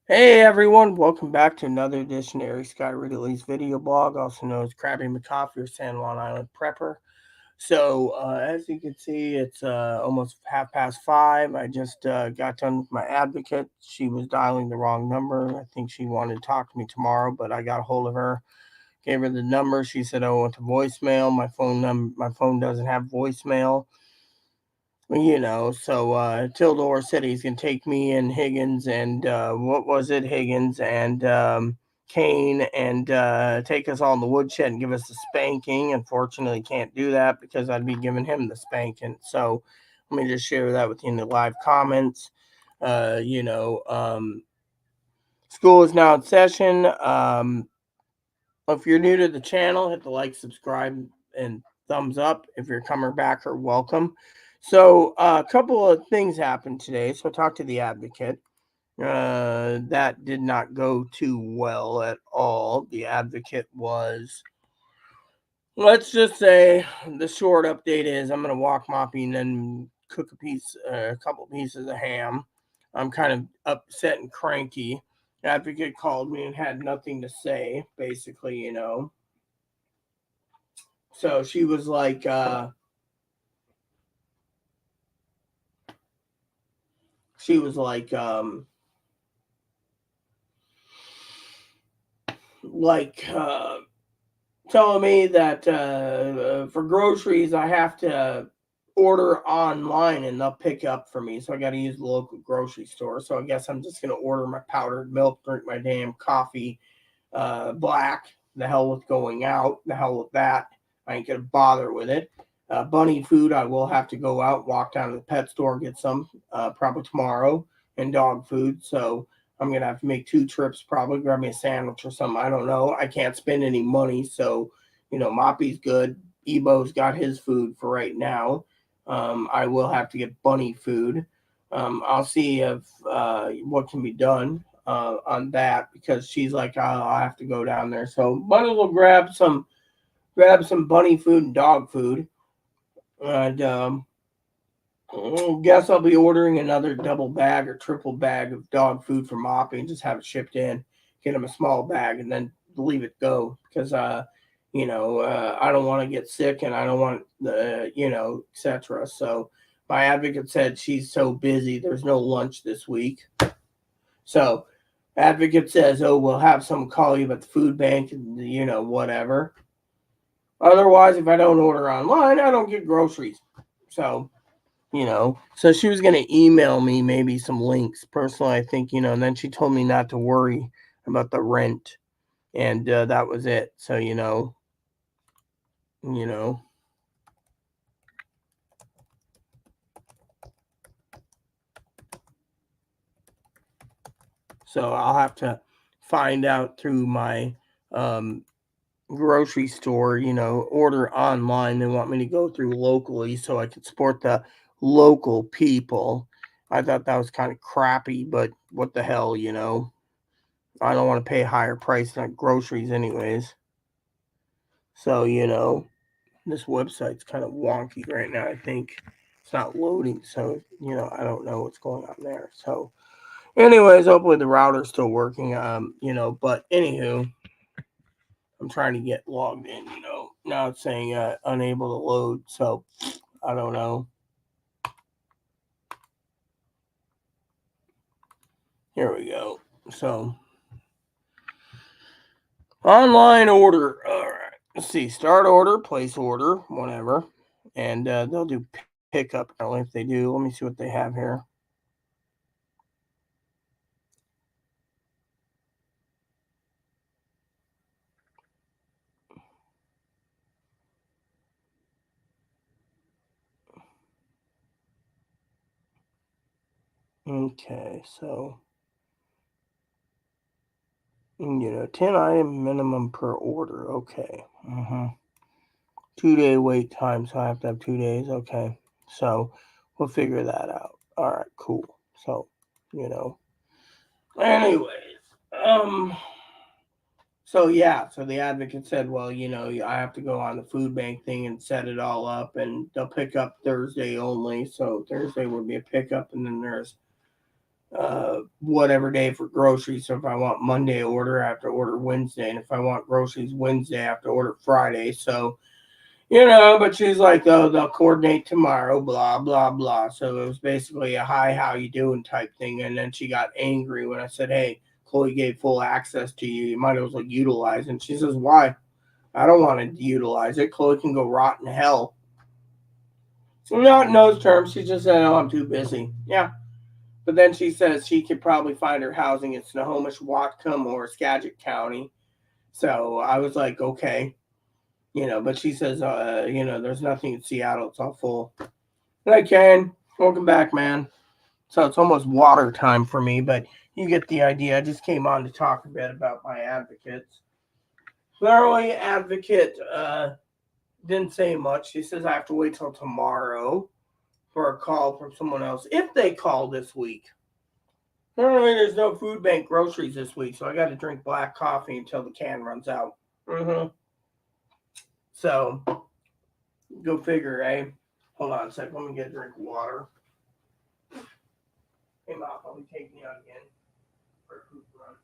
Hey everyone, welcome back to another edition of Airy Sky Ridley's video blog, also known as Krabby McCoffee or San Juan Island Prepper. As you can see, it's almost 5:30. I just got done with my advocate. She was dialing the wrong number. I think she wanted to talk to me tomorrow, but I got a hold of her, gave her the number. She said I went to voicemail. My phone doesn't have voicemail. Tildor said he's gonna take me and Higgins and what was it, Higgins and Kane and take us all in the woodshed and give us a spanking. Unfortunately, can't do that because I'd be giving him the spanking. So let me just share that with you in the live comments. Uh, you know, um, School is now in session. If you're new to the channel, hit the like, subscribe, and thumbs up. If you're a comer backer, welcome. A couple of things happened today. So I talked to the advocate. That did not go too well at all. The advocate was, let's just say, the short update is I'm going to walk Moppy and then cook a couple pieces of ham. I'm kind of upset and cranky. The advocate called me and had nothing to say, basically. So she was like telling me that for groceries I have to order online and they'll pick up for me. So I got to use the local grocery store. So I guess I'm just gonna order my powdered milk, drink my damn coffee, black. The hell with going out. The hell with that. I ain't gonna bother with it. Bunny food, I will have to go out, walk down to the pet store, get some probably tomorrow, and dog food. So I'm gonna have to make two trips, probably grab me a sandwich or something. I don't know. I can't spend any money, so Moppy's good. Ebo's got his food for right now. I will have to get bunny food. I'll see if what can be done on that because she's like, I'll have to go down there. So Bunny will grab some bunny food and dog food, and guess I'll be ordering another double bag or triple bag of dog food for Moppy and just have it shipped in. Get him a small bag and then leave it go because I don't want to get sick and I don't want etc. So my advocate said she's so busy. There's no lunch this week. So advocate says, oh, we'll have someone call you about the food bank and whatever. Otherwise, if I don't order online, I don't get groceries. So she was gonna email me maybe some links. Personally, I think and then she told me not to worry about the rent, and that was it. So you know. So I'll have to find out through my um, grocery store. Order online. They want me to go through locally so I can support the local people. I thought that was kind of crappy, but what the hell. I don't want to pay a higher price than groceries, anyways. So, this website's kind of wonky right now. I think it's not loading. So, I don't know what's going on there. So, anyways, hopefully the router's still working. But anywho, I'm trying to get logged in. Now it's saying unable to load. So, I don't know. Here we go. So, online order. All right. Let's see. Start order, place order, whatever. And they'll do pickup apparently. If they do, let me see what they have here. Okay, so 10 item minimum per order. Okay. 2 day wait time, so I have to have 2 days. Okay. So we'll figure that out. All right, cool. So, you know. Anyways, um, so the advocate said, well, I have to go on the food bank thing and set it all up, and they'll pick up Thursday only. So Thursday would be a pickup, and then there's whatever day for groceries. So if I want Monday order, I have to order Wednesday. And if I want groceries Wednesday, I have to order Friday. So, but she's like, oh, they'll coordinate tomorrow, blah, blah, blah. So it was basically a hi, how you doing type thing. And then she got angry when I said, hey, Chloe gave full access to you. You might as well utilize it. And she says, why? I don't want to utilize it. Chloe can go rot in hell. So not in those terms. She just said, oh, I'm too busy. Yeah. But then she says she could probably find her housing in Snohomish, Whatcom, or Skagit County. So I was like, okay. But she says, there's nothing in Seattle. It's all full. Hi, Ken. Welcome back, man. So it's almost water time for me, but you get the idea. I just came on to talk a bit about my advocates. Clearly, advocate didn't say much. She says I have to wait till tomorrow for a call from someone else if they call this week. Apparently, there's no food bank groceries this week, so I got to drink black coffee until the can runs out. So, go figure, eh? Hold on a sec. Let me get a drink of water. Hey, Mom, I'll be taking you out again for a food run.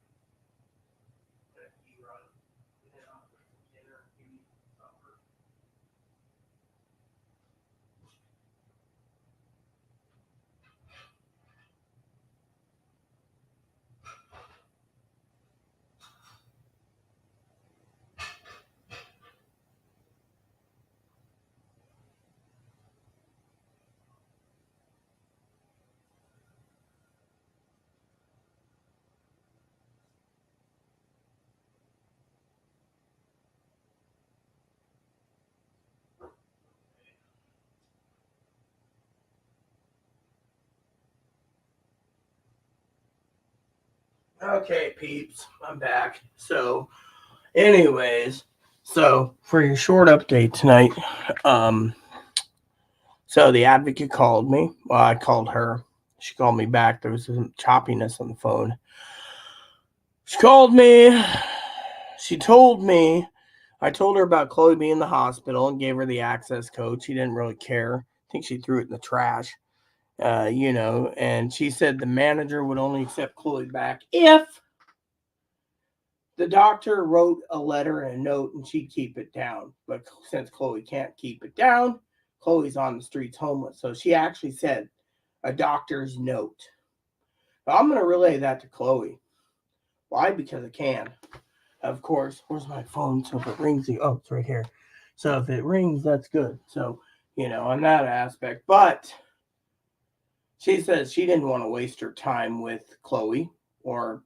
Okay, peeps, I'm back. So, anyways, for your short update tonight, so the advocate called me. Well, I called her. She called me back. There was some choppiness on the phone. She called me. She told me. I told her about Chloe being in the hospital and gave her the access code. She didn't really care. I think she threw it in the trash. And she said the manager would only accept Chloe back if the doctor wrote a letter and a note and she'd keep it down. But since Chloe can't keep it down, Chloe's on the streets homeless. So she actually said a doctor's note. But I'm going to relay that to Chloe. Why? Because I can. Of course, where's my phone? So if it rings, it's right here. So if it rings, that's good. So, on that aspect. But she says she didn't want to waste her time with Chloe or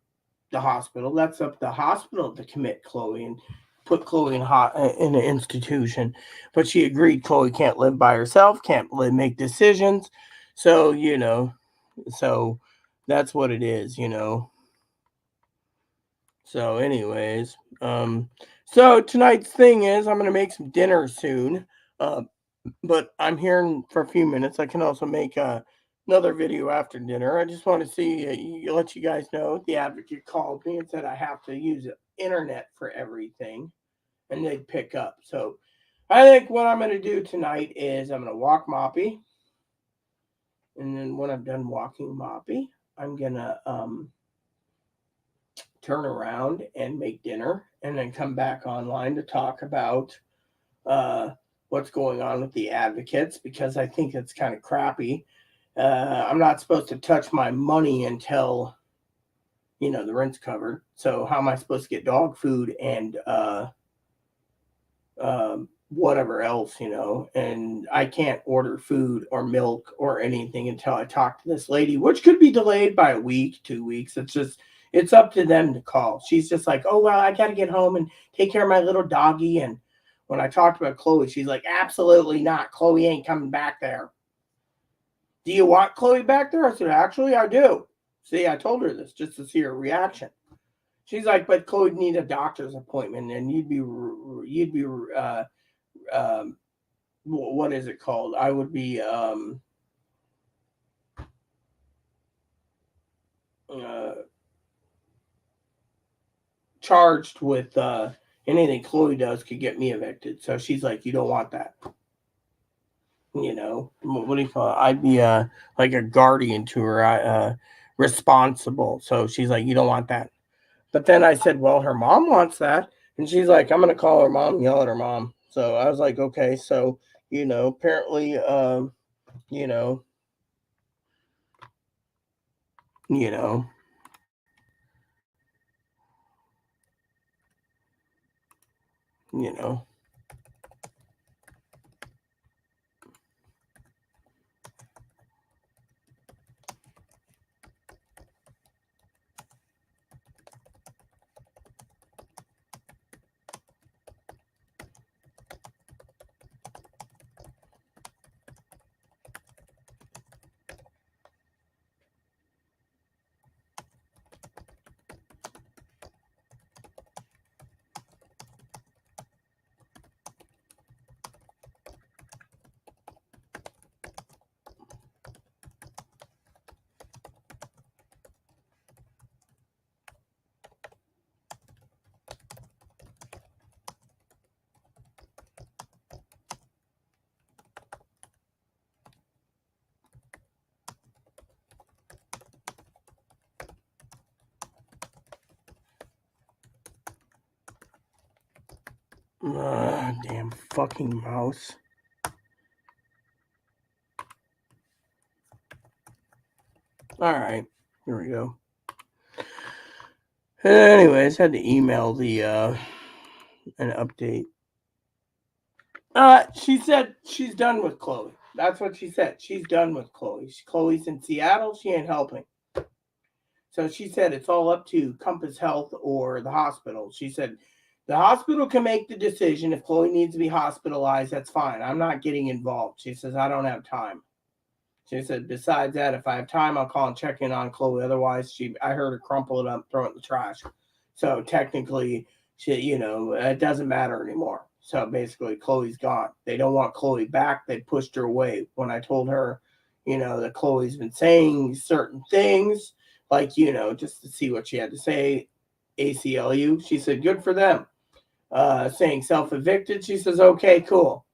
the hospital. That's up to the hospital to commit Chloe and put Chloe in an institution. But she agreed Chloe can't live by herself, can't make decisions. So, so that's what it is, So, anyways, so tonight's thing is I'm gonna make some dinner soon. But I'm here for a few minutes. I can also make another video after dinner. I just want to let you guys know the advocate called me and said I have to use the internet for everything, and they'd pick up. So I think what I'm going to do tonight is I'm going to walk Moppy, and then when I'm done walking Moppy, I'm going to turn around and make dinner, and then come back online to talk about what's going on with the advocates, because I think it's kind of crappy. I'm not supposed to touch my money until, the rent's covered. So how am I supposed to get dog food and whatever else, and I can't order food or milk or anything until I talk to this lady, which could be delayed by a week, 2 weeks. It's up to them to call. She's just like, oh, well, I got to get home and take care of my little doggy. And when I talked about Chloe, she's like, absolutely not. Chloe ain't coming back there. Do you want Chloe back there? I said, actually, I do. See, I told her this just to see her reaction. She's like, but Chloe would need a doctor's appointment, and you'd be what is it called? I would be charged with anything Chloe does could get me evicted. So she's like, you don't want that. What do you call it? I'd be like a guardian to her. responsible. So she's like, you don't want that. But then I said, well, her mom wants that. And she's like, I'm going to call her mom, yell at her mom. So I was like, okay. So, apparently, you know, you know, you know. Damn fucking mouse. All right, here we go. Anyways, had to email the an update. She said she's done with Chloe. That's what she said. She's done with Chloe. Chloe's in Seattle. She ain't helping. So she said it's all up to Compass Health or the hospital. She said the hospital can make the decision if Chloe needs to be hospitalized. That's fine. I'm not getting involved. She says I don't have time. She said besides that, if I have time, I'll call and check in on Chloe. Otherwise, I heard her crumple it up, throw it in the trash. So technically, it doesn't matter anymore. So basically, Chloe's gone. They don't want Chloe back. They pushed her away. When I told her, that Chloe's been saying certain things, like, just to see what she had to say, ACLU, she said, good for them. Saying self-evicted, she says, okay, cool.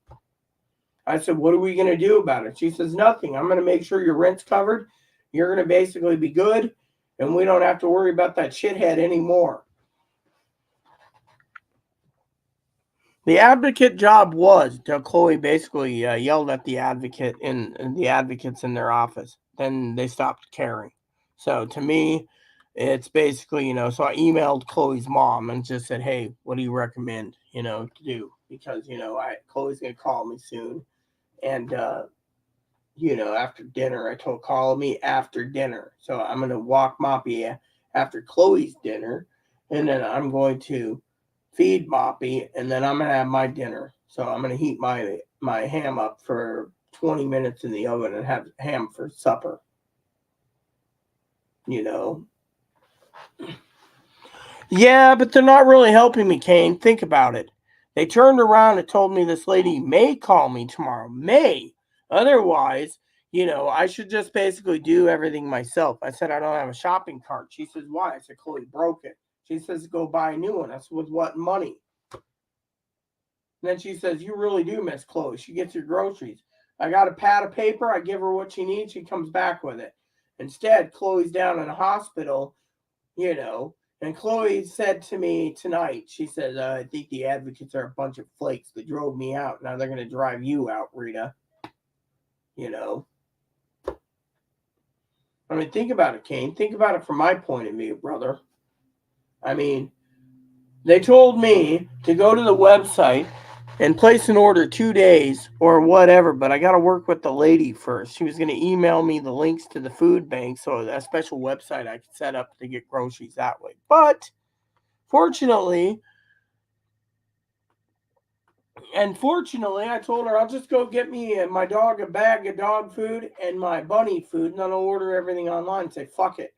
I said, what are we going to do about it? She says, nothing. I'm going to make sure your rent's covered. You're going to basically be good, and we don't have to worry about that shithead anymore. The advocate job was Chloe basically yelled at the advocate and the advocates in their office. Then they stopped caring. So to me, it's basically, so I emailed Chloe's mom and just said, hey, what do you recommend, to do? Because, Chloe's going to call me soon. And, after dinner, I told call me after dinner. So I'm going to walk Moppy after Chloe's dinner. And then I'm going to feed Moppy, and then I'm gonna have my dinner. So I'm gonna heat my ham up for 20 minutes in the oven and have ham for supper. Yeah, but they're not really helping me, Kane. Think about it. They turned around and told me this lady may call me tomorrow. May. Otherwise, I should just basically do everything myself. I said I don't have a shopping cart. She says, why? I said, Chloe broke it. She says, go buy a new one. That's with what money? And then she says, you really do miss Chloe. She gets your groceries. I got a pad of paper. I give her what she needs. She comes back with it. Instead, Chloe's down in a hospital, and Chloe said to me tonight, she said, I think the advocates are a bunch of flakes that drove me out. Now they're going to drive you out, Rita. I mean, think about it, Kane. Think about it from my point of view, brother. I mean, they told me to go to the website and place an order 2 days or whatever, but I got to work with the lady first. She was going to email me the links to the food bank, so a special website I could set up to get groceries that way. But fortunately, I told her I'll just go get me and my dog a bag of dog food and my bunny food, and then I'll order everything online and say, fuck it.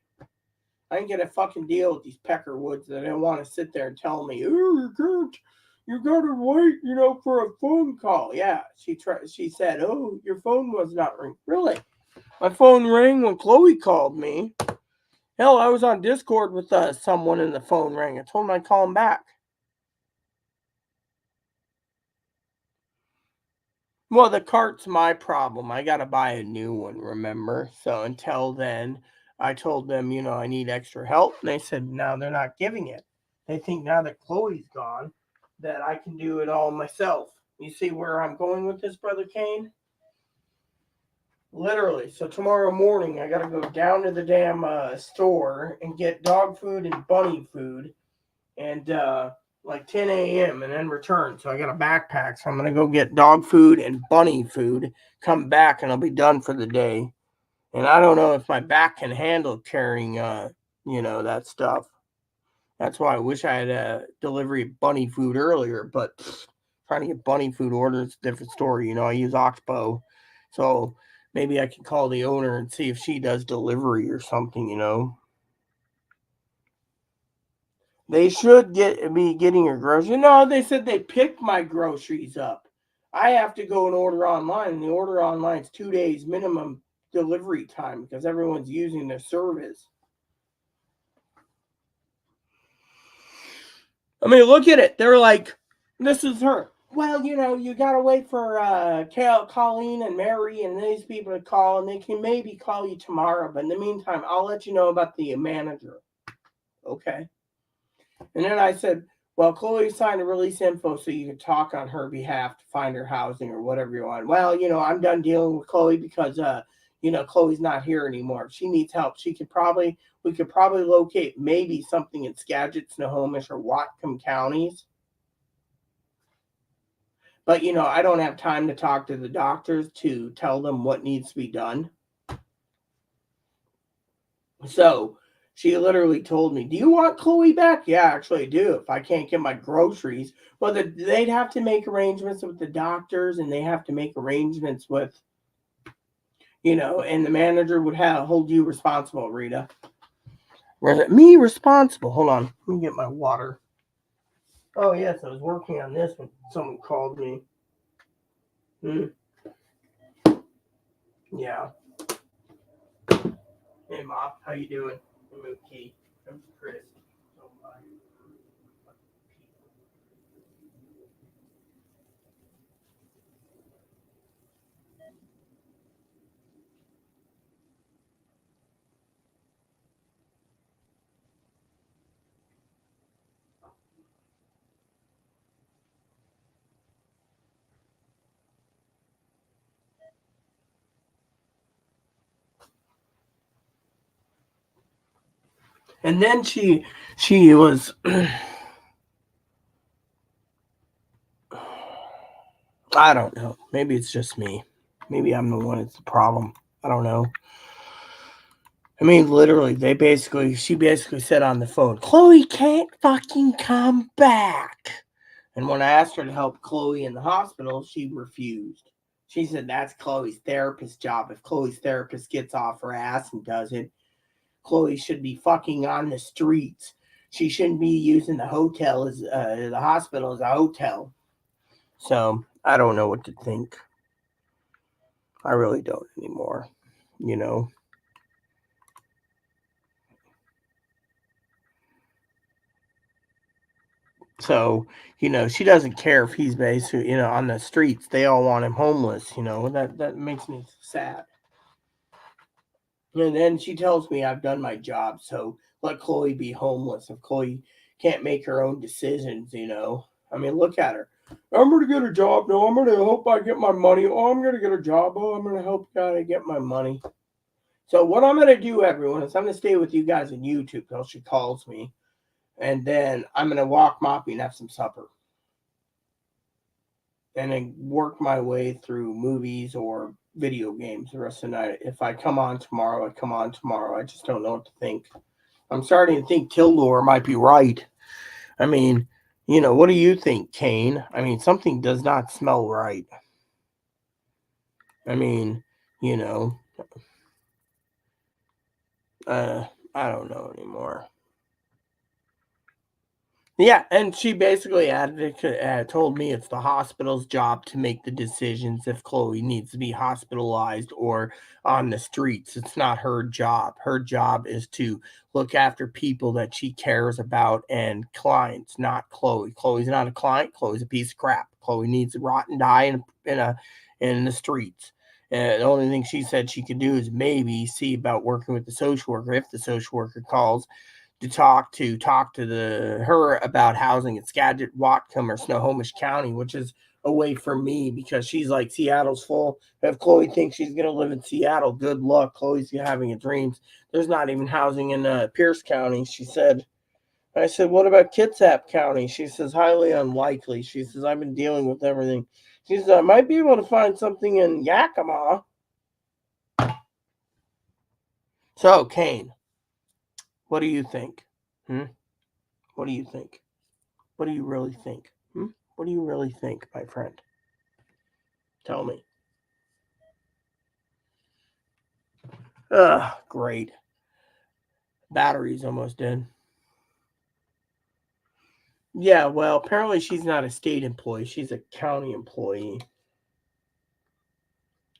I can get a fucking deal with these Peckerwoods that don't want to sit there and tell me, oh, you gotta wait, for a phone call. Yeah, she said, oh, your phone was not ringing. Really? My phone rang when Chloe called me. Hell, I was on Discord with someone and the phone rang. I told him I'd call him back. Well, the cart's my problem. I gotta buy a new one, remember? So until then, I told them, I need extra help. And they said, now they're not giving it. They think now that Chloe's gone, that I can do it all myself. You see where I'm going with this, Brother Kane? Literally. So tomorrow morning, I got to go down to the damn store and get dog food and bunny food and like 10 a.m. and then return. So I got a backpack. So I'm going to go get dog food and bunny food, come back, and I'll be done for the day. And I don't know if my back can handle carrying, that stuff. That's why I wish I had a delivery bunny food earlier, but trying to get bunny food orders is a different story. I use Oxbow. So maybe I can call the owner and see if she does delivery or something. They should be getting your groceries. No, they said they picked my groceries up. I have to go and order online, and the order online is 2 days minimum delivery time because everyone's using their service. I mean, look at it. They're like, this is her. Well, you got to wait for Colleen and Mary and these people to call, and they can maybe call you tomorrow. But in the meantime, I'll let you know about the manager. Okay. And then I said, well, Chloe signed a release info so you can talk on her behalf to find her housing or whatever you want. Well, I'm done dealing with Chloe because, Chloe's not here anymore. If she needs help, we could probably locate maybe something in Skagit, Snohomish, or Whatcom counties. But, I don't have time to talk to the doctors to tell them what needs to be done. So she literally told me, do you want Chloe back? Yeah, actually I do. If I can't get my groceries. Well, they'd have to make arrangements with the doctors, and they have to make arrangements with, and the manager would hold you responsible, Rita. Me responsible? Hold on. Let me get my water. Oh, yes, I was working on this when someone called me. Yeah. Hey, Mom, how you doing? I'm okay. I'm Chris. Oh, bye. And then she was I don't know. Maybe it's just me. Maybe I'm the one that's the problem. I don't know. I mean, literally, she basically said on the phone, Chloe can't fucking come back. And when I asked her to help Chloe in the hospital, she refused. She said that's Chloe's therapist's job. If Chloe's therapist gets off her ass and does it, Chloe should be fucking on the streets. She shouldn't be using the hotel the hospital as a hotel. So I don't know what to think. I really don't anymore. So, she doesn't care if he's basically, on the streets. They all want him homeless, that makes me sad. And then she tells me I've done my job, so let Chloe be homeless if Chloe can't make her own decisions, I mean, look at her. I'm going to get a job. No, I'm going to hope I get my money. Oh, I'm going to get a job. Oh, I'm going to help God I get my money. So what I'm going to do, everyone, is I'm going to stay with you guys on YouTube until she calls me. And then I'm going to walk Moppy and have some supper. And then work my way through movies or video games the rest of the night. If I come on tomorrow, I come on tomorrow. I just don't know what to think. I'm starting to think Tildor might be right. I mean, what do you think, Kane? I mean, something does not smell right. I mean, I don't know anymore. Yeah, and she basically told me it's the hospital's job to make the decisions if Chloe needs to be hospitalized or on the streets. It's not her job. Her job is to look after people that she cares about and clients, not Chloe. Chloe's not a client. Chloe's a piece of crap. Chloe needs to rot and die in the streets. And the only thing she said she could do is maybe see about working with the social worker if the social worker calls to talk to her about housing in Skagit, Whatcom, or Snohomish County, which is away from me because she's like Seattle's full. If Chloe thinks she's gonna live in Seattle, good luck. Chloe's having a dreams. There's not even housing in Pierce County. She said. I said, what about Kitsap County? She says, highly unlikely. She says, I've been dealing with everything. She says, I might be able to find something in Yakima. So, Kane, what do you think? What do you think? What do you really think? What do you really think, my friend? Tell me. Great. Battery's almost dead. Yeah, well, apparently she's not a state employee. She's a county employee.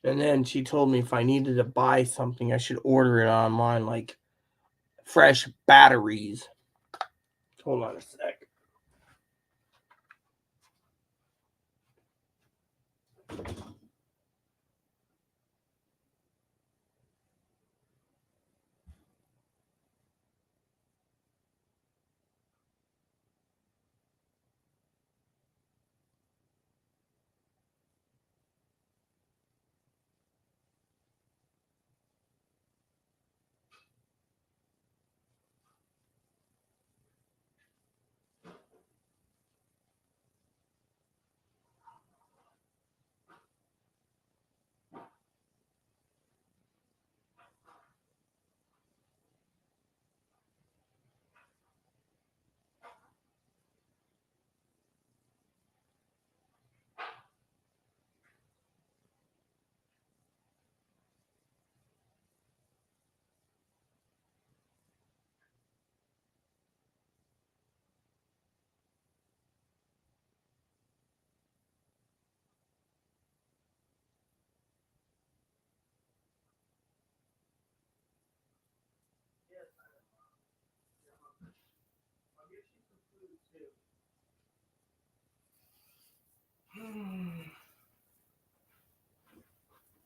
And then she told me if I needed to buy something, I should order it online, like fresh batteries. Hold on a sec.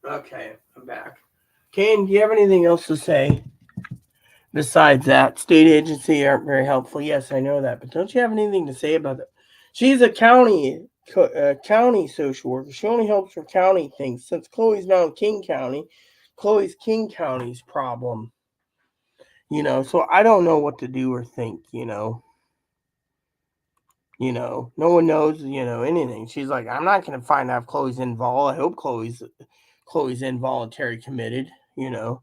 Okay, I'm back. Kane, do you have anything else to say besides that? State agency aren't very helpful. Yes, I know that, but don't you have anything to say about it? She's a county social worker. She only helps for county things. Since Chloe's now in King County, Chloe's King County's problem. So I don't know what to do or think. No one knows. Anything. She's like, I'm not going to find out if Chloe's involved. I hope Chloe's involuntary committed. No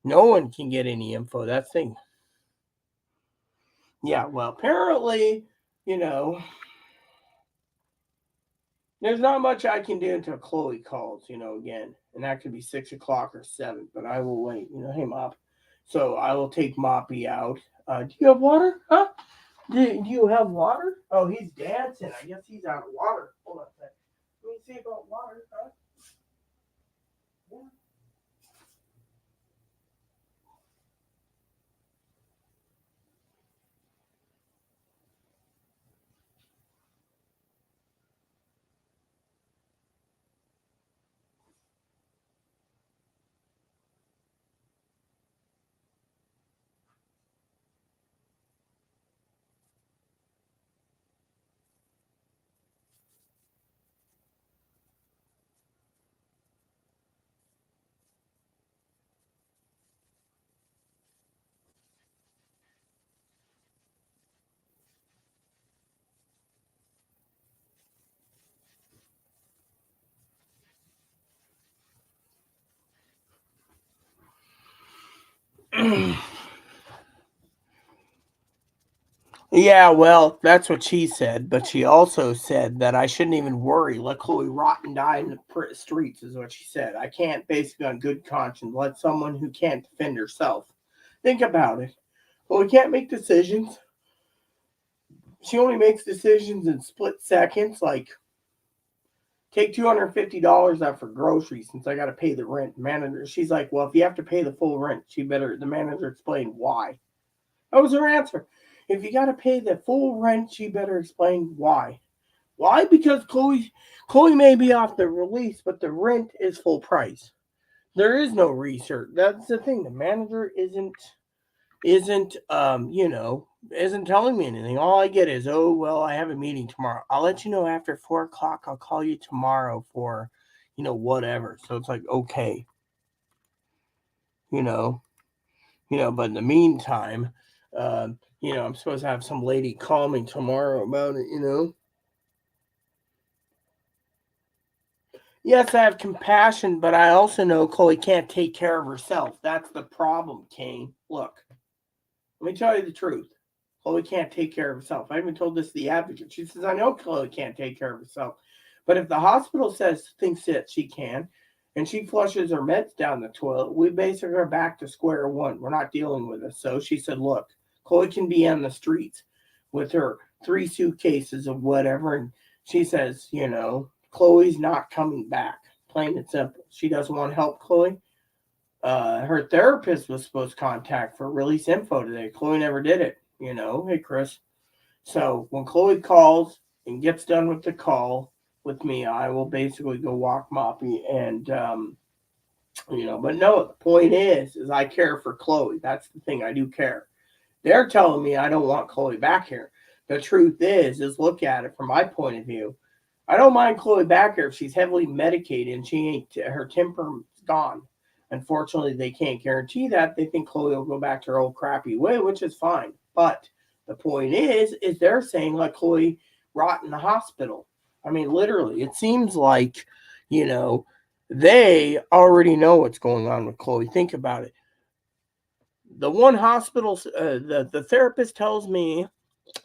one can get any info. That thing. Yeah, well, apparently, there's not much I can do until Chloe calls, again. And that could be 6 o'clock or 7, but I will wait. Hey, Mop. So I will take Moppy out. Do you have water? Huh? Do you have water? Oh, he's dancing. I guess he's out of water. Hold on a second. Let me see about water, huh? Yeah. Yeah, well, that's what she said, but she also said that I shouldn't even worry. Let Chloe rot and die in the streets, is what she said. I can't, basically, on good conscience, let someone who can't defend herself. Think about it. Well, we can't make decisions. She only makes decisions in split seconds, like take $250 out for groceries since I got to pay the rent. Manager, she's like, well, if you have to pay the full rent, the manager explain why. That was her answer. If you got to pay the full rent, she better explain why. Why? Because Chloe may be off the release, but the rent is full price. There is no research. That's the thing. The manager isn't telling me anything. All I get is, oh well, I have a meeting tomorrow. I'll let you know after 4 o'clock. I'll call you tomorrow for, whatever. So it's like, okay, you know, but in the meantime, I'm supposed to have some lady call me tomorrow about it. Yes, I have compassion, but I also know Chloe can't take care of herself. That's the problem, Kane. Look, let me tell you the truth. Chloe can't take care of herself. I even told this to the advocate. She says, I know Chloe can't take care of herself. But if the hospital thinks that she can, and she flushes her meds down the toilet, we basically are back to square one. We're not dealing with this. So she said, look, Chloe can be on the streets with her 3 suitcases of whatever. And she says, Chloe's not coming back. Plain and simple. She doesn't want to help Chloe. Her therapist was supposed to contact for release info today. Chloe never did it. Hey Chris. So when Chloe calls and gets done with the call with me, I will basically go walk Moppy and But no, the point is I care for Chloe. That's the thing. I do care. They're telling me I don't want Chloe back here. The truth is look at it from my point of view. I don't mind Chloe back here if she's heavily medicated and she ain't her temper's gone. Unfortunately, they can't guarantee that. They think Chloe will go back to her old crappy way, which is fine. But the point is they're saying like Chloe rot in the hospital. I mean, literally, it seems like, they already know what's going on with Chloe. Think about it. The one hospital, the therapist tells me,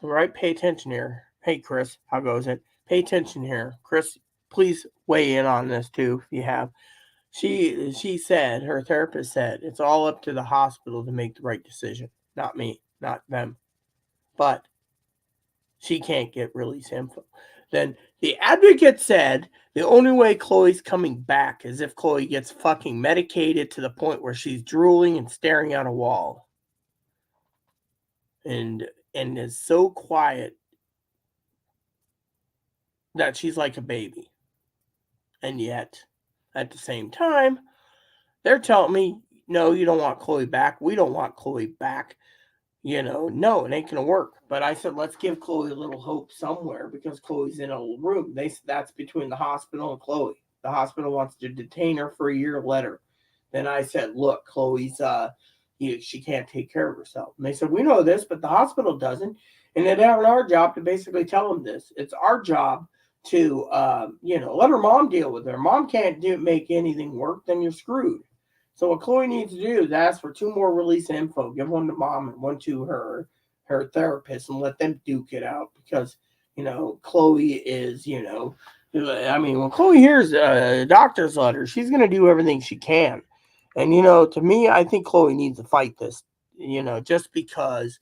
right, pay attention here. Hey, Chris, how goes it? Pay attention here. Chris, please weigh in on this too if you have. She said, her therapist said, it's all up to the hospital to make the right decision. Not me, not them. But she can't get release info. Then the advocate said the only way Chloe's coming back is if Chloe gets fucking medicated to the point where she's drooling and staring at a wall. And is so quiet that she's like a baby. And yet, at the same time, they're telling me, no, you don't want Chloe back. We don't want Chloe back. No, it ain't going to work. But I said, let's give Chloe a little hope somewhere because Chloe's in a room. That's between the hospital and Chloe. The hospital wants to detain her for a year, let her. Then I said, look, Chloe's, she can't take care of herself. And they said, we know this, but the hospital doesn't. And it's our job to basically tell them this. It's our job to, let her mom deal with her. Mom can't make anything work, then you're screwed. So what Chloe needs to do is ask for 2 more release info. Give one to mom and one to her therapist and let them duke it out because, Chloe is, when Chloe hears a doctor's letter, she's going to do everything she can. And, to me, I think Chloe needs to fight this, just because,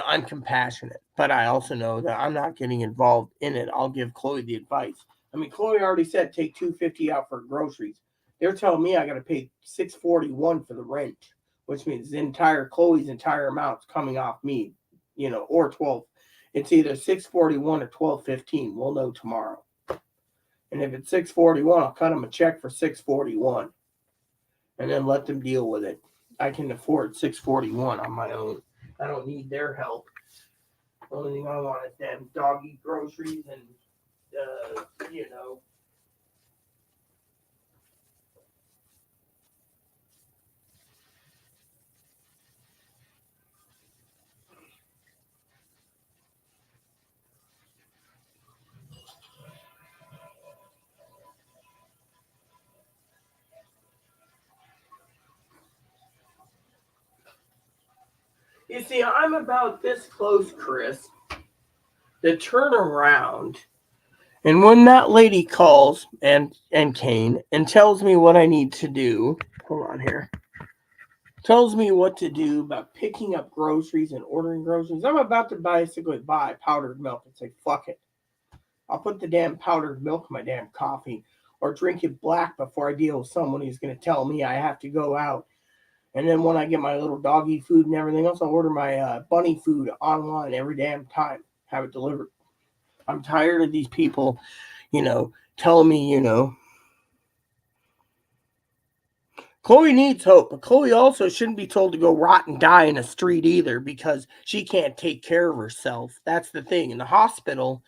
I'm compassionate. But I also know that I'm not getting involved in it. I'll give Chloe the advice. I mean, Chloe already said take $250 out for groceries. They're telling me I got to pay $641 for the rent, which means Chloe's entire amount's coming off me, or 12. It's either $641 or $1215. We'll know tomorrow. And if it's $641, I'll cut them a check for $641, and then let them deal with it. I can afford $641 on my own. I don't need their help. The only thing I want is damn doggy groceries and, You see, I'm about this close, Chris, to turn around. And when that lady calls and Kane and tells me what I need to do, hold on here, tells me what to do about picking up groceries and ordering groceries, I'm about to basically buy powdered milk and say, fuck it. I'll put the damn powdered milk in my damn coffee or drink it black before I deal with someone who's going to tell me I have to go out. And then when I get my little doggy food and everything else, I'll order my bunny food online every damn time. Have it delivered. I'm tired of these people, telling me, Chloe needs hope, but Chloe also shouldn't be told to go rot and die in a street either because she can't take care of herself. That's the thing. In the hospital,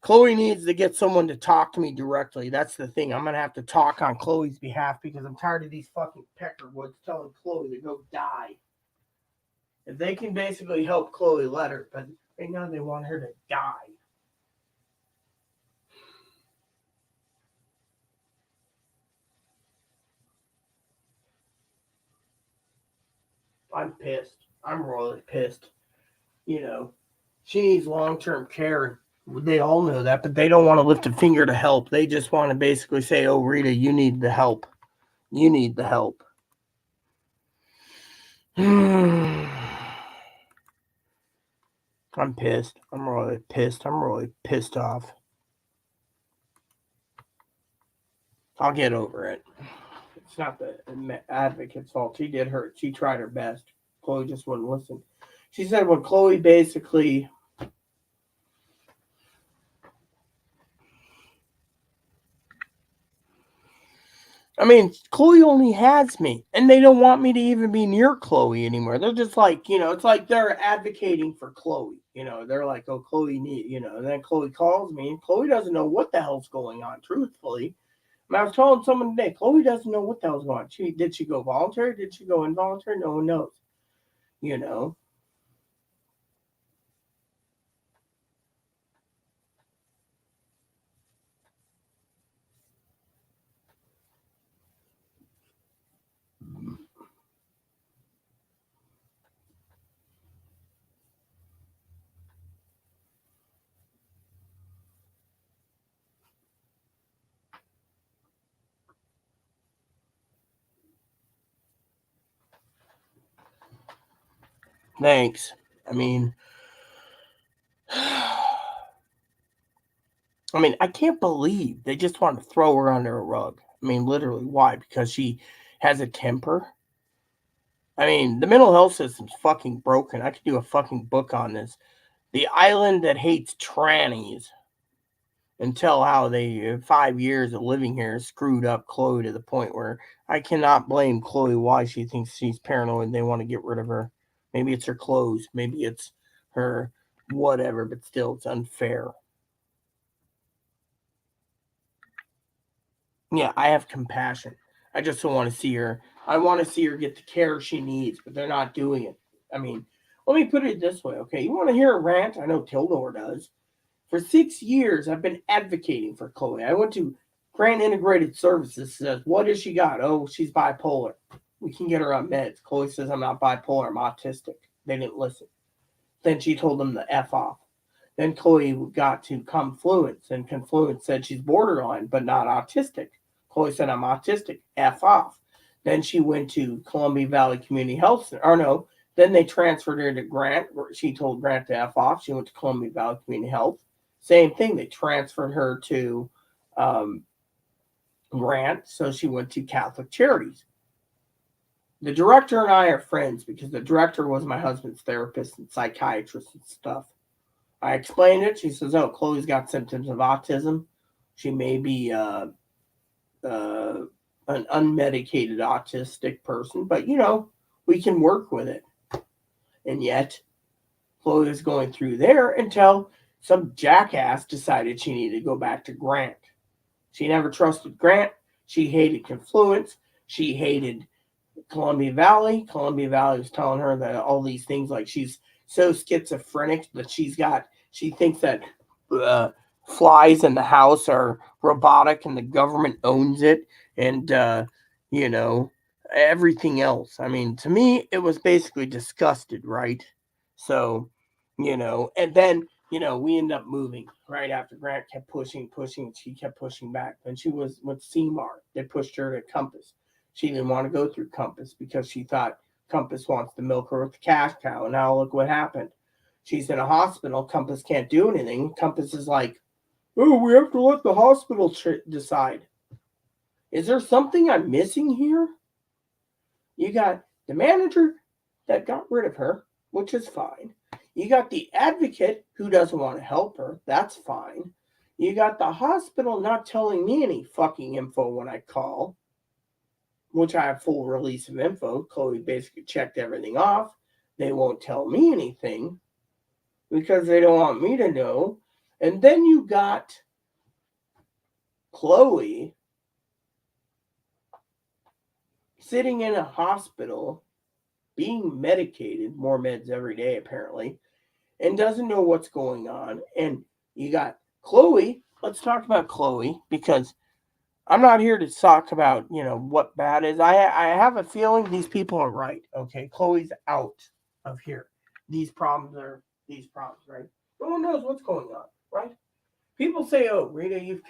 Chloe needs to get someone to talk to me directly. That's the thing. I'm going to have to talk on Chloe's behalf because I'm tired of these fucking Peckerwoods telling Chloe to go die. If they can basically help Chloe, let her, but right now they want her to die. I'm pissed. I'm royally pissed. She needs long-term care. They all know that, but they don't want to lift a finger to help. They just want to basically say, "Oh, Rita, you need the help. You need the help." I'm pissed. I'm really pissed. I'm really pissed off. I'll get over it. It's not the advocate's fault. She did her. She tried her best. Chloe just wouldn't listen. She said when Chloe basically Chloe only has me, and they don't want me to even be near Chloe anymore. They're just like, it's like they're advocating for Chloe. They're like, oh, Chloe need, and then Chloe calls me, and Chloe doesn't know what the hell's going on, truthfully. I was telling someone today, Chloe doesn't know what the hell's going on. Did she go voluntary? Did she go involuntary? No one knows. You know. Thanks. I mean, I can't believe they just want to throw her under a rug. Literally, why? Because she has a temper. The mental health system's fucking broken. I could do a fucking book on this. The island that hates trannies, and tell how they 5 years of living here screwed up Chloe to the point where I cannot blame Chloe why she thinks she's paranoid and they want to get rid of her. Maybe it's her clothes, maybe it's her whatever, but still it's unfair. Yeah, I have compassion. I just don't want to see her. I want to see her get the care she needs, but they're not doing it. I mean, let me put it this way, okay? You want to hear a rant? I know Tildor does. For 6 years, I've been advocating for Chloe. I went to Grant Integrated Services. Says, what does she got? Oh, she's bipolar. We can get her on meds. Chloe says, I'm not bipolar. I'm autistic. They didn't listen. Then she told them to F off. Then Chloe got to Confluence, and Confluence said she's borderline, but not autistic. Chloe said, I'm autistic. F off. Then she went to Columbia Valley Community Health Center. Or no, then they transferred her to Grant. She told Grant to F off. She went to Columbia Valley Community Health. Same thing. They transferred her to Grant, so she went to Catholic Charities. The director and I are friends because the director was my husband's therapist and psychiatrist and stuff. I explained it. She says, oh, Chloe's got symptoms of autism. She may be an unmedicated autistic person, but, we can work with it. And yet, Chloe was going through there until some jackass decided she needed to go back to Grant. She never trusted Grant. She hated Confluence. She hated Columbia Valley. Columbia Valley was telling her that all these things, like she's so schizophrenic that she thinks that flies in the house are robotic and the government owns it, and everything else. To me, it was basically disgusted, right? So, and then we end up moving right after Grant kept pushing. She kept pushing back. Then she was with CMAR. They pushed her to Compass. She didn't want to go through Compass because she thought Compass wants to milk her with the cash cow. And now look what happened. She's in a hospital. Compass can't do anything. Compass is like, oh, we have to let the hospital decide. Is there something I'm missing here? You got the manager that got rid of her, which is fine. You got the advocate who doesn't want to help her. That's fine. You got the hospital not telling me any fucking info when I call, which I have full release of info. Chloe basically checked everything off. They won't tell me anything because they don't want me to know. And then you got Chloe sitting in a hospital being medicated, more meds every day apparently, and doesn't know what's going on. And you got Chloe. Let's talk about Chloe because I'm not here to talk about, what bad is. I have a feeling these people are right. Okay, Chloe's out of here. These problems, right? No one knows what's going on, right? People say, "Oh, Rita, you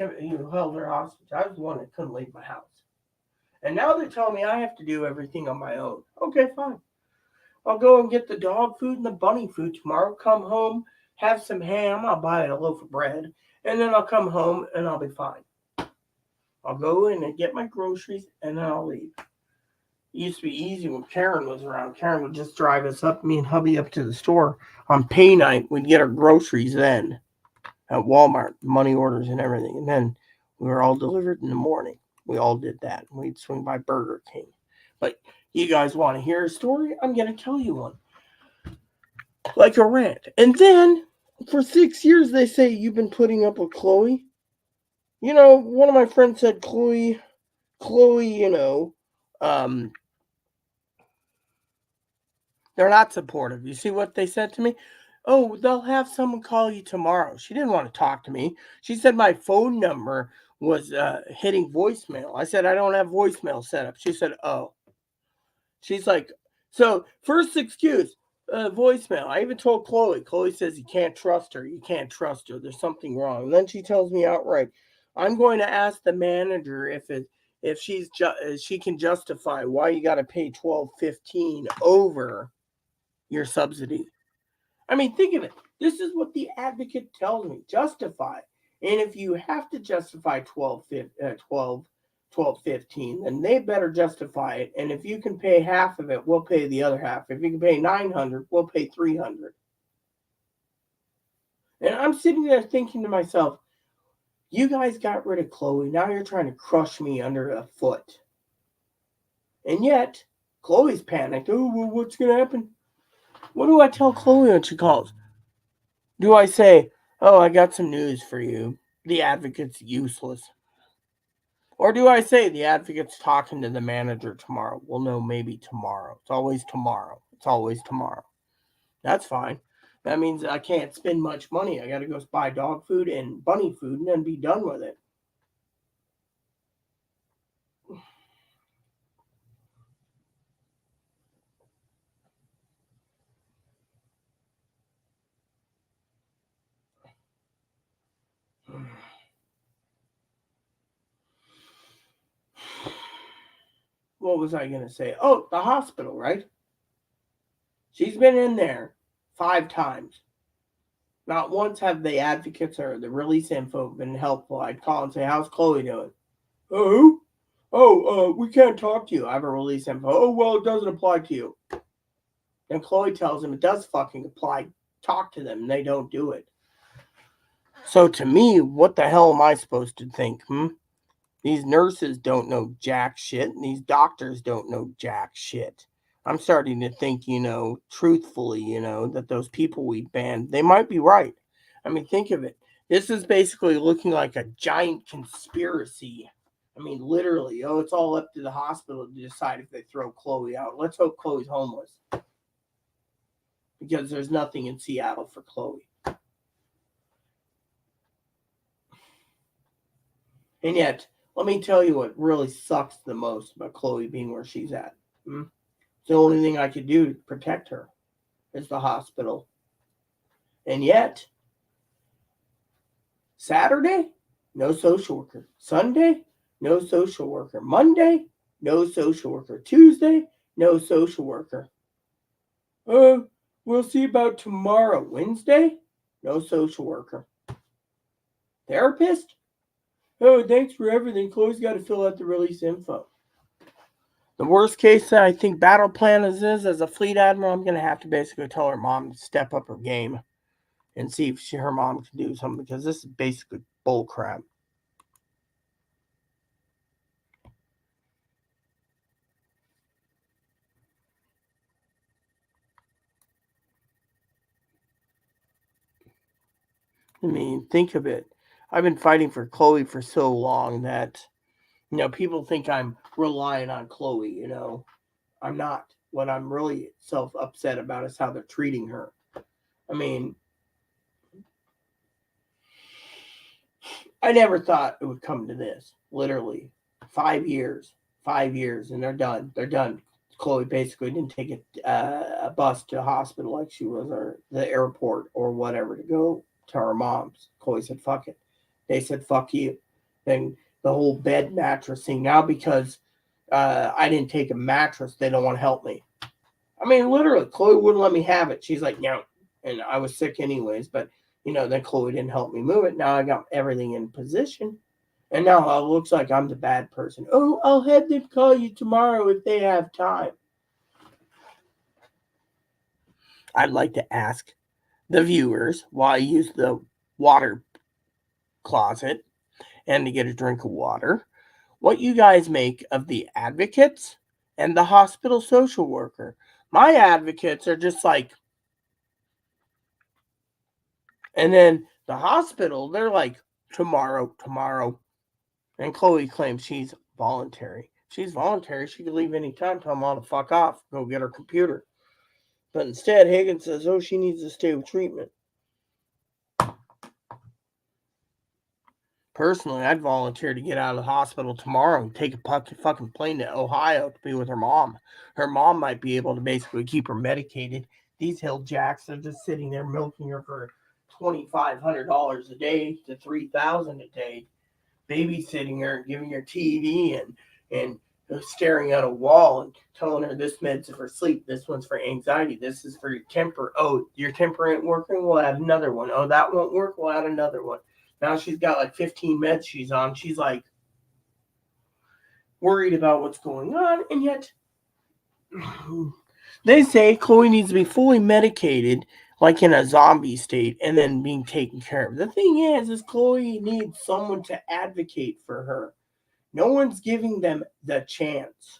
held her hostage." I was the one that couldn't leave my house, and now they're telling me I have to do everything on my own. Okay, fine. I'll go and get the dog food and the bunny food tomorrow. Come home, have some ham. I'll buy a loaf of bread, and then I'll come home and I'll be fine. I'll go in and get my groceries and then I'll leave. It used to be easy when Karen was around. Karen would just drive us up, me and hubby, up to the store on pay night. We'd get our groceries then at Walmart, money orders and everything. And then we were all delivered in the morning. We all did that. We'd swing by Burger King. But you guys want to hear a story? I'm going to tell you one. Like a rant. And then for 6 years, they say you've been putting up with Chloe. One of my friends said, Chloe, they're not supportive. You see what they said to me? Oh, they'll have someone call you tomorrow. She didn't want to talk to me. She said my phone number was hitting voicemail. I said, I don't have voicemail set up. She said, oh. She's like, so first excuse, voicemail. I even told Chloe. Chloe says you can't trust her. You can't trust her. There's something wrong. And then she tells me outright, I'm going to ask the manager if she can justify why you got to pay $12.15 over your subsidy. I mean, think of it. This is what the advocate tells me. Justify. And if you have to justify 12.15, then they better justify it. And if you can pay half of it, we'll pay the other half. If you can pay $900, we'll pay $300. And I'm sitting there thinking to myself, you guys got rid of Chloe. Now you're trying to crush me under a foot. And yet, Chloe's panicked. Oh, well, what's going to happen? What do I tell Chloe when she calls? Do I say, oh, I got some news for you. The advocate's useless. Or do I say the advocate's talking to the manager tomorrow? Well, no, maybe tomorrow. It's always tomorrow. It's always tomorrow. That's fine. That means I can't spend much money. I got to go buy dog food and bunny food and then be done with it. What was I going to say? Oh, the hospital, right? She's been in there 5 times. Not once have the advocates or the release info been helpful. I'd call and say, how's Chloe doing? Oh, we can't talk to you. I have a release info. Oh, well, it doesn't apply to you. And Chloe tells him it does fucking apply. Talk to them. And they don't do it. So to me, what the hell am I supposed to think? These nurses don't know jack shit, and these doctors don't know jack shit. I'm starting to think, truthfully, that those people we banned, they might be right. I mean, think of it. This is basically looking like a giant conspiracy. I mean, literally, it's all up to the hospital to decide if they throw Chloe out. Let's hope Chloe's homeless. Because there's nothing in Seattle for Chloe. And yet, let me tell you what really sucks the most about Chloe being where she's at. It's the only thing I could do to protect her is the hospital. And yet, Saturday, no social worker. Sunday, no social worker. Monday, no social worker. Tuesday, no social worker. We'll see about tomorrow. Wednesday, no social worker. Therapist? Oh, thanks for everything. Chloe's got to fill out the release info. The worst case that I think battle plan is as a fleet admiral, I'm going to have to basically tell her mom to step up her game and see if her mom can do something, because this is basically bull crap. I mean, think of it. I've been fighting for Chloe for so long that, people think I'm relying on Chloe, I'm not. What I'm really self upset about is how they're treating her. I mean, I never thought it would come to this. Literally, 5 years, 5 years, and they're done. They're done. Chloe basically didn't take a bus to a hospital like she was, or the airport or whatever, to go to her mom's. Chloe said, "Fuck it." They said, "Fuck you." Then the whole bed mattress thing. Now because I didn't take a mattress, they don't want to help me. I mean, literally, Chloe wouldn't let me have it. She's like, "No," and I was sick anyways. But then Chloe didn't help me move it. Now I got everything in position, and now it looks like I'm the bad person. Oh, I'll have them call you tomorrow if they have time. I'd like to ask the viewers why I use the water closet and to get a drink of water, what you guys make of the advocates and the hospital social worker. My advocates are just like, and then the hospital, they're like, tomorrow, tomorrow. And Chloe claims she's voluntary. She's voluntary. She could leave any time, tell mom to fuck off, go get her computer. But instead, Higgins says, oh, she needs to stay with treatment. Personally, I'd volunteer to get out of the hospital tomorrow and take a fucking plane to Ohio to be with her mom. Her mom might be able to basically keep her medicated. These hill jacks are just sitting there milking her for $2,500 a day to $3,000 a day, babysitting her and giving her TV and staring at a wall and telling her this med's for sleep, this one's for anxiety, this is for your temper. Oh, your temper ain't working? We'll add another one. Oh, that won't work? We'll add another one. Now she's got like 15 meds she's on. She's like worried about what's going on, and yet they say Chloe needs to be fully medicated, like in a zombie state, and then being taken care of. The thing is Chloe needs someone to advocate for her. No one's giving them the chance.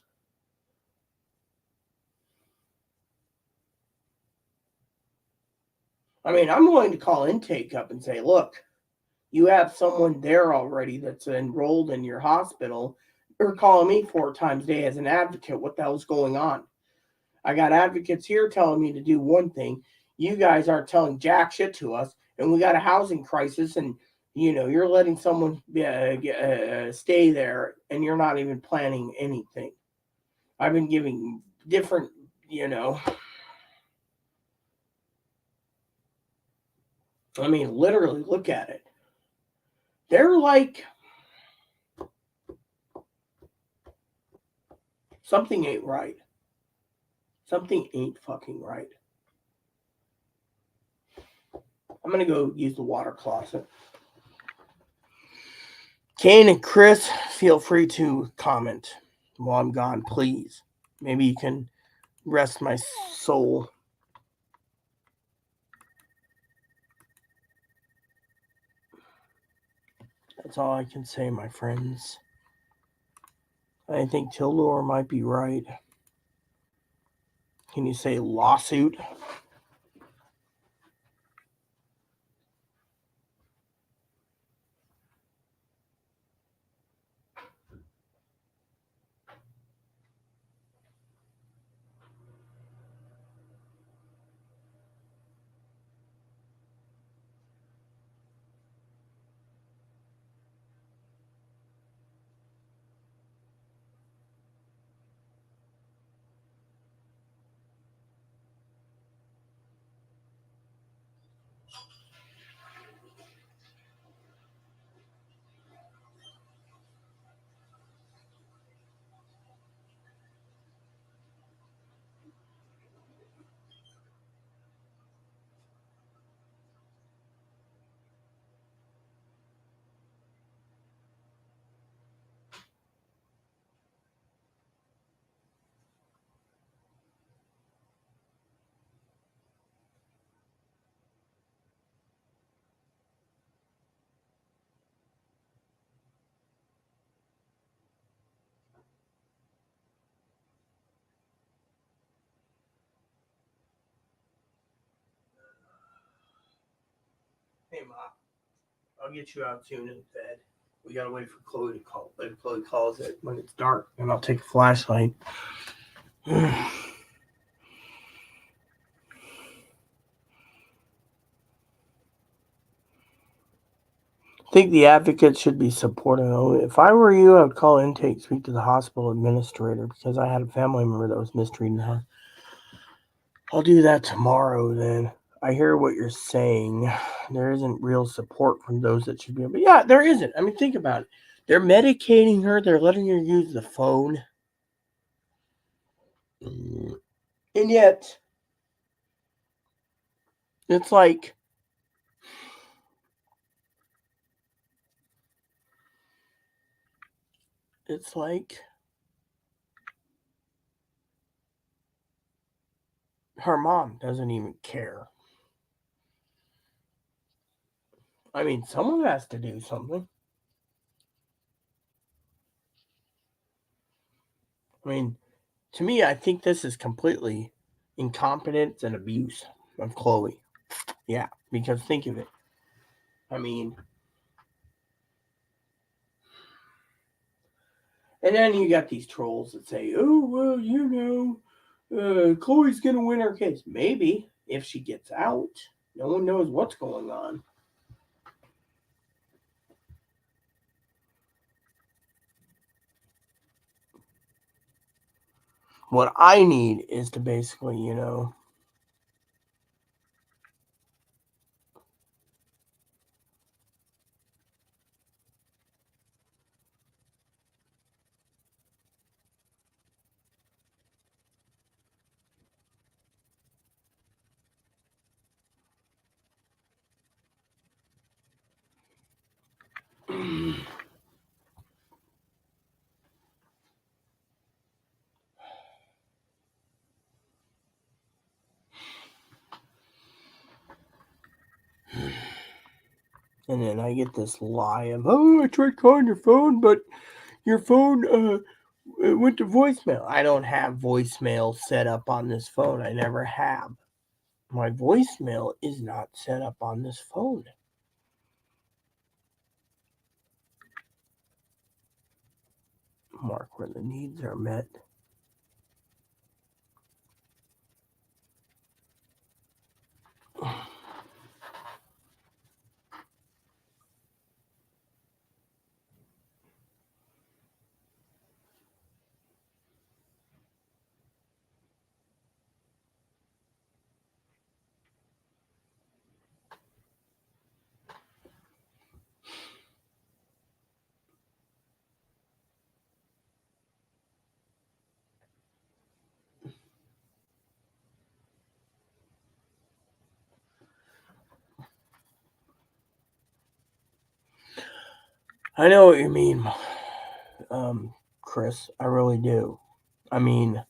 I mean, I'm willing to call intake up and say, look, you have someone there already that's enrolled in your hospital. You're calling me 4 times a day as an advocate. What the hell's going on? I got advocates here telling me to do one thing. You guys aren't telling jack shit to us, and we got a housing crisis, and you're letting someone stay there, and you're not even planning anything. I've been giving different, I mean, literally, look at it. They're like, something ain't right. Something ain't fucking right. I'm going to go use the water closet. Kane and Chris, feel free to comment while I'm gone, please. Maybe you can rest my soul. That's all I can say, my friends. I think Tildor might be right. Can you say lawsuit? Ma. I'll get you out soon in bed. We gotta wait for Chloe to call. If Chloe calls it when it's dark, and I'll take a flashlight. I think the advocate should be supportive. If I were you, I would call intake, speak to the hospital administrator, because I had a family member that was mistreated. I'll do that tomorrow then. I hear what you're saying. There isn't real support from those that should be. But yeah, there isn't. I mean, think about it. They're medicating her. They're letting her use the phone. And yet, it's like, her mom doesn't even care. I mean, someone has to do something. I mean, to me, I think this is completely incompetence and abuse of Chloe. Yeah, because think of it. I mean, and then you got these trolls that say, "Oh well, Chloe's gonna win her case." Maybe if she gets out, no one knows what's going on. What I need is to basically, and then I get this lie of, "Oh, I tried calling your phone, but your phone it went to voicemail." I don't have voicemail set up on this phone. I never have. My voicemail is not set up on this phone. Mark where the needs are met. I know what you mean, Chris. I really do. I mean,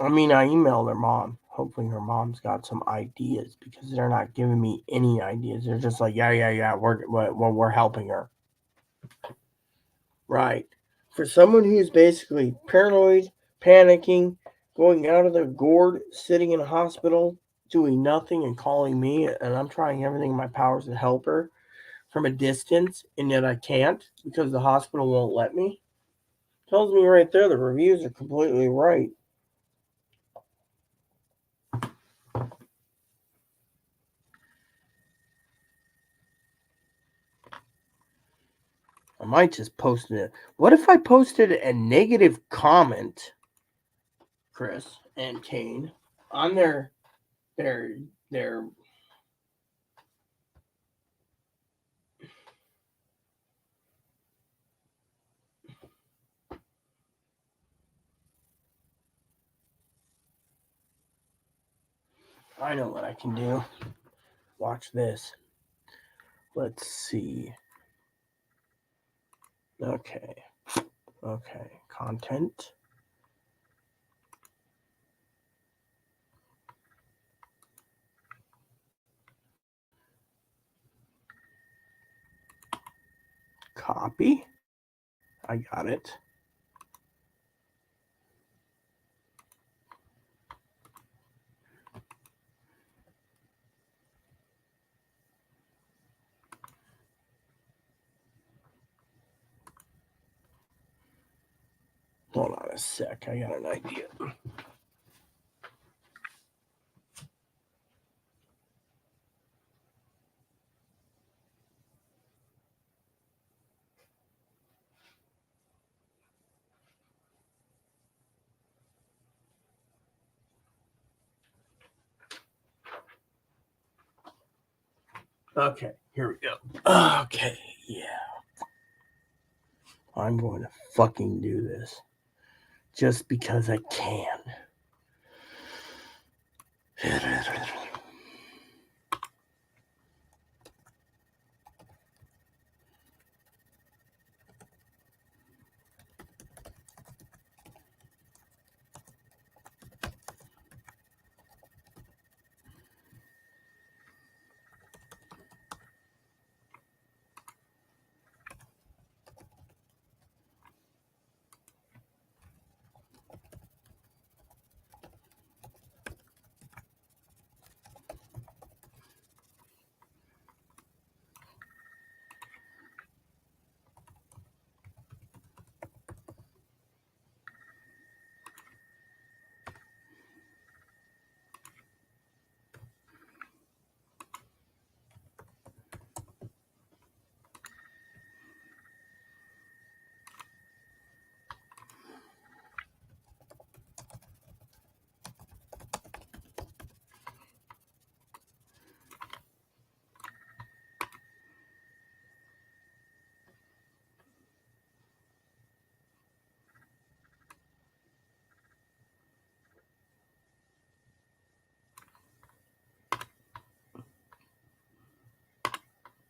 I emailed her mom. Hopefully, her mom's got some ideas because they're not giving me any ideas. They're just like, yeah. We're helping her. Right. For someone who's basically paranoid, panicking, going out of their gourd, sitting in a hospital, doing nothing and calling me, and I'm trying everything in my powers to help her from a distance, and yet I can't because the hospital won't let me, tells me right there the reviews are completely right. I might just post it. What if I posted a negative comment, Chris and Kane, on their I know what I can do. Watch this. Let's see. Okay. Content. Copy. I got it. Hold on a sec. I got an idea. Okay, here we go. Okay, yeah. I'm going to fucking do this. Just because I can.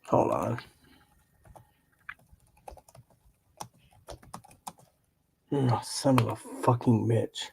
Hold on. Oh, son of a fucking bitch.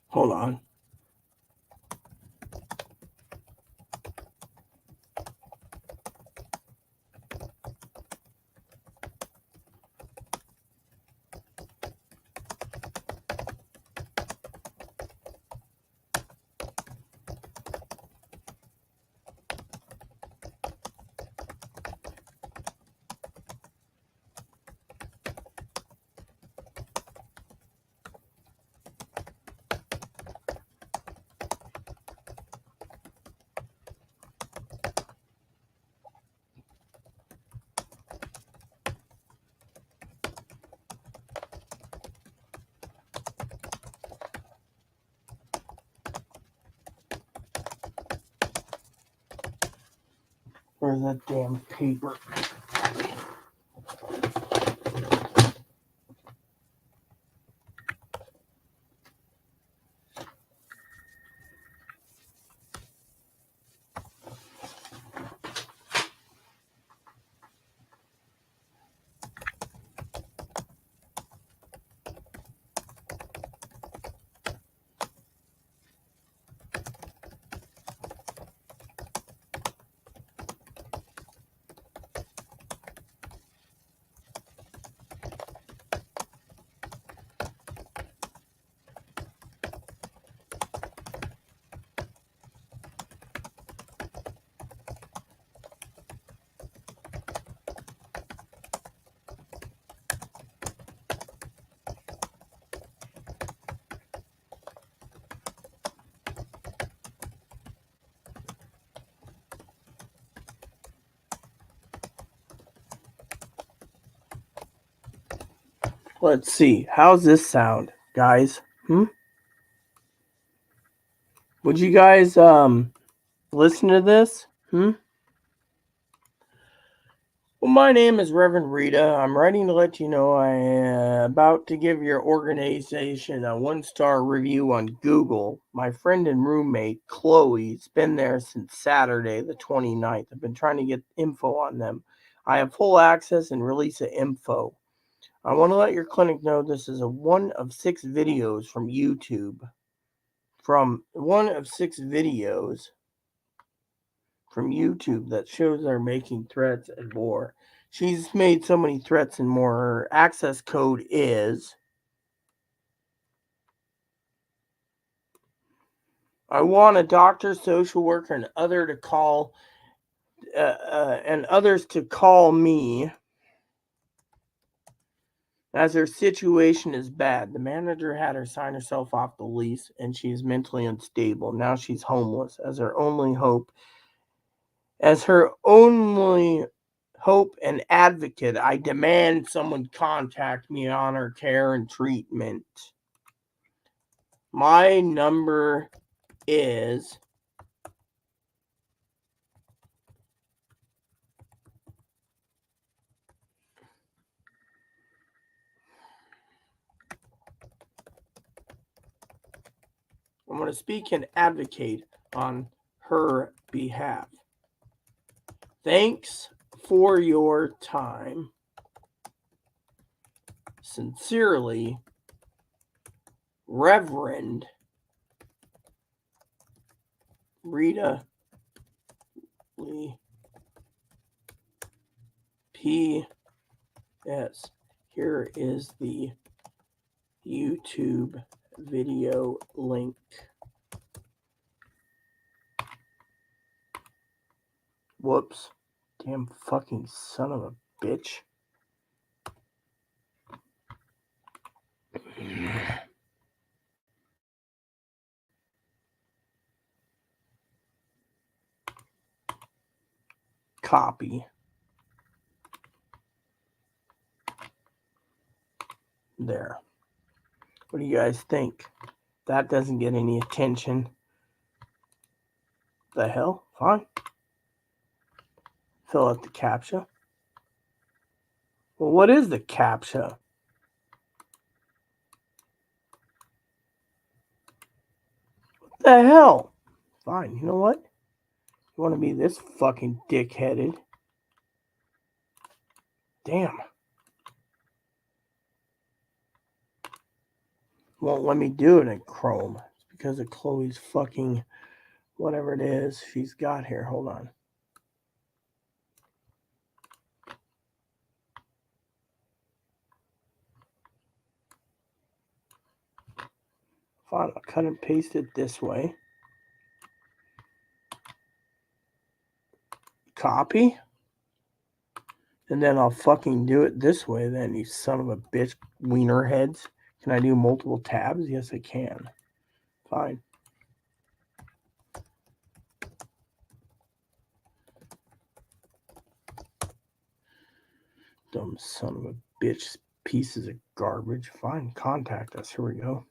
Hold on. Where's that damn paper? Let's see. How's this sound, guys? Would you guys listen to this? Well, my name is Reverend Rita. I'm writing to let you know I am about to give your organization a 1-star review on Google. My friend and roommate, Chloe's been there since Saturday, the 29th. I've been trying to get info on them. I have full access and release of info. I want to let your clinic know this is one of 6 videos from YouTube. That shows they're making threats and more. She's made so many threats and more. Her access code is I want a doctor, social worker, and others to call me as her situation is bad. The manager had her sign herself off the lease, and she is mentally unstable. Now she's homeless. As her only hope and advocate, I demand someone contact me on her care and treatment. My number is I'm going to speak and advocate on her behalf. Thanks for your time. Sincerely, Reverend Rita Lee. P.S. Here is the YouTube video link. Whoops. Damn fucking son of a bitch. Copy. There. What do you guys think? That doesn't get any attention. The hell? Fine. Fill out the CAPTCHA. Well, what is the CAPTCHA? What the hell? Fine. You know what? You want to be this fucking dick-headed? Damn. Won't let me do it in Chrome. It's because of Chloe's fucking whatever it is she's got here. Hold on. Fine, I'll cut and paste it this way. Copy. And then I'll fucking do it this way then, you son of a bitch wiener heads. Can I do multiple tabs? Yes, I can. Fine. Dumb son of a bitch pieces of garbage. Fine, contact us. Here we go.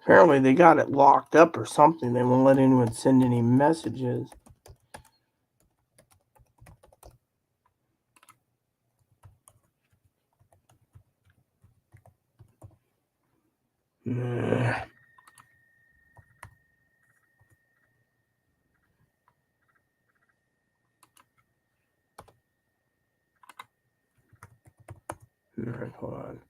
Apparently they got it locked up or something. They won't let anyone send any messages. Alright, hold on.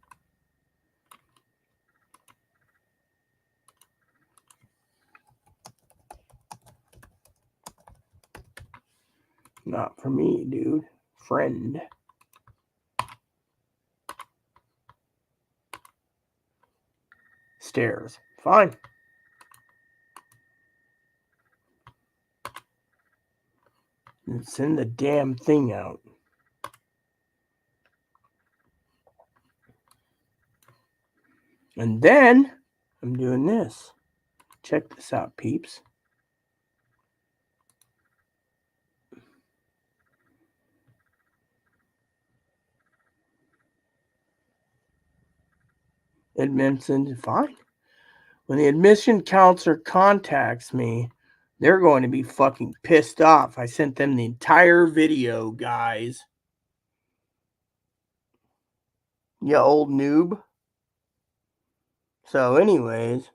Not for me, dude. Friend. Stairs. Fine. And send the damn thing out. And then I'm doing this. Check this out, peeps. Admission, fine. When the admission counselor contacts me, they're going to be fucking pissed off. I sent them the entire video, guys. You old noob. So, anyways,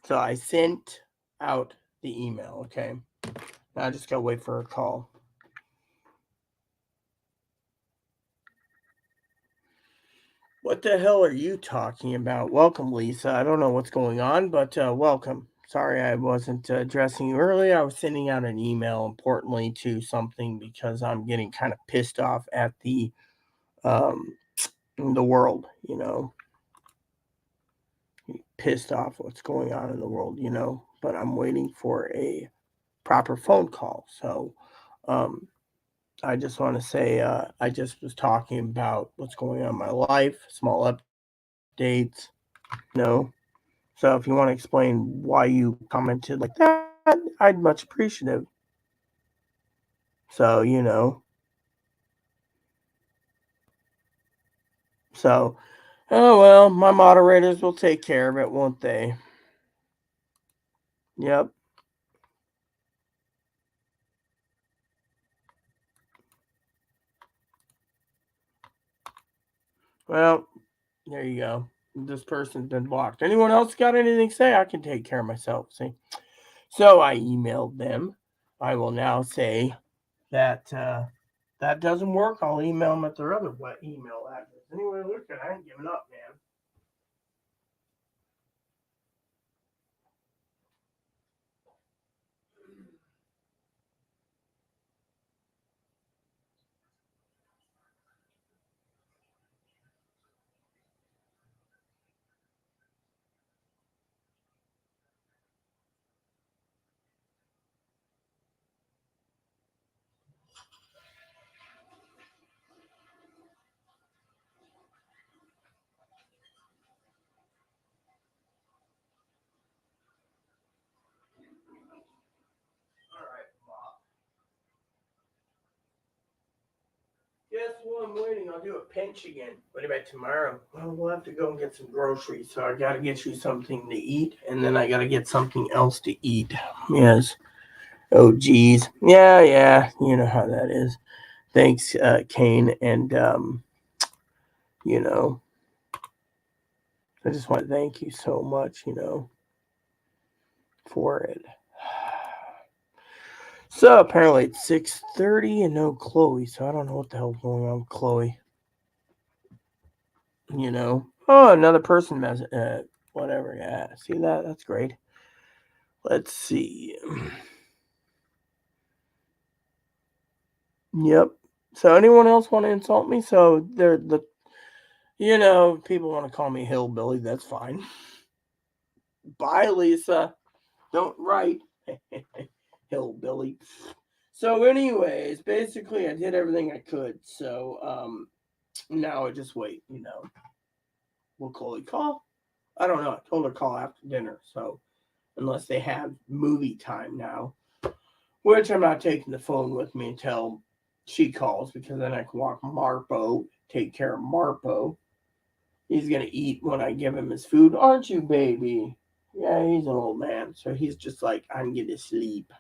so I sent out the email, okay? Now I just gotta wait for a call. What the hell are you talking about? Welcome, Lisa. I don't know what's going on, but welcome. Sorry I wasn't addressing you earlier. I was sending out an email, importantly, to something because I'm getting kind of pissed off at the world, you know. Pissed off what's going on in the world, you know. But I'm waiting for a proper phone call. So I just want to say I just was talking about what's going on in my life, small updates, you know. So if you want to explain why you commented like that, I'd much appreciative. So, you know. So, oh well, my moderators will take care of it, won't they? Yep. Well, there you go. This person's been blocked. Anyone else got anything to say? I can take care of myself. See? So I emailed them. I will now say that that doesn't work. I'll email them at their other email address. Anyway, look, I ain't giving up, man. Guess what I'm waiting? I'll do a pinch again. What about tomorrow? Well, we'll have to go and get some groceries. So I got to get you something to eat, and then I got to get something else to eat. Yes. Oh, geez. Yeah. You know how that is. Thanks, Kane. And, you know, I just want to thank you so much, you know, for it. So apparently it's 6:30 and no Chloe. So I don't know what the hell's going on with Chloe. You know, oh, another person whatever. Yeah, see that? That's great. Let's see. Yep. So anyone else want to insult me? So they're the, you know, people want to call me hillbilly. That's fine. Bye, Lisa. Don't write hillbilly. So, anyways, basically, I did everything I could. So, now I just wait. You know, will Chloe call? I don't know. I told her to call after dinner. So, unless they have movie time now, which I'm not taking the phone with me until she calls because then I can walk Marpo, take care of Marpo. He's gonna eat when I give him his food, aren't you, baby? Yeah, he's an old man, so he's just like, I'm gonna sleep.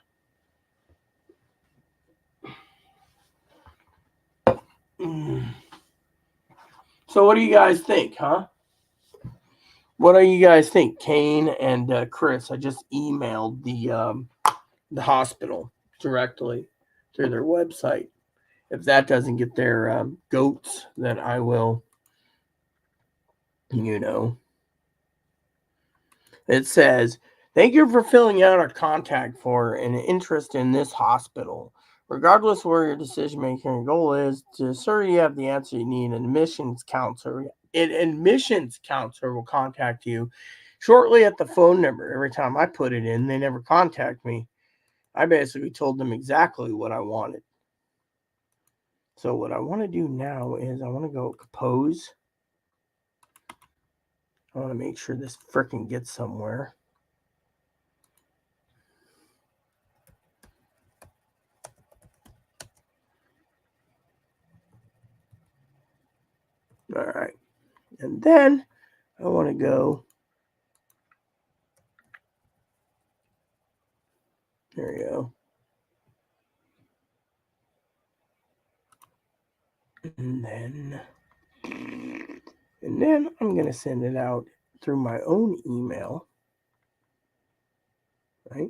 So, what do you guys think, huh? What do you guys think, Kane and Chris? I just emailed the hospital directly through their website. If that doesn't get their goats, then I will, you know. It says, thank you for filling out our contact for an interest in this hospital. Regardless of where your decision making goal is, to ensure you have the answer you need, an admissions counselor will contact you shortly at the phone number. Every time I put it in, they never contact me. I basically told them exactly what I wanted. So what I want to do now is I want to go compose. I want to make sure this frickin' gets somewhere. All right. And then I want to go. There you go. And then I'm going to send it out through my own email. Right?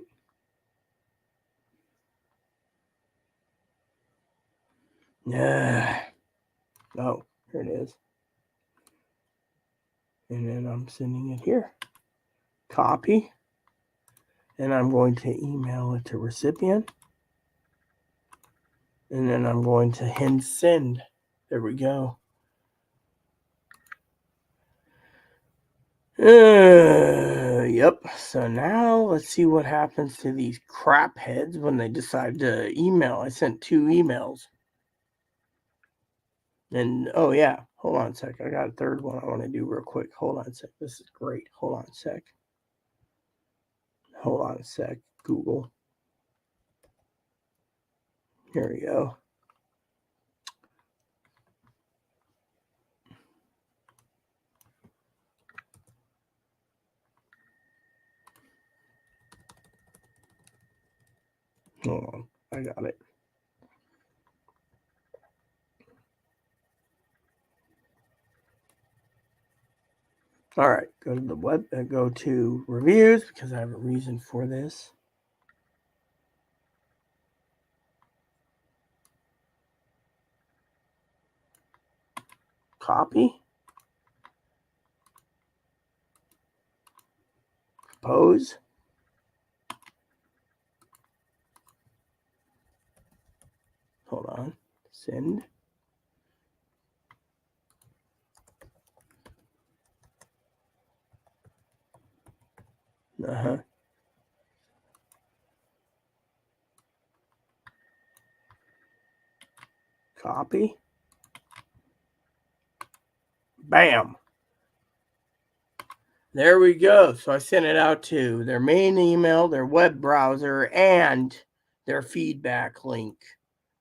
Oh, here it is. And then I'm sending it here. Copy. And I'm going to email it to recipient. And then I'm going to hit send. There we go. Yep. So now let's see what happens to these crap heads when they decide to email. I sent 2 emails. And oh yeah, hold on a sec. I got a third one I want to do real quick. Hold on a sec. This is great. Hold on a sec. Hold on a sec. Google. Here we go. Hold on. I got it. All right. Go to the web. Go to reviews because I have a reason for this. Copy. Compose. Hold on. Send. Copy. Bam. There we go. So I sent it out to their main email, their web browser, and their feedback link.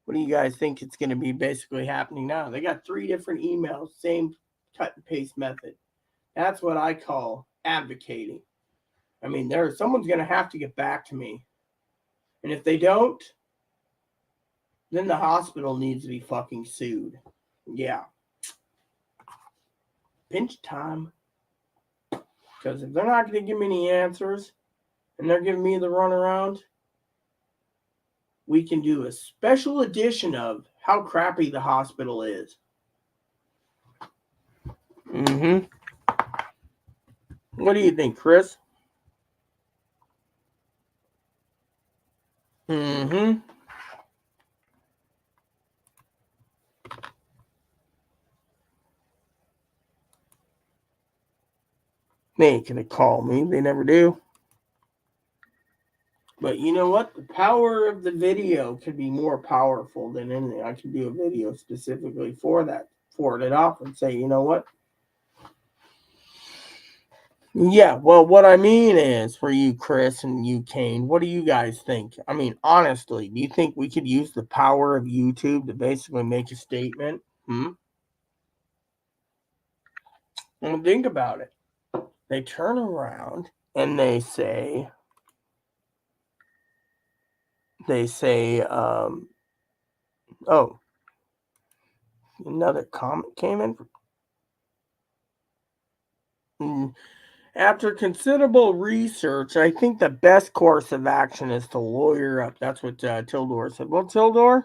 What do you guys think it's going to be basically happening now? They got 3 different emails, same cut and paste method. That's what I call advocating. I mean, someone's going to have to get back to me. And if they don't, then the hospital needs to be fucking sued. Yeah. Pinch time. Because if they're not going to give me any answers and they're giving me the runaround, we can do a special edition of how crappy the hospital is. What do you think, Chris? They ain't gonna call me. They never do. But you know what? The power of the video could be more powerful than anything. I could do a video specifically for that, forward it off and say, you know what? Yeah, well, what I mean is for you, Chris, and you, Kane, what do you guys think? I mean, honestly, do you think we could use the power of YouTube to basically make a statement? Well, think about it. They turn around and they say, oh, another comment came in. After considerable research, I think the best course of action is to lawyer up. That's what Tildor said. Well, Tildor,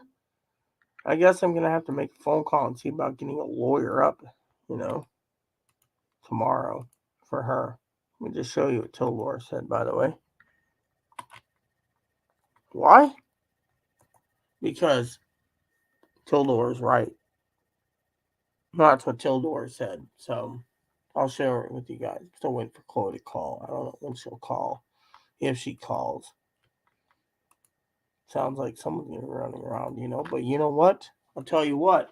I guess I'm going to have to make a phone call and see about getting a lawyer up, tomorrow for her. Let me just show you what Tildor said, by the way. Why? Because Tildor is right. That's what Tildor said. So I'll share it with you guys. Still waiting for Chloe to call. I don't know when she'll call. If she calls. Sounds like someone's going to be running around, But you know what? I'll tell you what.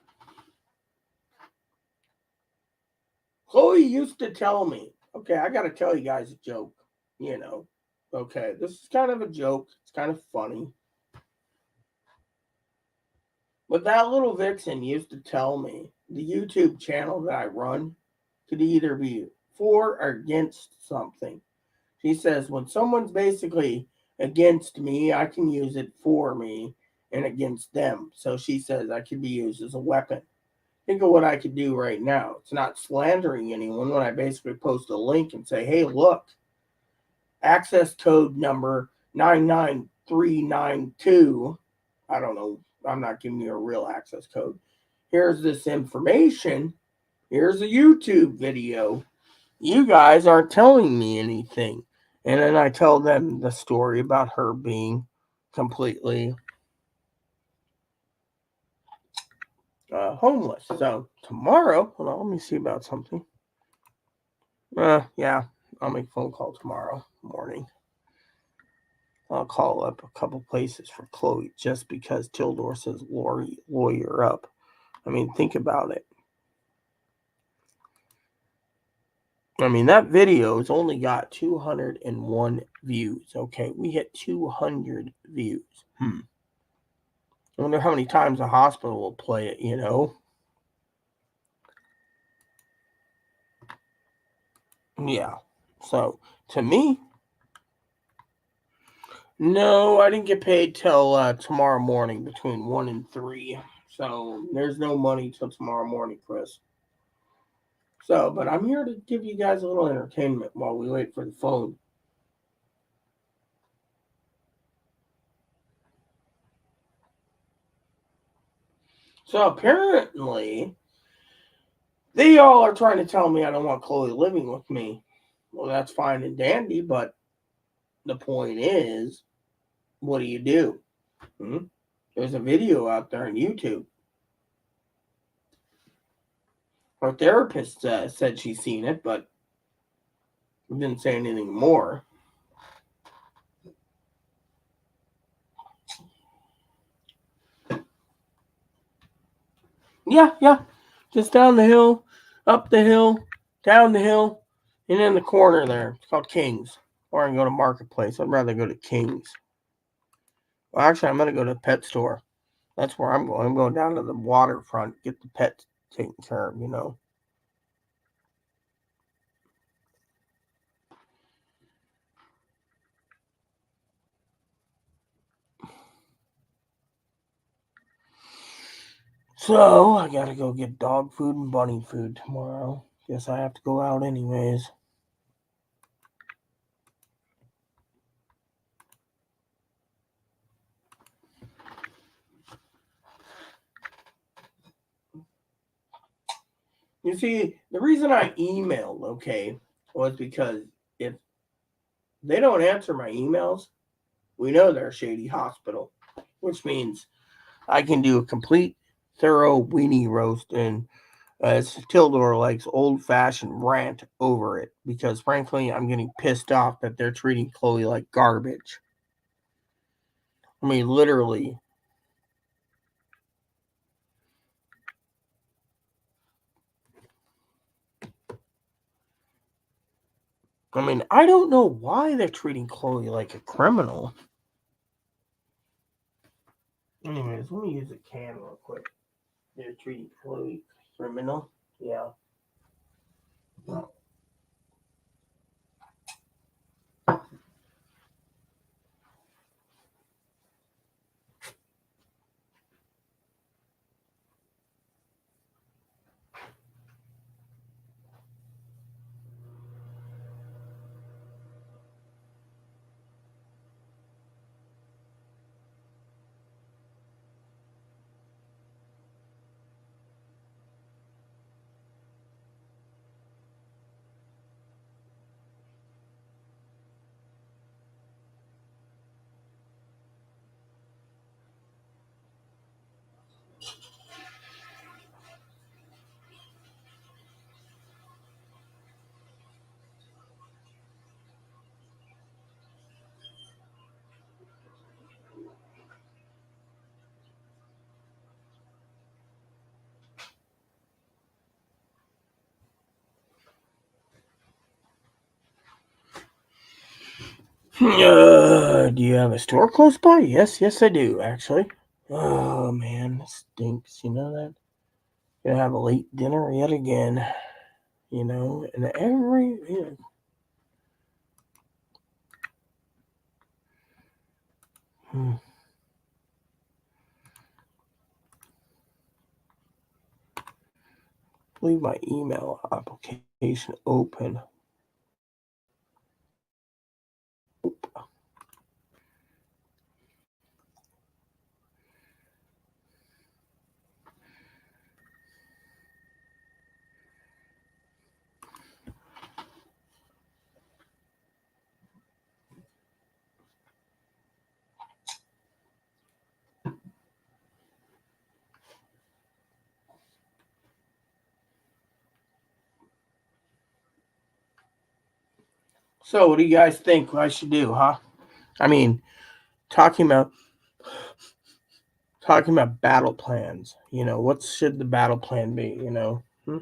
Chloe used to tell me Okay, I gotta tell you guys a joke. You know, okay, this is kind of a joke. It's kind of funny. But that little vixen used to tell me the YouTube channel that I run could either be for or against something. She says when someone's basically against me, I can use it for me and against them. So she says I could be used as a weapon. Think of what I could do right now. It's not slandering anyone when I basically post a link and say, hey, look, access code number 99392. I don't know. I'm not giving you a real access code. Here's this information. Here's a YouTube video. You guys aren't telling me anything. And then I tell them the story about her being completely homeless. So tomorrow, hold on, let me see about something. Yeah, I'll make a phone call tomorrow morning. I'll call up a couple places for Chloe just because Tildor says lawyer up. I mean, think about it. I mean, that video's only got 201 views. Okay, we hit 200 views. I wonder how many times the hospital will play it, you know? Yeah. So, to me, no, I didn't get paid till tomorrow morning between 1 and 3. So, there's no money till tomorrow morning, Chris. So, but I'm here to give you guys a little entertainment while we wait for the phone. So, apparently, they all are trying to tell me I don't want Chloe living with me. Well, that's fine and dandy, but the point is, what do you do? There's a video out there on YouTube. Her therapist said she's seen it, but didn't say anything more. Yeah. Just down the hill, up the hill, down the hill, and in the corner there. It's called King's. Or I can go to Marketplace. I'd rather go to King's. Well, actually, I'm going to go to the pet store. That's where I'm going. I'm going down to the waterfront, get the pets taken care of, you know. So, I got to go get dog food and bunny food tomorrow. Guess I have to go out anyways. You see, the reason I emailed, okay, was because if they don't answer my emails, we know they're a shady hospital, which means I can do a complete, thorough weenie roast and, as Tildor likes, old-fashioned rant over it because, frankly, I'm getting pissed off that they're treating Chloe like garbage. I mean, literally. I mean, I don't know why they're treating Chloe like a criminal. Anyways, let me use a can real quick. They're treating Chloe criminal. Yeah. Do you have a store close by? Yes, I do, actually. Oh, man, this stinks. You know that? Gonna have a late dinner yet again. And every. Hmm. Leave my email application open. So, what do you guys think I should do, huh? I mean, talking about battle plans. What should the battle plan be? Hmm?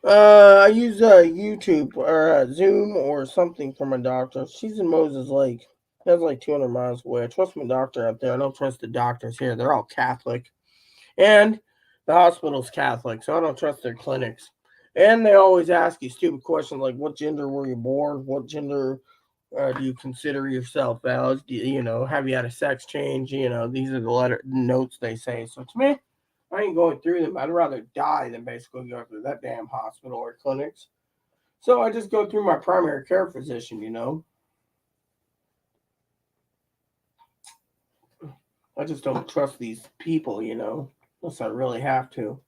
I use YouTube or Zoom or something for my doctor. She's in Moses Lake. That's like 200 miles away. I trust my doctor out there. I don't trust the doctors here. They're all Catholic, and the hospital's Catholic, so I don't trust their clinics. And they always ask you stupid questions like, "What gender were you born? What gender do you consider yourself as? Have you had a sex change? These are the notes they say." So to me, I ain't going through them. I'd rather die than basically go through that damn hospital or clinics. So I just go through my primary care physician. I just don't trust these people, unless I really have to.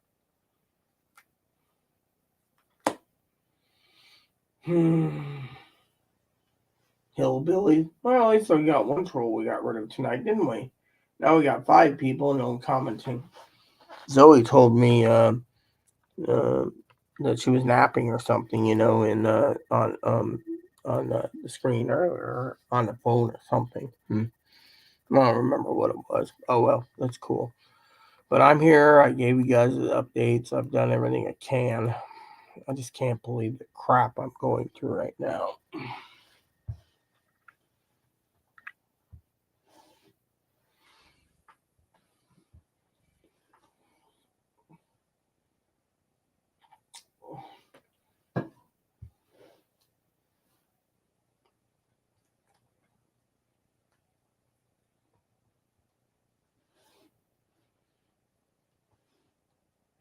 Hillbilly. Well, at least we got one troll we got rid of tonight, didn't we? Now we got 5 people, no one commenting. Zoe told me uh, that she was napping or something, in on the screen or on the phone or something. I don't remember what it was. Oh well, that's cool. But I'm here. I gave you guys the updates. I've done everything I can. I just can't believe the crap I'm going through right now.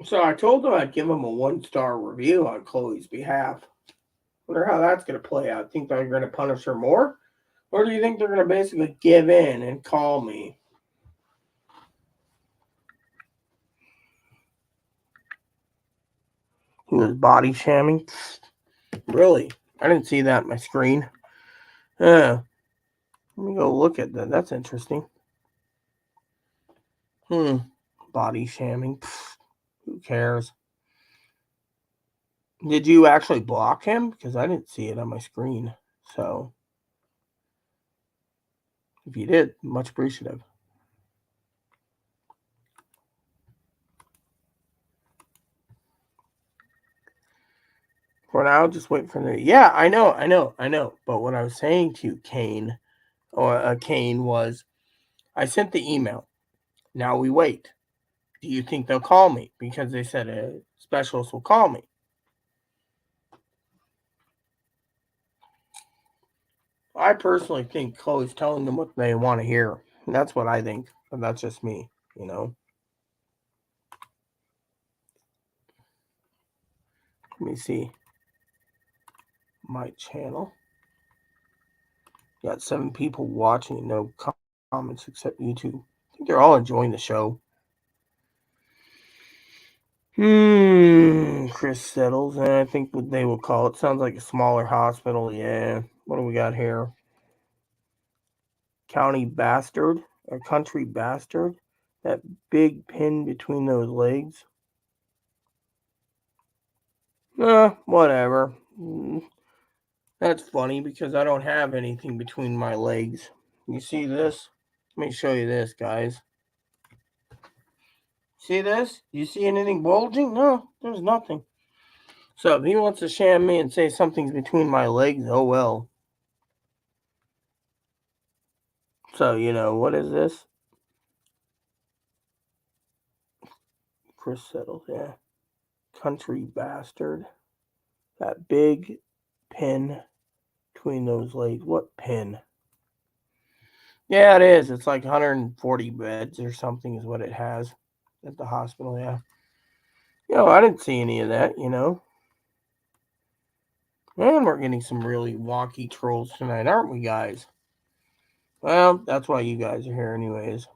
So I told them I'd give them a 1-star review on Chloe's behalf. Wonder how that's going to play out. Think they're going to punish her more? Or do you think they're going to basically give in and call me? He was body shamming? Really? I didn't see that on my screen. Let me go look at that. That's interesting. Body shamming. Who cares? Did you actually block him? Because I didn't see it on my screen. So, if you did, much appreciative. For now, just wait for the. Yeah, I know. But what I was saying to you, Kane, was, I sent the email. Now we wait. Do you think they'll call me? Because they said a specialist will call me. I personally think Chloe's telling them what they want to hear. That's what I think. But that's just me. Let me see. My channel. Got 7 people watching, no comments except YouTube. I think they're all enjoying the show. Chris settles, and I think what they will call it. Sounds like a smaller hospital. Yeah. What do we got here? County bastard, a country bastard. That big pin between those legs. Whatever. That's funny because I don't have anything between my legs. You see this? Let me show you this, guys. See this? You see anything bulging? No, there's nothing. So if he wants to sham me and say something's between my legs, oh well. So, what is this? Chris Settles, yeah. Country bastard. That big pin between those legs. What pin? Yeah, it is. It's like 140 beds or something is what it has at the hospital, yeah. I didn't see any of that, And we're getting some really wonky trolls tonight, aren't we, guys? Well, that's why you guys are here anyways.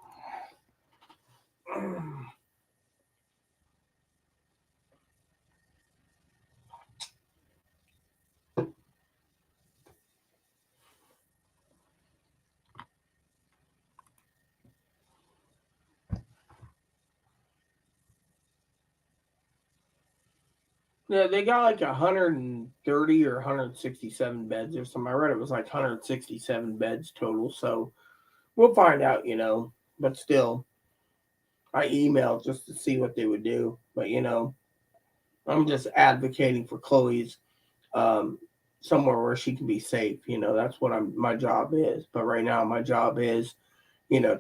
Yeah, they got like 130 or 167 beds or something. I read it was like 167 beds total. So we'll find out, But still, I emailed just to see what they would do. But, I'm just advocating for Chloe's somewhere where she can be safe. That's what my job is. But right now, my job is,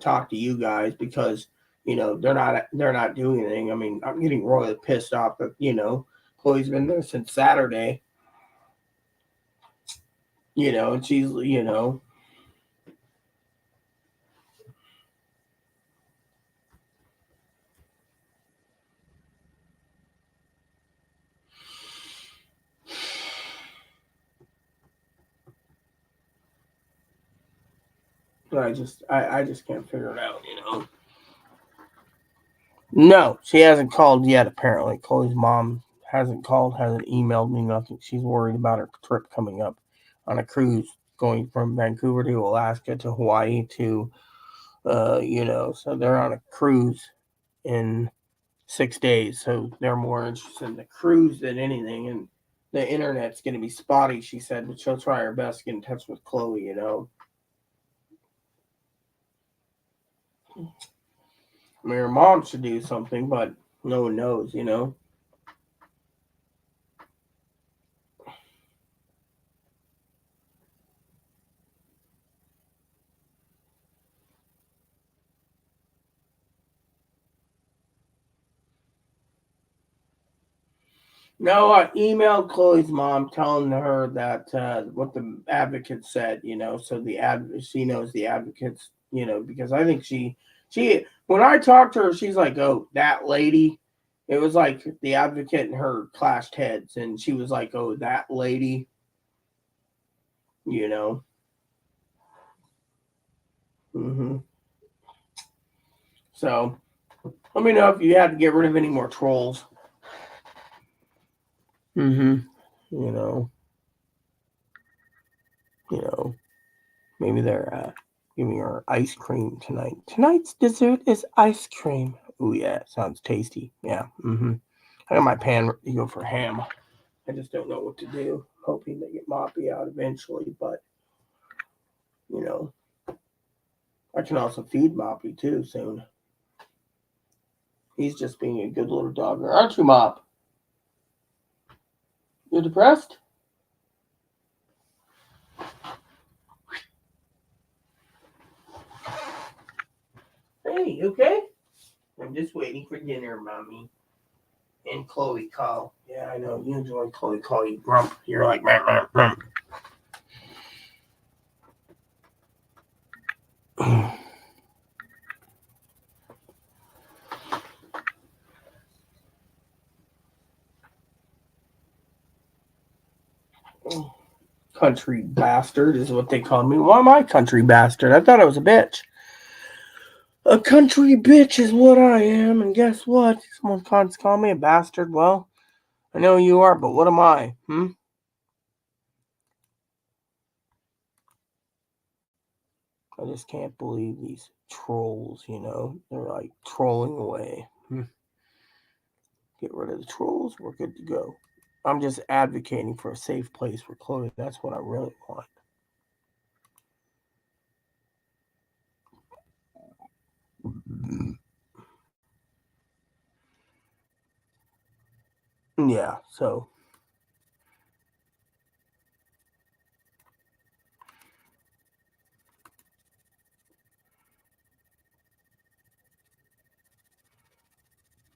talk to you guys because, they're not doing anything. I mean, I'm getting royally pissed off that, Chloe's been there since Saturday. And she's, I just can't figure it out. No, she hasn't called yet, apparently. Chloe's mom hasn't called, hasn't emailed me, nothing. She's worried about her trip coming up on a cruise going from Vancouver to Alaska to Hawaii to, so they're on a cruise in 6 days. So they're more interested in the cruise than anything. And the internet's going to be spotty, she said, but she'll try her best to get in touch with Chloe, I mean, her mom should do something, but no one knows, No, I emailed Chloe's mom telling her that what the advocate said, so she knows the advocates, because I think she when I talked to her, she's like, "Oh, that lady." It was like the advocate and her clashed heads, and she was like, "Oh, that lady," you know. hmm So let me know if you had to get rid of any more trolls. hmm You know, you know, maybe they're giving her ice cream tonight. Tonight's dessert is ice cream. Oh yeah, sounds tasty. Yeah. I got my pan ready to go for ham. I just don't know what to do. Hoping to get Moppy out eventually, but you know, I can also feed Moppy too soon. He's just being a good little dogger, aren't you, Mop? You're depressed? Hey, you okay? I'm just waiting for dinner, Mommy. And Chloe call. Yeah, I know. You enjoy Chloe call you grump. You're like, grump. Country bastard is what they call me. Why am I country bastard? I thought I was a bitch. A country bitch is what I am, and guess what? Someone wants to call me a bastard. Well, I know you are, but what am I? I just can't believe these trolls, They're like trolling away. Get rid of the trolls, we're good to go. I'm just advocating for a safe place for Chloe. That's what I really want. Yeah, so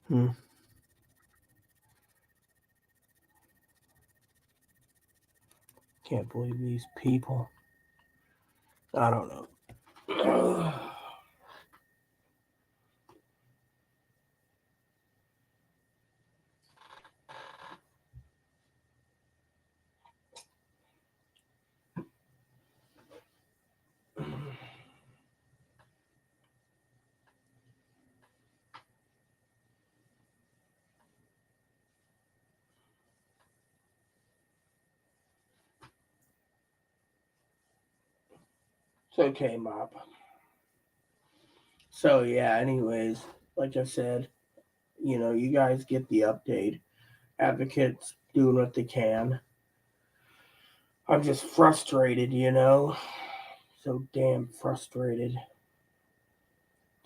Can't believe these people. I don't know. It's okay, Mop. So yeah, anyways, like I said, you guys get the update. Advocates doing what they can. I'm just frustrated, so damn frustrated.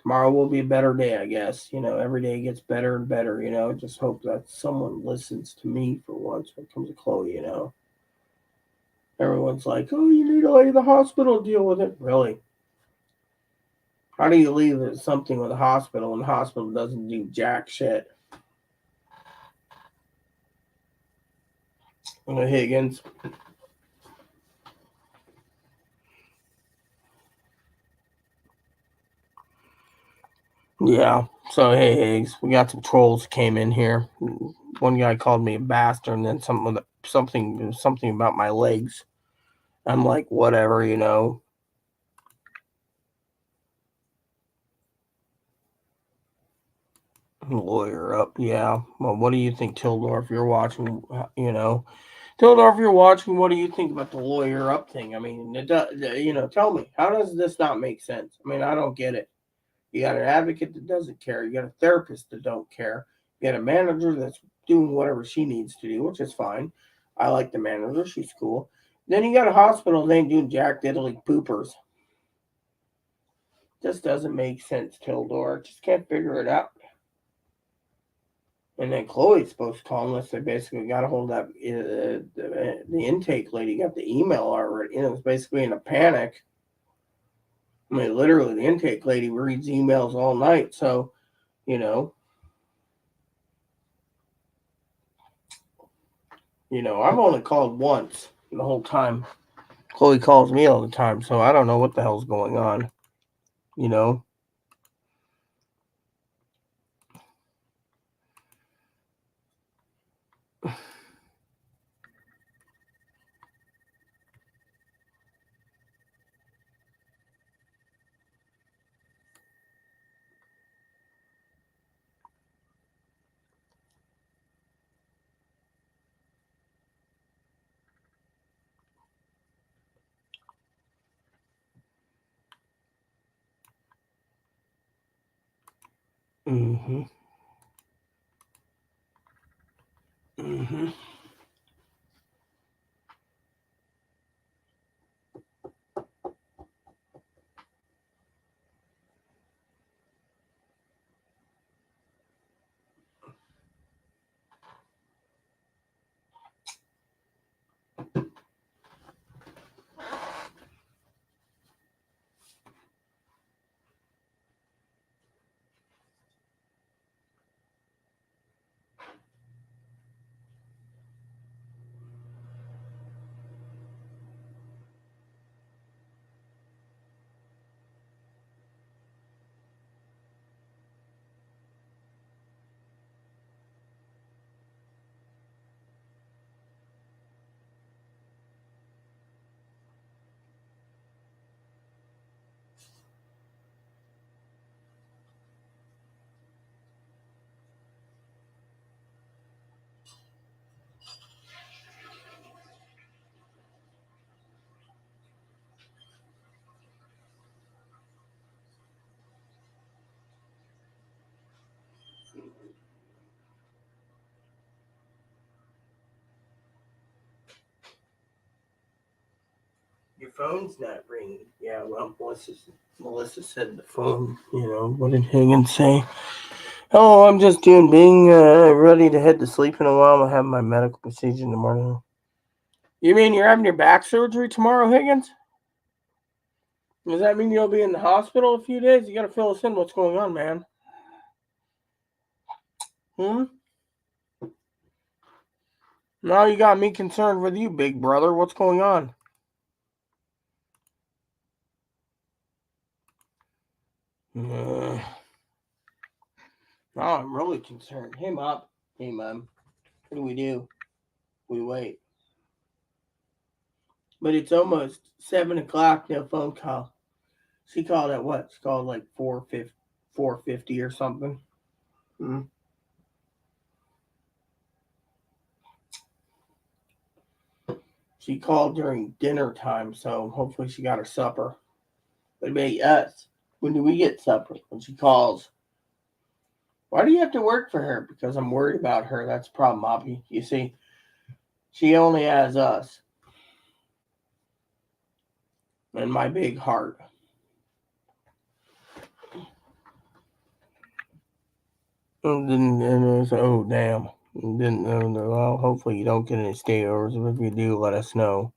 Tomorrow will be a better day, I guess. Every day gets better and better, Just hope that someone listens to me for once when it comes to Chloe, Everyone's like, oh, you need to leave the hospital, deal with it. Really? How do you leave something with the hospital and the hospital doesn't do jack shit? Higgins. Yeah. So hey Higgs, we got some trolls came in here. One guy called me a bastard, and then something about my legs. I'm like, whatever, Lawyer up, yeah. Well, what do you think, Tildor? If you're watching, Tildor, if you're watching, what do you think about the lawyer up thing? I mean, tell me, how does this not make sense? I mean, I don't get it. You got an advocate that doesn't care. You got a therapist that don't care. You got a manager that's doing whatever she needs to do, which is fine. I like the manager. She's cool. Then you got a hospital that ain't doing jack diddly poopers. Just doesn't make sense, Tildor. Just can't figure it out. And then Chloe's supposed to call unless they basically got a hold of that, the intake lady got the email already. And it was basically in a panic. I mean, literally, the intake lady reads emails all night. So, I've only called once the whole time. Chloe calls me all the time, so I don't know what the hell's going on. You know? Mm-hmm. Mm-hmm. Your phone's not ringing. Yeah, well, Melissa said the phone. What did Higgins say? Oh, I'm just being ready to head to sleep in a while. I'll have my medical procedure in the morning. You mean you're having your back surgery tomorrow, Higgins? Does that mean you'll be in the hospital a few days? You got to fill us in what's going on, man. Now you got me concerned with you, big brother. What's going on? Now I'm really concerned. Hey, Mom. Hey, Mom. What do we do? We wait. But it's almost 7 o'clock, no phone call. She called at what? She called like 4:50 or something. Hmm. She called during dinner time, so hopefully she got her supper. But about us, when do we get supper? When she calls. Why do you have to work for her? Because I'm worried about her. That's the problem, Moppy. You see, she only has us and my big heart. Oh, damn. Well, hopefully you don't get any stayovers. If you do, let us know.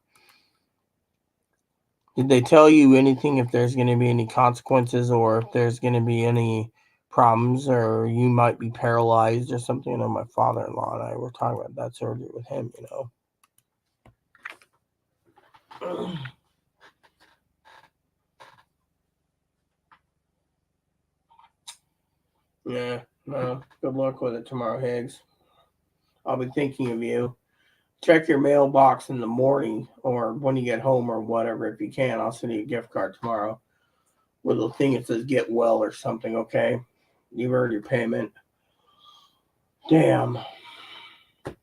Did they tell you anything if there's going to be any consequences or if there's going to be any problems or you might be paralyzed or something? You know, my father-in-law and I were talking about that surgery with him, you know. Yeah, no, good luck with it tomorrow, Higgs. I'll be thinking of you. Check your mailbox in the morning or when you get home or whatever. If you can, I'll send you a gift card tomorrow with a thing that says get well or something, okay? You've earned your payment. Damn. In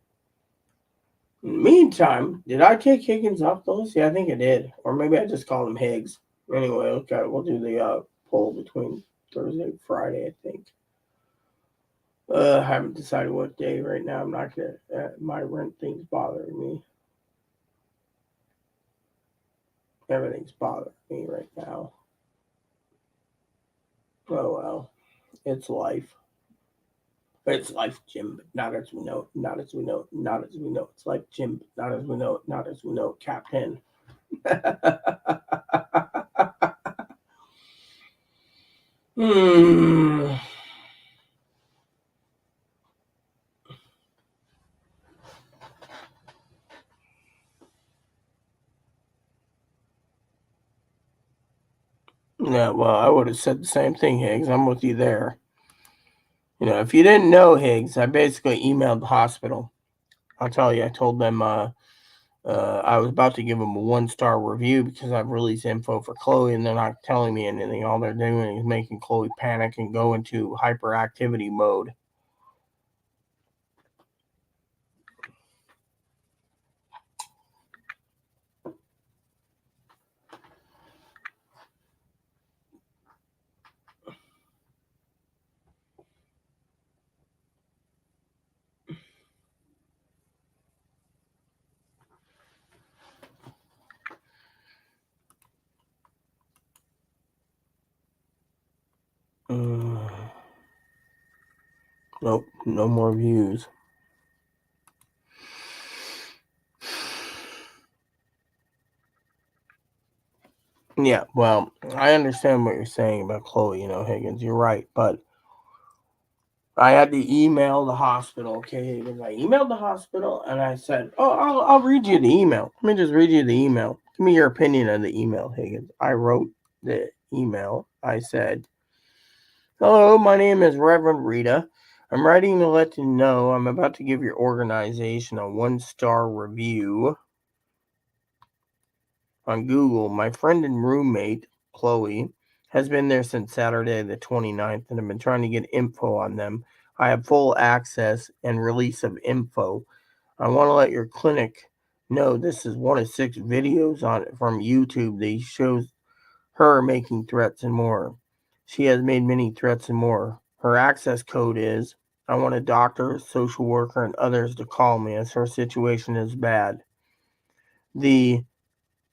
the meantime, did I take Higgins off the list? Yeah, I think I did. Or maybe I just called him Higgs. Anyway, okay, we'll do the poll between Thursday and Friday, I think. I haven't decided what day right now. I'm not gonna. My rent thing's bothering me. Everything's bothering me right now. Oh well, it's life. It's life, Jim, but not as we know. Not as we know. Not as we know. It's life, Jim, but not as we know. Not as we know, Captain. Hmm. Yeah, well, I would have said the same thing, Higgs. I'm with you there. You know, if you didn't know, Higgs, I basically emailed the hospital. I'll tell you, I told them I was about to give them a 1-star review because I've released info for Chloe and they're not telling me anything. All they're doing is making Chloe panic and go into hyperactivity mode. Nope, no more views. Yeah, well, I understand what you're saying about Chloe, Higgins. You're right, but I had to email the hospital, okay, Higgins. I emailed the hospital and I said, "Oh, I'll read you the email. Let me just read you the email. Give me your opinion on the email, Higgins." I wrote the email. I said, "Hello, my name is Reverend Rita. I'm writing to let you know I'm about to give your organization a 1-star review on Google. My friend and roommate, Chloe, has been there since Saturday the 29th, and I've been trying to get info on them. I have full access and release of info. I want to let your clinic know this is one of 6 videos on from YouTube that shows her making threats and more. She has made many threats and more. Her access code is I want a doctor, social worker, and others to call me as her situation is bad. The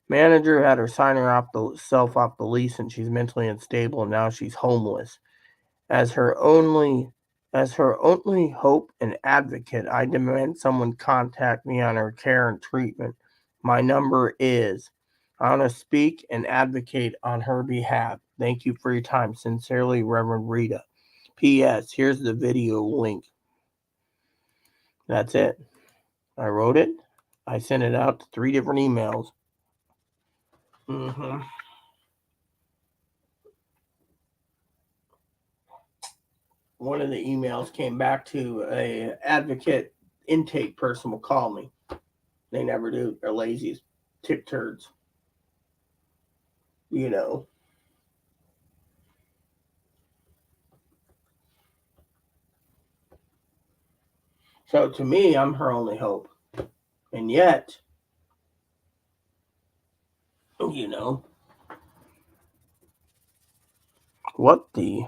manager had her sign herself off the lease and she's mentally unstable and now she's homeless. As her only hope and advocate, I demand someone contact me on her care and treatment. My number is I want to speak and advocate on her behalf. Thank you for your time. Sincerely, Reverend Rita. P.S. Here's the video link. That's it. I wrote it. I sent it out to 3 different emails. Mm-hmm. One of the emails came back to a advocate intake person will call me. They never do. They're lazy as tick turds. You know. So to me, I'm her only hope. And yet, you know, what the...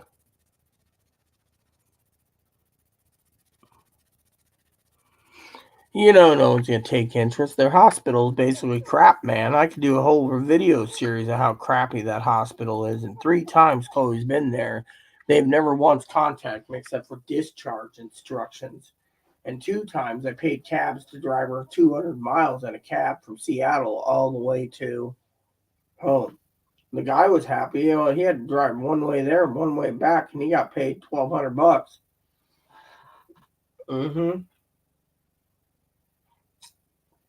You know, no one's going to take interest. Their hospital is basically crap, man. I could do a whole video series of how crappy that hospital is. And 3 times Chloe's been there. They've never once contacted me except for discharge instructions. And 2 times I paid cabs to drive her 200 miles in a cab from Seattle all the way to home. The guy was happy. You know, he had to drive one way there and one way back, and he got paid $1,200. Mm-hmm.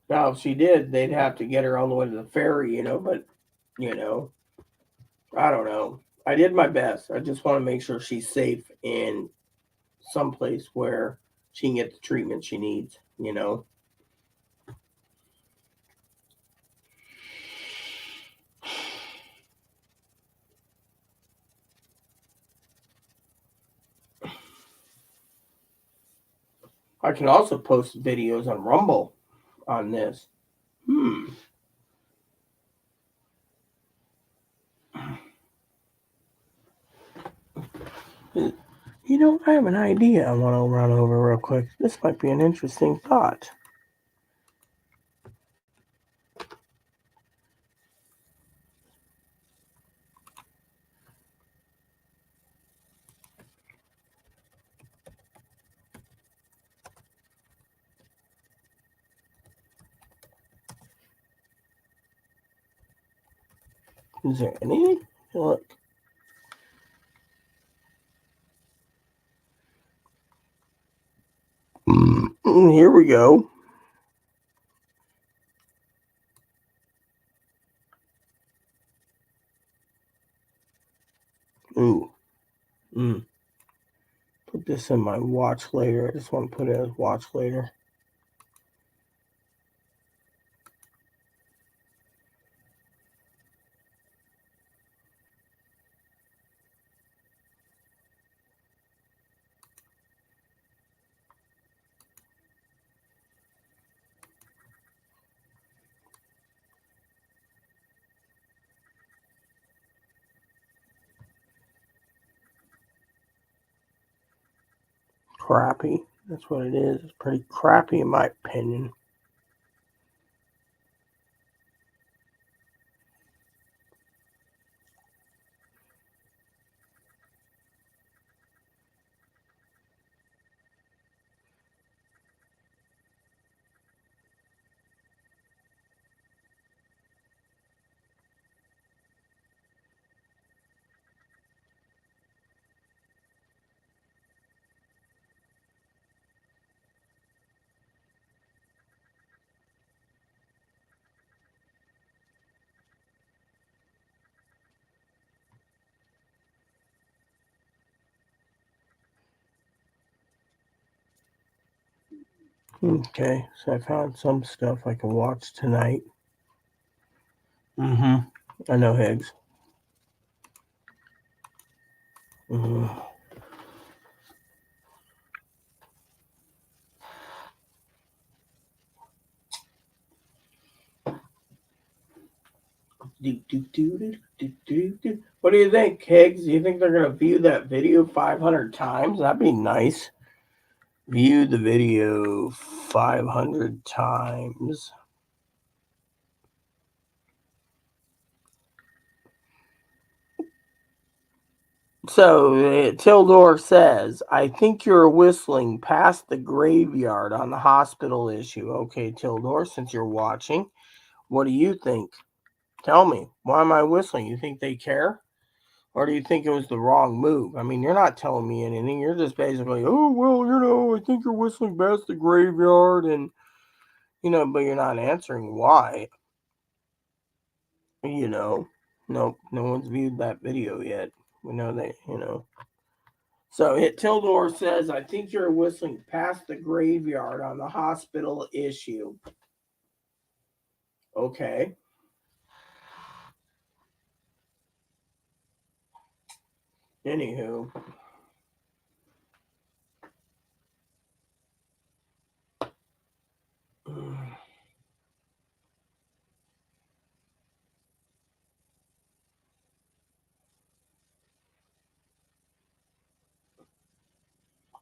Now, if she did, they'd have to get her all the way to the ferry, you know, but, you know, I don't know. I did my best. I just want to make sure she's safe in someplace where she can get the treatment she needs, you know. I can also post videos on Rumble on this. You know, I have an idea I want to run over real quick. This might be an interesting thought. Is there anything? Look. Here we go. Ooh. Put this in my watch later. I just want to put it as watch later. Crappy. That's what it is. It's pretty crappy in my opinion. Okay, so I found some stuff I can watch tonight. I know, Higgs. What do you think, Higgs? Do you think they're going to view that video 500 times? That'd be nice. View the video 500 times. So Tildor says, I think you're whistling past the graveyard on the hospital issue. Okay, Tildor, since you're watching, what do you think? Tell me, why am I whistling? You think they care? Or do you think it was the wrong move? I mean, you're not telling me anything. You're just basically, oh, well, I think you're whistling past the graveyard and, but you're not answering why. Nope, no one's viewed that video yet. We know that. So Tildor says, I think you're whistling past the graveyard on the hospital issue. Okay. Anywho.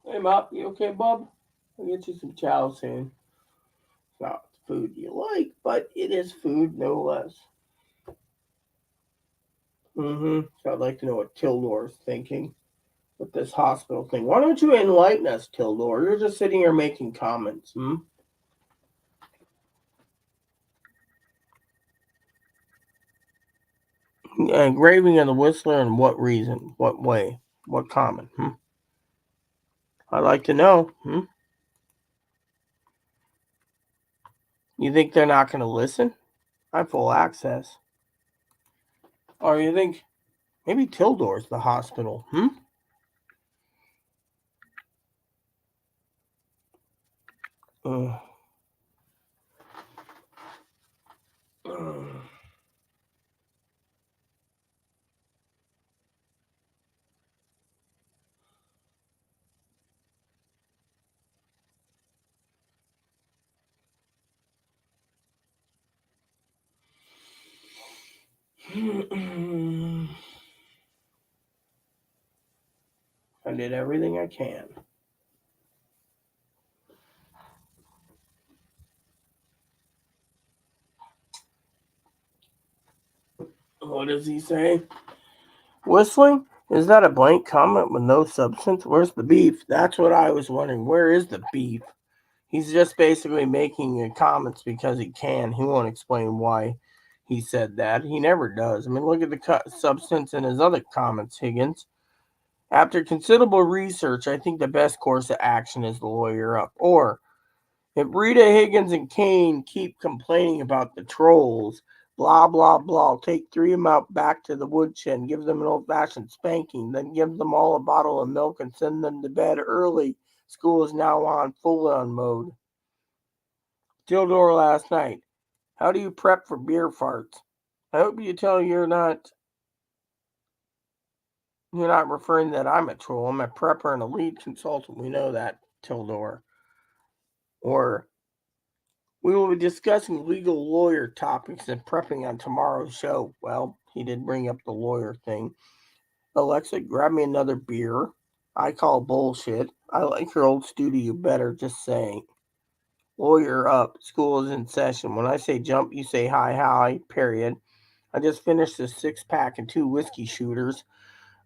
Hey, Mop, you okay, bub? I'll get you some chow soon. It's not food you like, but it is food no less. So I'd like to know what Tildor's thinking with this hospital thing. Why don't you enlighten us, Tildor? You're just sitting here making comments, Engraving of the Whistler and what reason? What way? What comment? I'd like to know. You think they're not going to listen? I have full access. Or you think maybe Tildor's the hospital? I did everything I can. What does he say? Whistling? Is that a blank comment with no substance? Where's the beef? That's what I was wondering. Where is the beef? He's just basically making comments because he can. He won't explain why he said that. He never does. I mean, look at the substance in his other comments, Higgins. After considerable research, I think the best course of action is to lawyer up. Or, if Rita Higgins and Kane keep complaining about the trolls, blah, blah, blah, take 3 of them out back to the woodshed and give them an old-fashioned spanking, then give them all a bottle of milk and send them to bed early. School is now on full-on mode. Tildor last night. How do you prep for beer farts? I hope you tell you're not referring that I'm a troll. I'm a prepper and a lead consultant. We know that, Tildor. Or we will be discussing legal lawyer topics and prepping on tomorrow's show. Well, he did bring up the lawyer thing. Alexa, grab me another beer. I call bullshit. I like your old studio better, just saying. Lawyer up. School is in session. When I say jump, you say hi, period. I just finished a 6-pack and 2 whiskey shooters.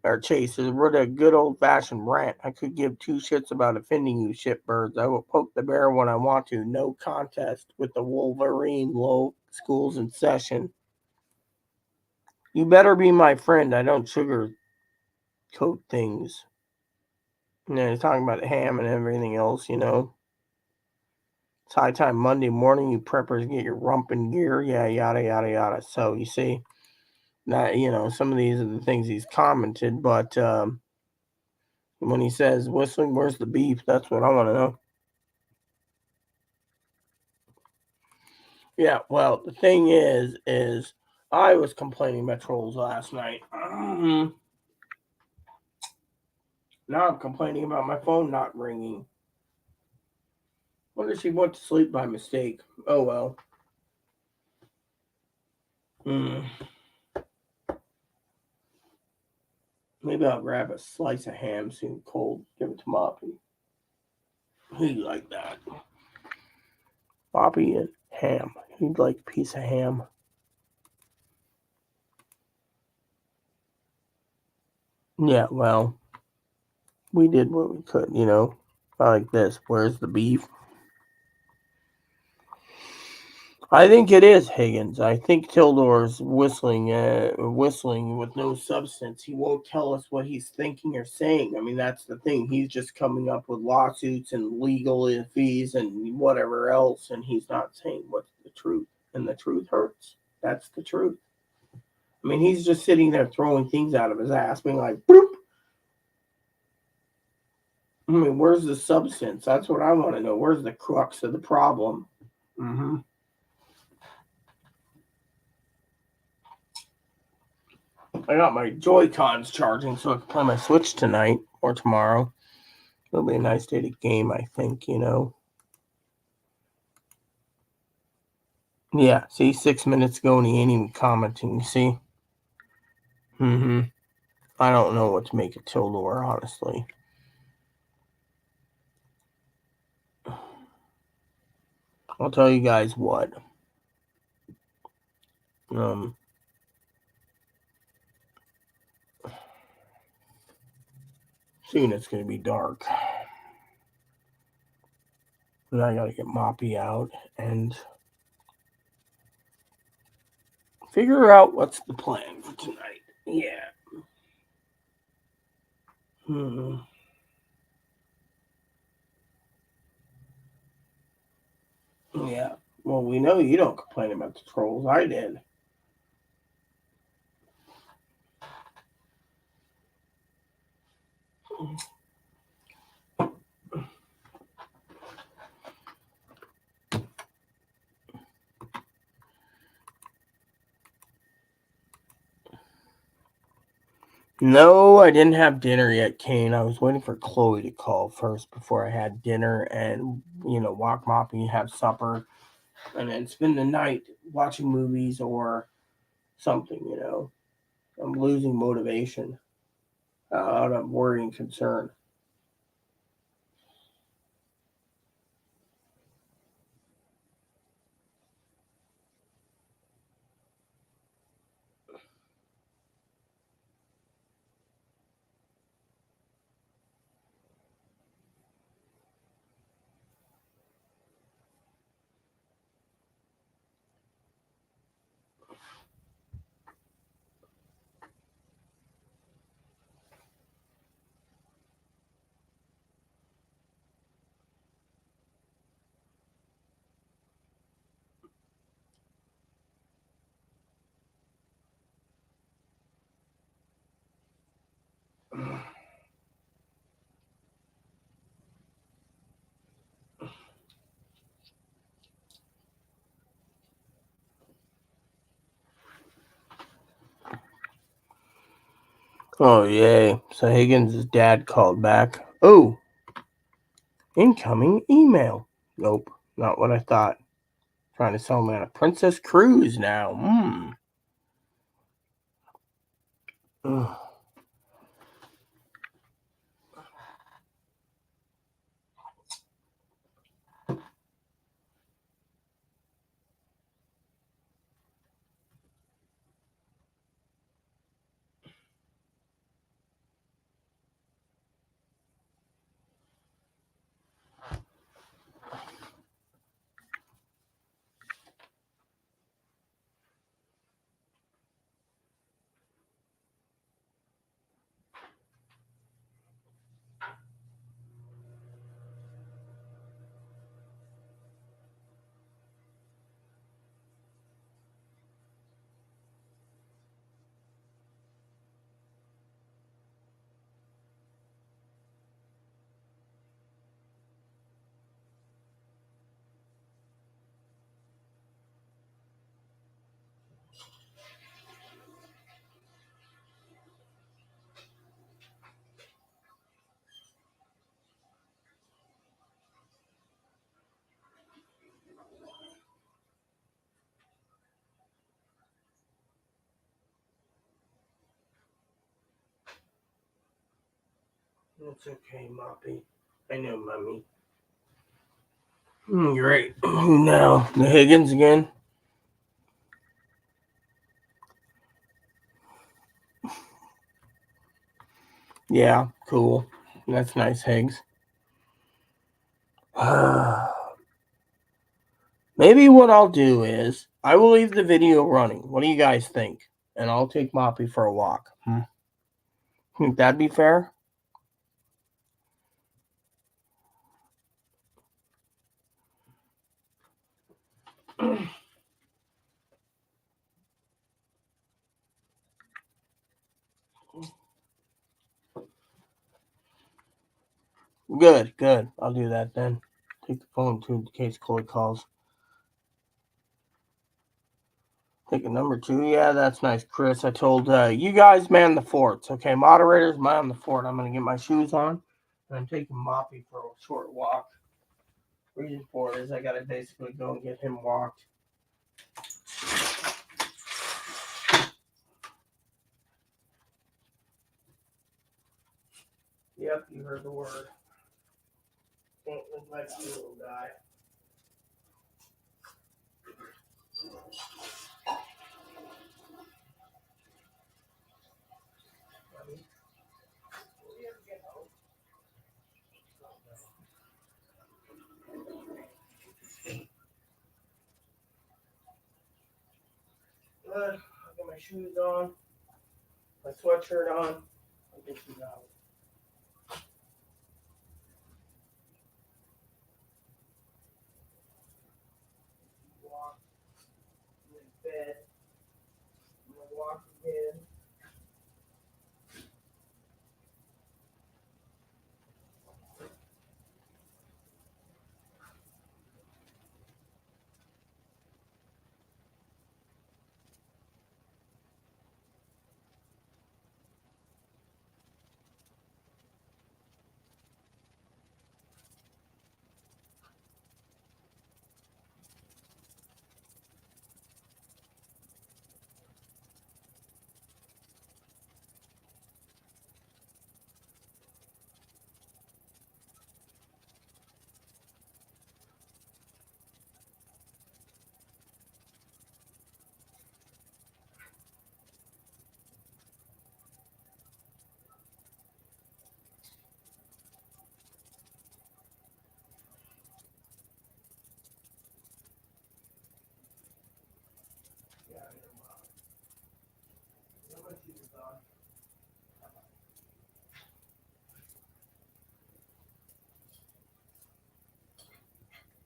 Or chasers, wrote a good old-fashioned rant. I could give 2 shits about offending you shitbirds. I will poke the bear when I want to. No contest with the Wolverine. Low school's in session. You better be my friend. I don't sugarcoat things. He's talking about ham and everything else, It's high time Monday morning. You preppers get your rump in gear. Yeah, yada, yada, yada. So, you see, that, some of these are the things he's commented, but, when he says whistling, where's the beef? That's what I want to know. Yeah, well, the thing is I was complaining about trolls last night. Now I'm complaining about my phone not ringing. Wonder if she went to sleep by mistake. Oh well. Maybe I'll grab a slice of ham soon, cold. Give it to Moppy. He'd like that. Moppy and ham. He'd like a piece of ham. Yeah, well, we did what we could, I like this. Where's the beef? I think it is Higgins. I think Tildor's whistling with no substance. He won't tell us what he's thinking or saying. I mean, that's the thing. He's just coming up with lawsuits and legal fees and whatever else, and he's not saying what's the truth. And the truth hurts. That's the truth. I mean, he's just sitting there throwing things out of his ass, being like, boop. I mean, where's the substance? That's what I want to know. Where's the crux of the problem? Mm-hmm. I got my Joy-Cons charging so I can play my Switch tonight or tomorrow. It'll be a nice day to game, I think, Yeah, see, 6 minutes ago and he ain't even commenting, you see? Mm-hmm. I don't know what to make of Tildor, honestly. I'll tell you guys what. Soon it's going to be dark. And I got to get Moppy out and figure out what's the plan for tonight. Yeah. Hmm. Yeah. Well, we know you don't complain about the trolls. I did. No, I didn't have dinner yet, Kane. I was waiting for Chloe to call first before I had dinner and, walk Moppy, have supper, and then spend the night watching movies or something, I'm losing motivation out of worry and concern. Oh, yay. So Higgins' dad called back. Oh, incoming email. Nope, not what I thought. Trying to sell me on a Princess Cruise now. Ugh. It's okay, Moppy. I know, Mummy. Great. Who now? The Higgins again? Yeah, cool. That's nice, Higgs. Maybe what I'll do is I will leave the video running. What do you guys think? And I'll take Moppy for a walk. Think that'd be fair? Good, good. I'll do that then. Take the phone too in case Chloe calls. Take a number 2. Yeah, that's nice, Chris. I told you guys man the forts. Okay, moderators, man the fort. I'm going to get my shoes on. And I'm taking Moppy for a short walk. Reason for it is I got to basically go and get him walked. Yep, you heard the word. Can't neglect you, little guy. Good. I'll get my shoes on, my sweatshirt on. I'll get you out. Walk. I'm in bed. I'm going to walk again.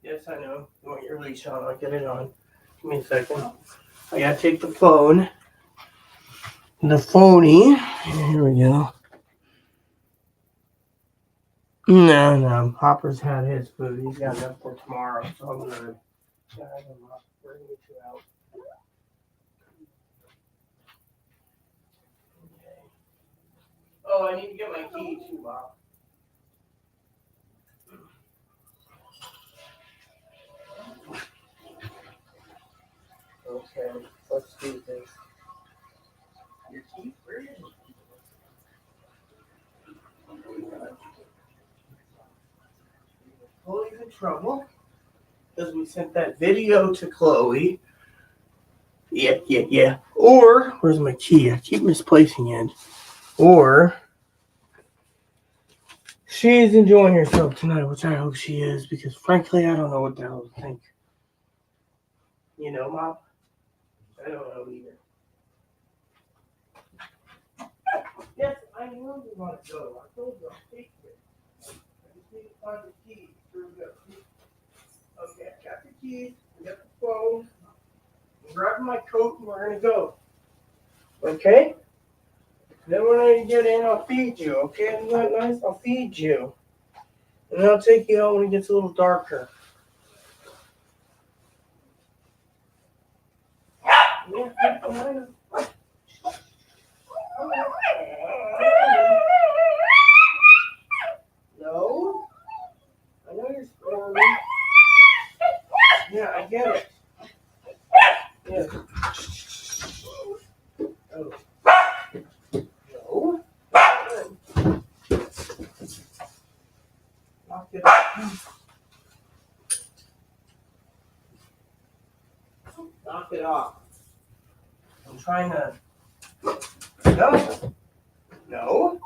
Yes, I know. You want your leash on? I'll get it on. Give me a second. I gotta take the phone. The phony. Here we go. No. Hopper's had his food. He's got enough for tomorrow, so I'm good. We're gonna get you out. Okay. Oh, I need to get my key too, Bob. Okay, let's do this. Your key? Where is it? Chloe's in trouble because we sent that video to Chloe. Yeah. Or, where's my key? I keep misplacing it. Or, she's enjoying herself tonight, which I hope she is, because frankly, I don't know what the hell to think. You know, Mom? I don't know either. Yes, I know you want to go. I told you I'll take it. I just need to find the key. Here we go. Okay, I got the keys. I got the phone. I'm grabbing my coat and we're going to go. Okay? Then when I get in, I'll feed you. Okay? Isn't that nice? I'll feed you. And I'll take you out when it gets a little darker. Yeah, I know. No? I know you're squirming. Yeah, I get it. Yeah. Oh. No? Knock it off. Knock it off. I'm trying to. No. No.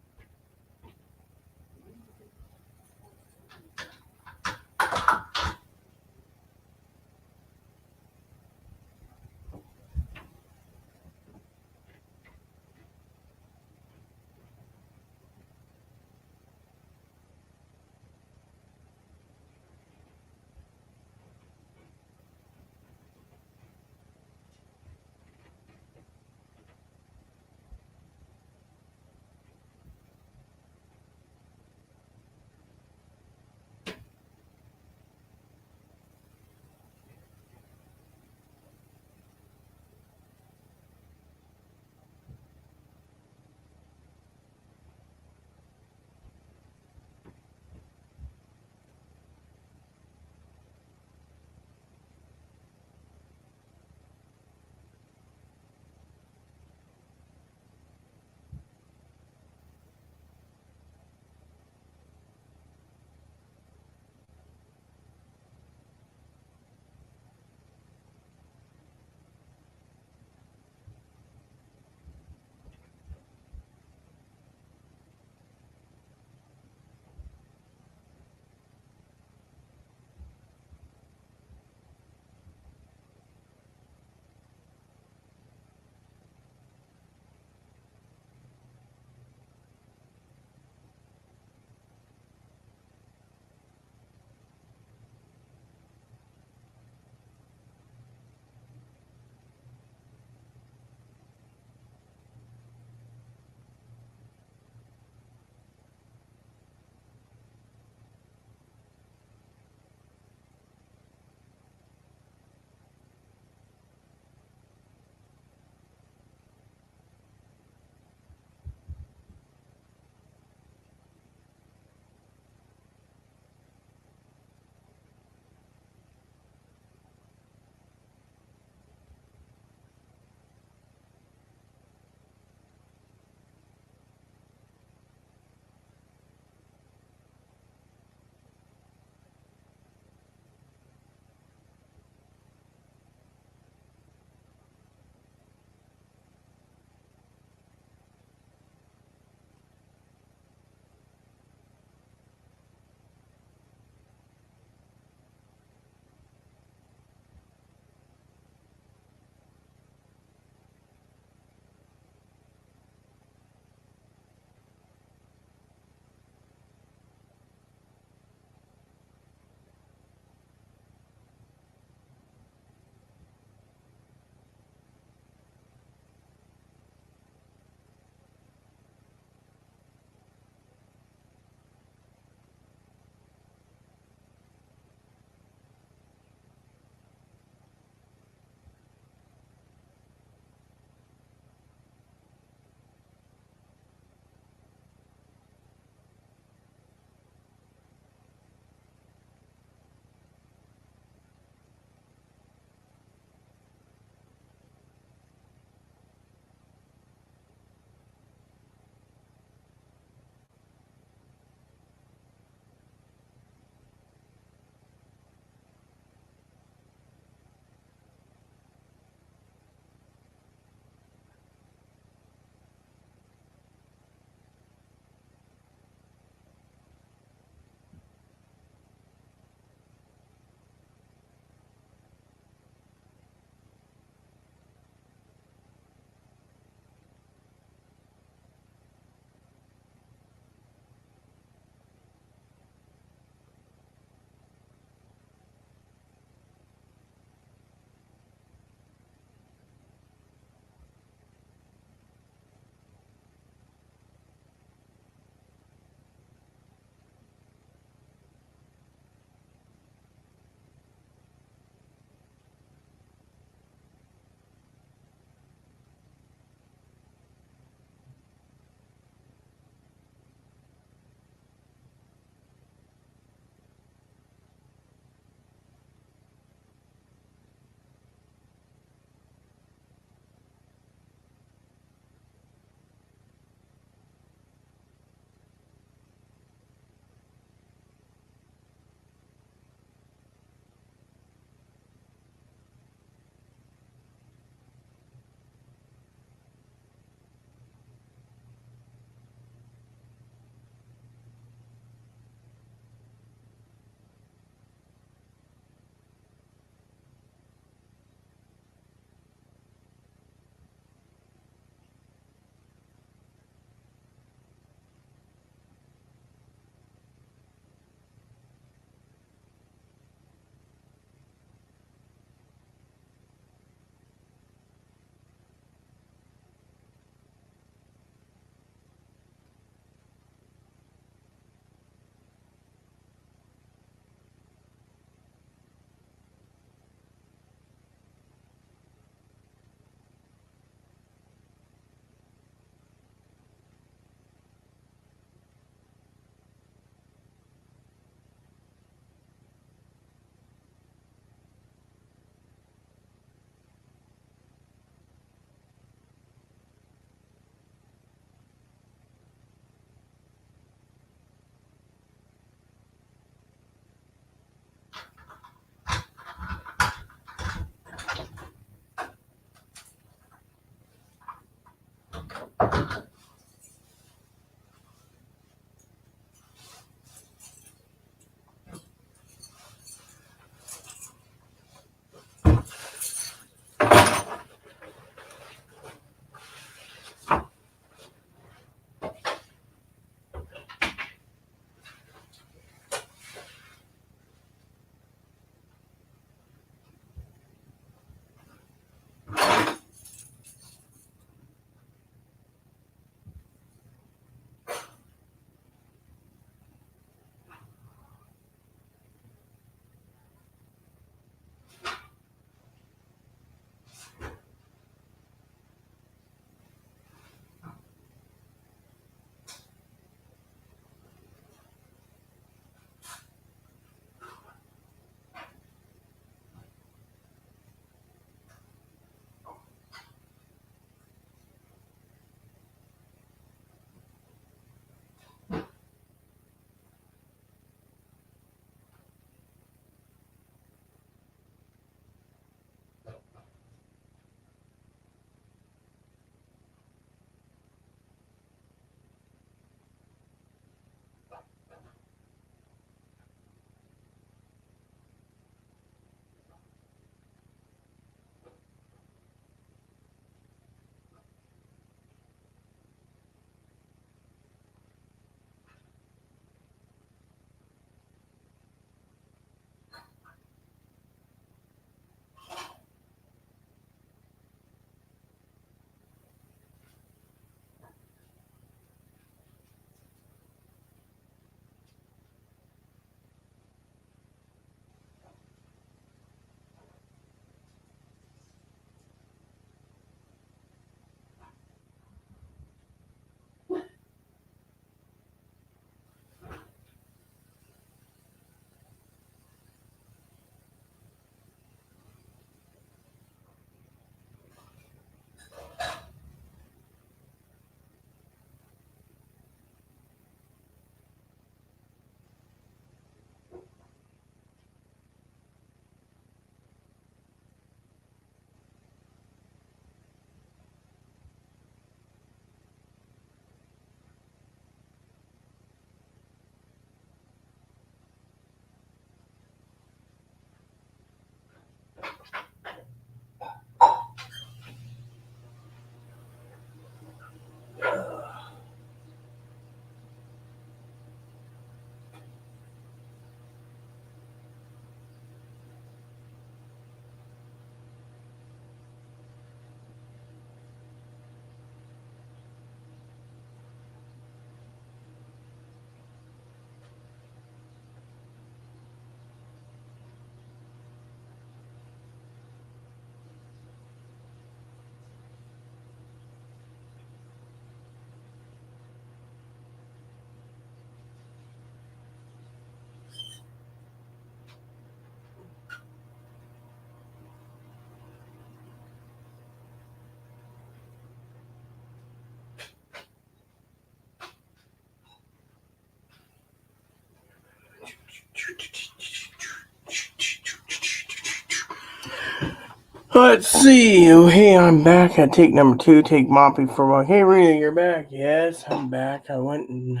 Let's see. Oh, hey, I'm back. I take number 2, take Moppy for a while. Hey, Rita, you're back. Yes, I'm back. I went and,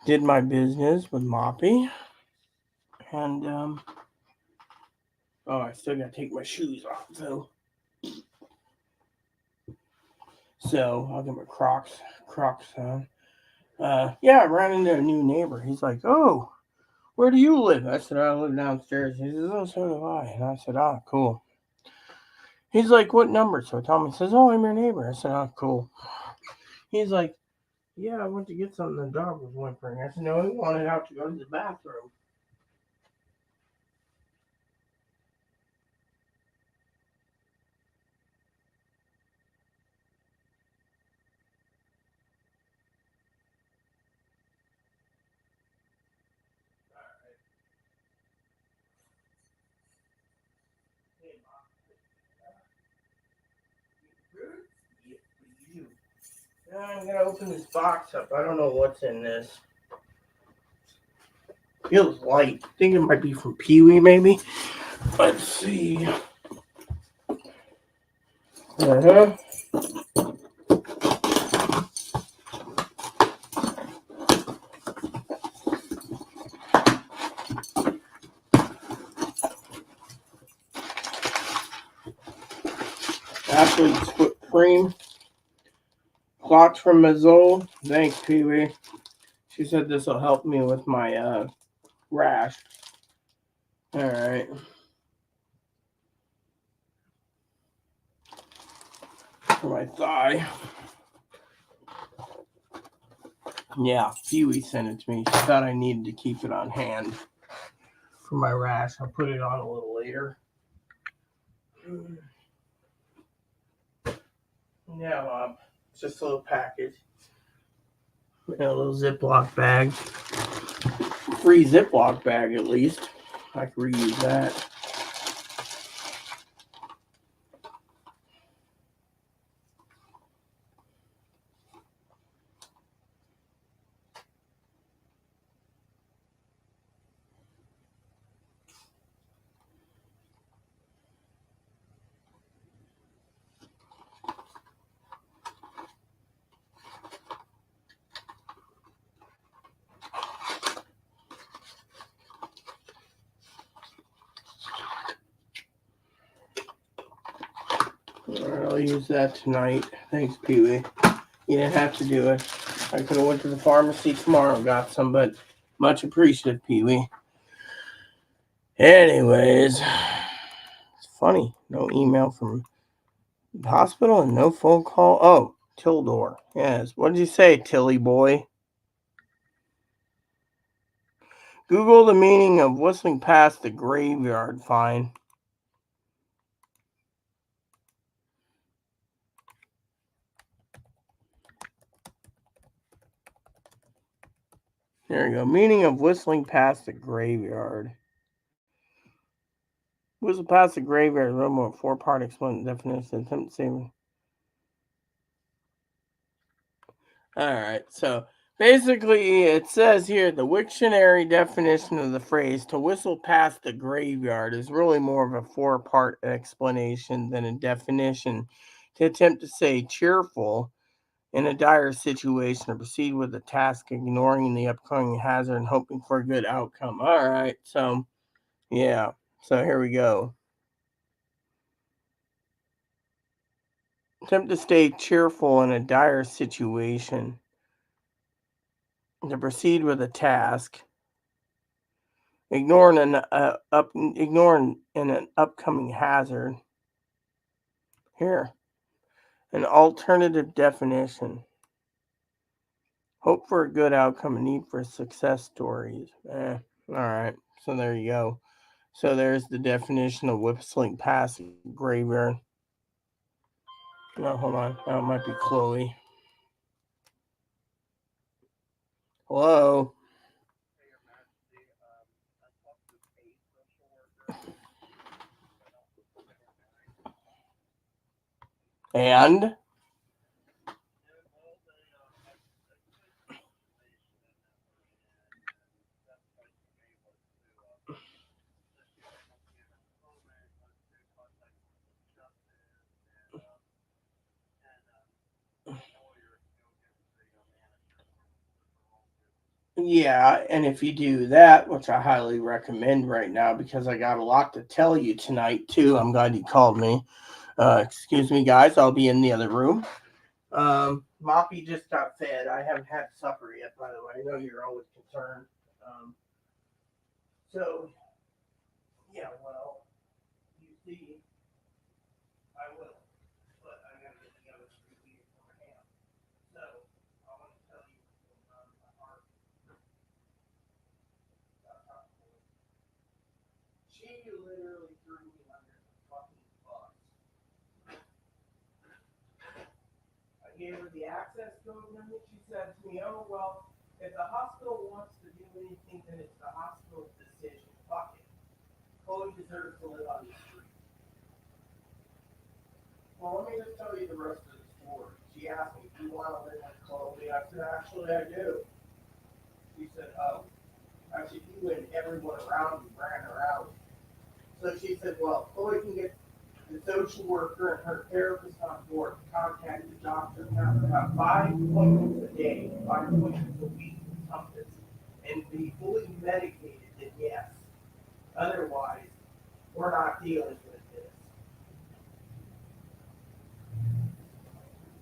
did my business with Moppy. And, I still got to take my shoes off, though. So, I'll get my Crocs on. I ran into a new neighbor. He's like, oh, where do you live? I said, I live downstairs. He says, oh, so do I. And I said, oh, cool. He's like, what number? So I tell him, he says, oh, I'm your neighbor. I said, oh, cool. He's like, yeah, I went to get something. The dog was whimpering. I said, no, he wanted out to go to the bathroom. I'm going to open this box up. I don't know what's in this. Feels light. I think it might be from Pee-wee, maybe. Let's see. Uh-huh. Athlete cream. Clots from Mazzol. Thanks, Pee Wee. She said this will help me with my rash. Alright. For my thigh. Yeah, Pee Wee sent it to me. She thought I needed to keep it on hand for my rash. I'll put it on a little later. Yeah, it's just a little package. A little Ziploc bag. Free Ziploc bag, at least. I could reuse that. Alright, I'll use that tonight. Thanks, Pee Wee. You didn't have to do it. I could have went to the pharmacy tomorrow and got some, but much appreciated, Pee Wee. Anyways, it's funny. No email from the hospital and no phone call. Oh, Tildor. Yes. What did you say, Tilly boy? Google the meaning of whistling past the graveyard. Fine. There you go. Meaning of whistling past the graveyard. Whistle past the graveyard. A more four-part explain definition. Attempt saving. All right. So basically, it says here the Wiktionary definition of the phrase "to whistle past the graveyard" is really more of a four-part explanation than a definition. To attempt to say cheerful in a dire situation or proceed with a task ignoring the upcoming hazard and hoping for a good outcome. All right, so yeah, so here we go. Attempt to stay cheerful in a dire situation. To proceed with a task, ignoring an upcoming hazard. Here, an alternative definition. Hope for a good outcome and need for success stories. All right, so there you go. So there's the definition of whistling past graveyard. No, hold on. Oh, it might be Chloe. Hello. And yeah, and if you do that, which I highly recommend right now because I got a lot to tell you tonight too. I'm glad you called me. Excuse me, guys. I'll be in the other room. Moppy just got fed. I haven't had supper yet, by the way. I know you're always concerned. Um, so, yeah, well, you see, I will. But I gotta get the other ingredients for my ham. So, I want to tell you what's going on in my heart. She literally threw me under the fucking bus. I gave her the access code and everything. She said to me, "Oh well, if the hospital wants to do anything, then it's the hospital's decision. Fuck it. Chloe deserves to live on the street." Well, let me just tell you the rest of the story. She asked me, "Do you want to live with Chloe?" I said, "Actually, I do." She said, "Oh, actually, you and everyone around you ran her out." So she said, "Well, Chloe can get the social worker and her therapist on board contact the doctor now to have 5 appointments a day, 5 appointments a week with Compass, and be fully medicated, then yes. Otherwise, we're not dealing with this.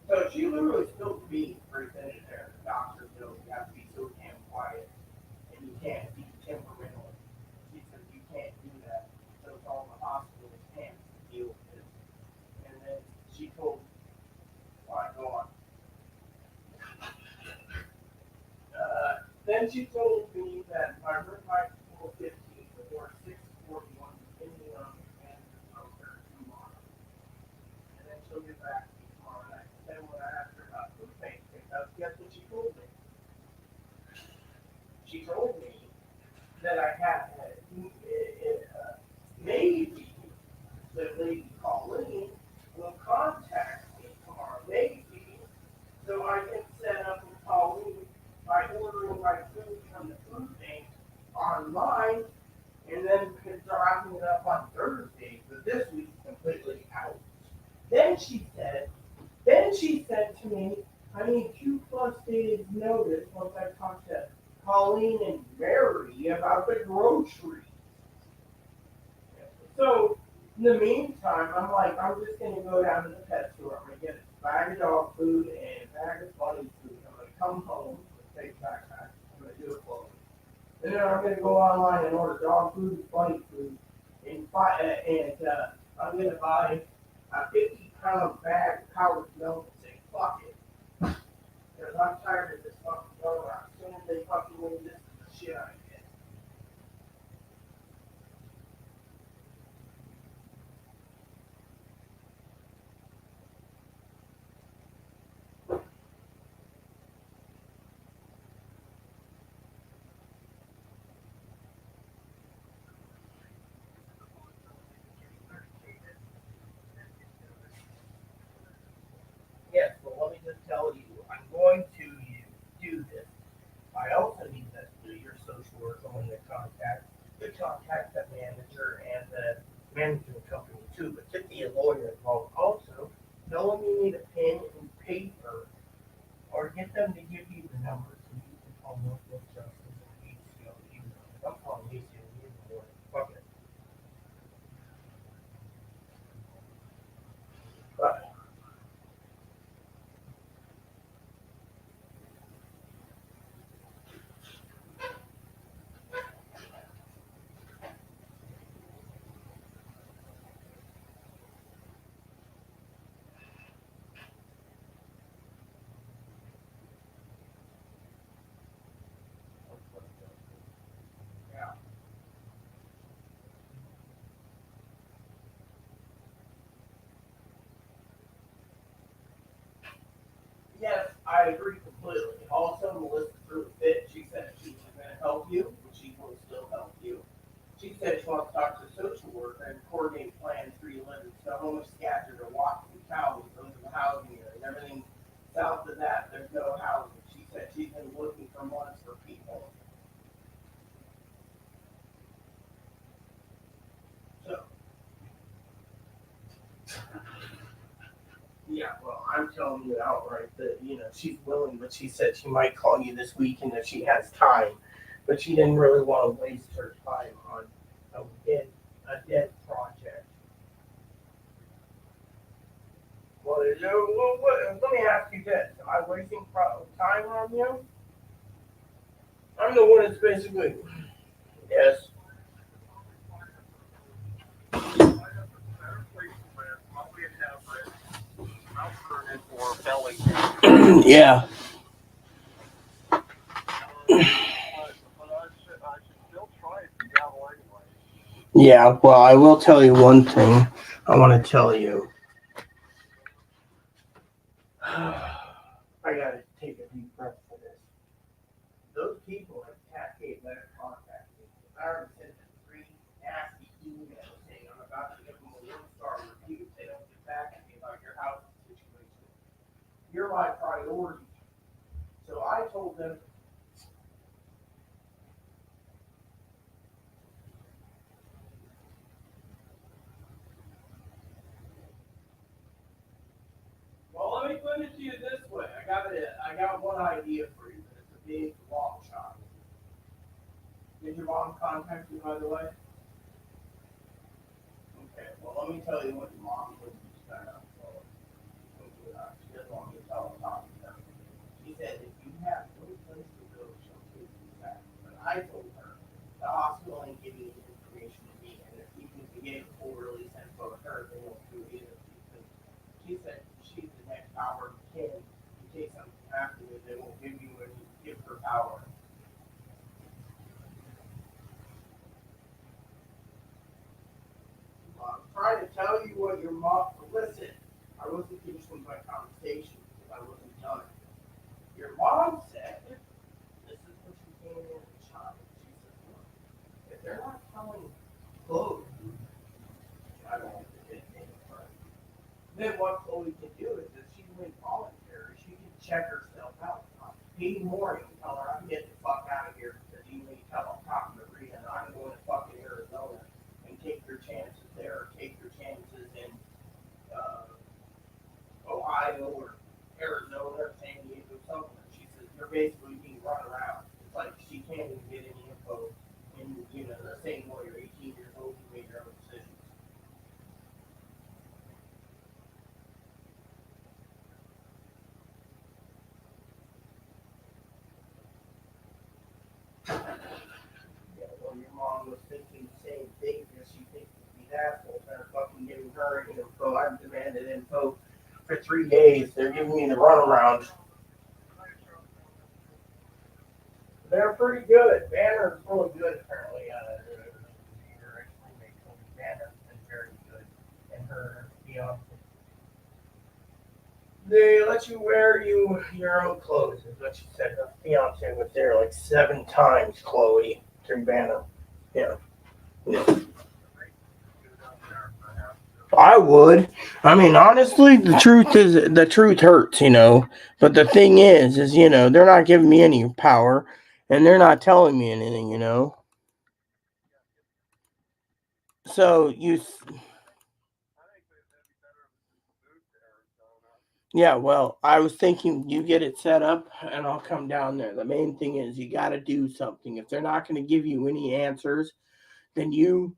So she literally spilled the beans right then and there. The doctor knows you have to be so damn quiet and you can't be temperamental. She said you can't do that. So it's all in the hospital's hands to deal with this. And then she told, why go on? Then she told me that if I heard my 4:15 or 6:41, depending on the cancer, of her tomorrow. And then she'll get back to me tomorrow night. Then when I asked her about food bank pickup, guess what she told me? She told me that I had maybe the lady Colleen will contact me tomorrow, maybe, so I can set up with Colleen by ordering my food from the food bank online and then dropping it up on Thursday, but this week's completely out. Then she said to me, I need 2+ days notice once I talk to Colleen and Mary about the groceries. So in the meantime, I'm like, I'm just gonna go down to the pet store. I'm gonna get a bag of dog food and a bag of bunny food. I'm gonna come home with a big backpack. I'm gonna do it close. And then I'm gonna go online and order dog food and bunny food, and I'm gonna buy a 50-pound bag of powdered milk and say, fuck it. Because I'm tired of this fucking going around. As soon as they fucking win this, the shit I get. Yes, but let me just tell you, I'm going to do this. I also need that to do your social worker when they contact the manager and the management company too, but get the lawyer involved also. Tell them you need a pen and paper or get them to give you the numbers so you can call Northwest Justice and ACO. I'm calling ACO in the morning. Fuck it. But yeah. Yes, I agree completely. Also, Melissa threw a fit. She said she was going to help you, and she will still help you. She said she wants to talk to a social worker and coordinate plans for you living. So homeless scattered or Washington County, those are the housing area, and everything south of that, there's no housing. She said she's been looking for months for people. So, yeah, well, I'm telling you outright that, she's willing, but she said she might call you this weekend if she has time. But she didn't really want to waste her time on a dead project. Well, let me ask you this. Am I wasting time on you? I'm the one that's basically, yes. Yeah. Yeah, well, I will tell you one thing. I want to tell you. I gotta take a deep breath for this. Those people at Cascade Letter contact me. I already sent them 3 nasty emails saying I'm about to give them a 1-star review if they don't get back to me about your housing situation. You're my priority. So I told them, got one idea for you, but it's a big long shot. Did your mom contact you, by the way? Okay, well, let me tell you what your mom would be set up for. She doesn't want me to tell her talking to her. She said, if you have no place to go, she'll take you back. But I told her, the hospital ain't giving you information to me, and if even if you get a full release info to her, they won't do it either. Because she said she's the next power kid. In case something happens, they won't give you any, give her power. I'm trying to tell you what your mom. Listen, I wasn't finished with my conversation because I wasn't done. Your mom said, "This is what she came in and shot." She said, "Look, if they're not telling Chloe, I don't have to get anything for it. Then what Chloe can do is, if she's involuntary, she can check herself out. Pay more and tell her I'm getting the fuck out of here because you need to tell I'm talking to Rita and I'm going to fucking Arizona and take your chances there, or take your chances in uh, Ohio or Arizona or San Diego, somewhere." She says you're basically being run around. It's like she can't even get any info. And the same way you're 18 years old, you made your own decisions. Yeah, well, your mom was thinking the same thing because she thinks these assholes are fucking giving her info. I've demanded info for 3 days. They're giving me the runaround. They're pretty good. Banner's really good, apparently. Banner's been very good. And her fiance. They let you wear your own clothes, is what she said. Her fiance was there like 7 times, Chloe, through Banner. Yeah. Yeah. I would. I mean, honestly, the truth hurts, But the thing is, they're not giving me any power, and they're not telling me anything. So yeah. Well, I was thinking you get it set up, and I'll come down there. The main thing is you got to do something. If they're not going to give you any answers, then you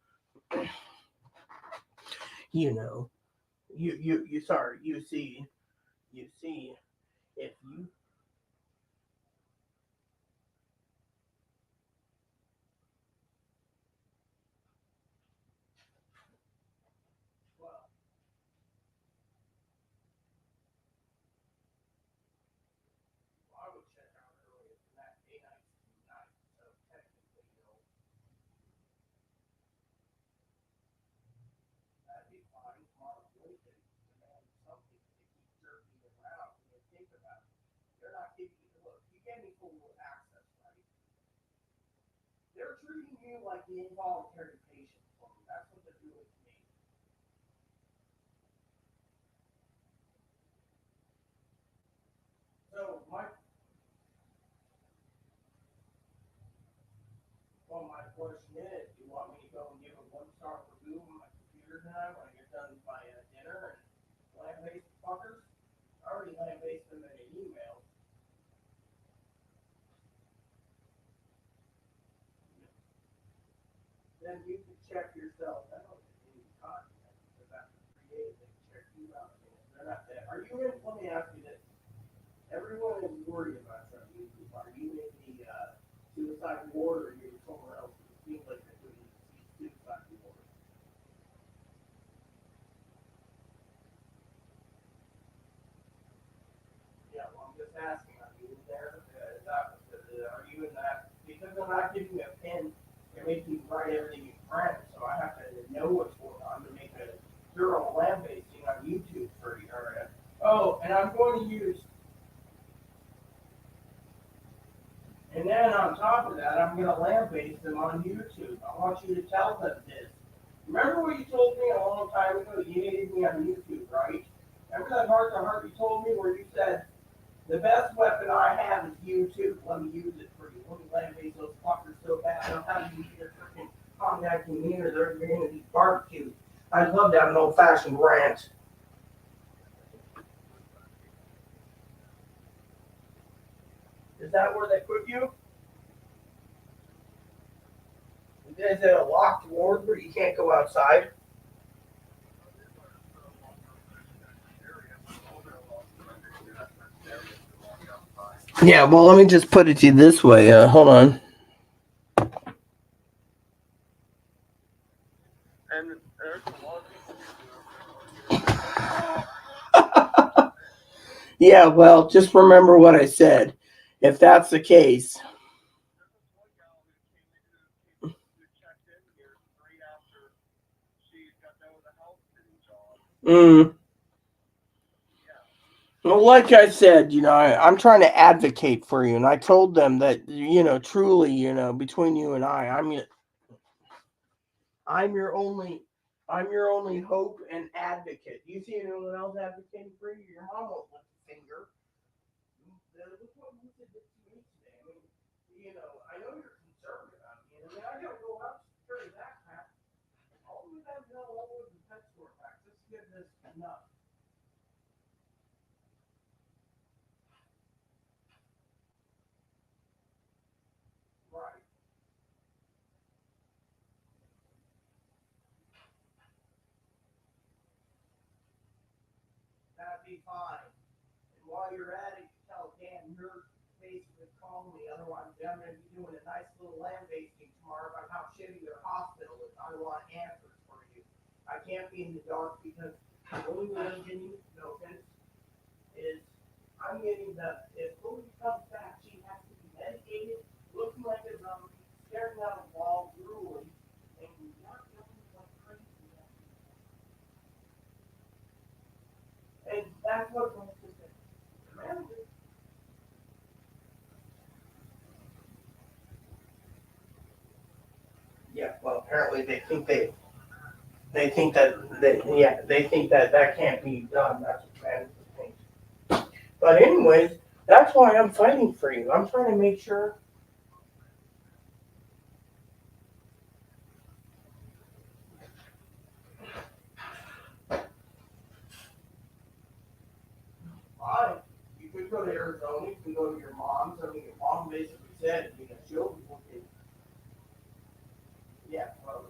know, you see, if you well, I would check out earlier than that. Day night, night. So technically, that'd be fine. Mark Lincoln demands something to keep jerking around and you think about it. They're not giving you look. You gave me full access, right? They're treating you like the involuntary patient for me. That's what they're doing to me. So my question is, do you want me to go and give a 1-star review on my computer tonight when I get done with my dinner and land-based fuckers? I already land-based them in an email. Then you can check yourself out in content because after 3 days they can check you out. They're not there. Are you in? Let me ask you this. Everyone is worried about you on YouTube. Are you in the suicide ward or are you somewhere else? It seems like they're doing the suicide ward. Yeah, well, I'm just asking, are you in there? Are you in that? Because they're not giving me a pin, they're making me write everything in French, so I have to know what's going on to make a thorough land basing on YouTube for you. Oh, and I'm going to use, and then on top of that, I'm going to land base them on YouTube. I want you to tell them this. Remember what you told me a long time ago? You hated me on YouTube, right? Remember that heart to heart you told me where you said, the best weapon I have is YouTube. Let me use it for you. Let me land base those fuckers so bad. I don't have to use their freaking contacting me or they're going to be barbecued. I'd love to have an old fashioned rant. Is that where they put you? Is it a locked ward where you can't go outside? Yeah, well, let me just put it to you this way. Hold on. Yeah, well, just remember what I said. If that's the case. Mm. Well, like I said, I'm trying to advocate for you, and I told them that, truly, between you and I'm your only, I'm your only hope and advocate. You see anyone else advocating for you? Your mom won't lift a finger. Look what you did to me today. I know you're concerned about me. I gotta go out to carry that pack. All we have now all over the pet store pack. Just give this enough. Right. That'd be fine. And while you're at it, you tell Dan nurse basically call me. Otherwise, I'm going to be doing a nice little land basting tomorrow about how shitty their hospital is. I want answers for you. I can't be in the dark because the only way I'm getting, no offense, is I'm getting if Chloe comes back, she has to be medicated, looking like a zombie, staring at a wall, drooling, and not yelling like crazy. And that's what makes it different. Yeah, well, apparently they think that they think that that can't be done. That's what management thinks. But anyways, that's why I'm fighting for you. I'm trying to make sure. Fine. You could go to Arizona. You can go to your mom's. I mean, your mom basically said, she'll be. Yeah. Well,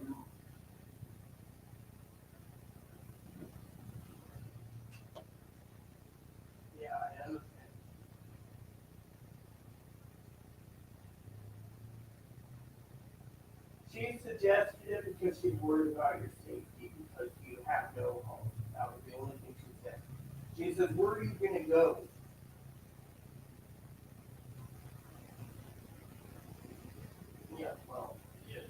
yeah, I understand. She suggested it because she's worried about your safety because you have no home. That was the only thing she said. She said, "Where are you going to go?" Yeah, well,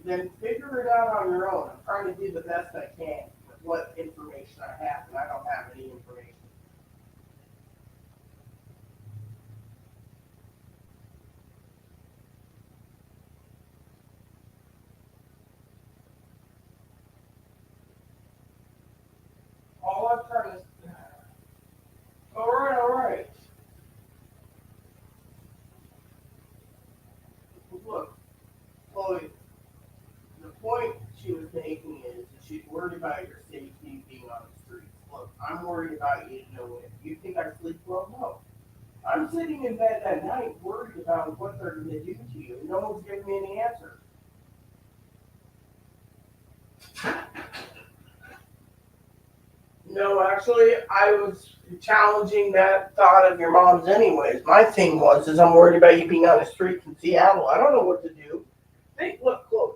then figure it out on your own. I'm trying to do the best I can with what information I have, and I don't have any information. All I'm trying to. All right, all right. Look, Chloe, the point she was making is that she's worried about your safety being on the streets. Look, I'm worried about you to know it. You think I sleep well? No. I'm sitting in bed at night worried about what they're going to do to you. No one's giving me any answers. No, actually, I was challenging that thought of your mom's anyways. My thing is I'm worried about you being on the streets in Seattle. I don't know what to do. Look, Chloe,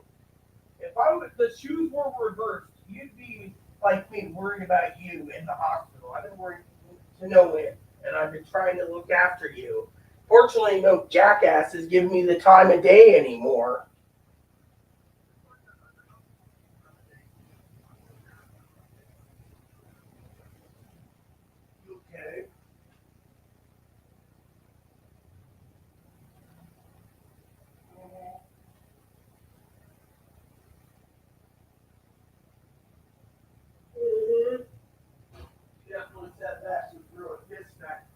if the shoes were reversed, you'd be like me worried about you in the hospital. I've been worried to no end, and I've been trying to look after you. Fortunately, no jackass is giving me the time of day anymore. Okay. Mhm. Definitely said that. She threw a fist back.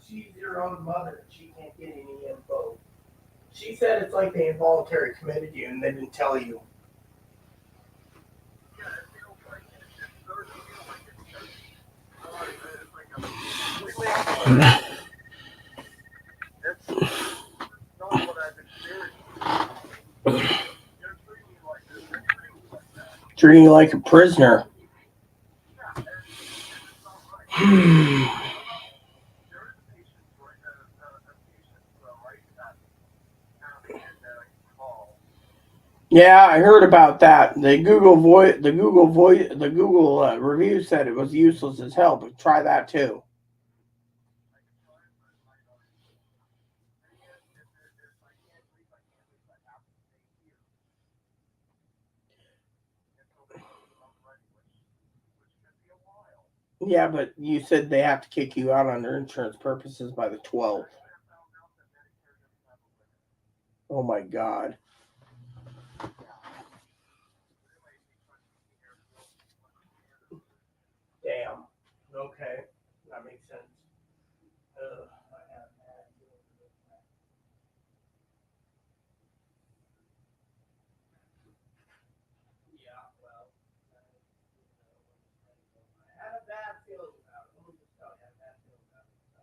She's your own mother. She can't get any info. She said it's like they involuntary committed you and they didn't tell you. Treating you like a prisoner. Yeah, I heard about that. The Google review said it was useless as hell. But try that too. Yeah, but you said they have to kick you out under insurance purposes by the 12th. Oh my God. Damn. Okay, that makes sense. Ugh, I have bad feelings. Yeah, well, I had a bad feeling about it. Let me just tell you, I had a bad feeling about it. So,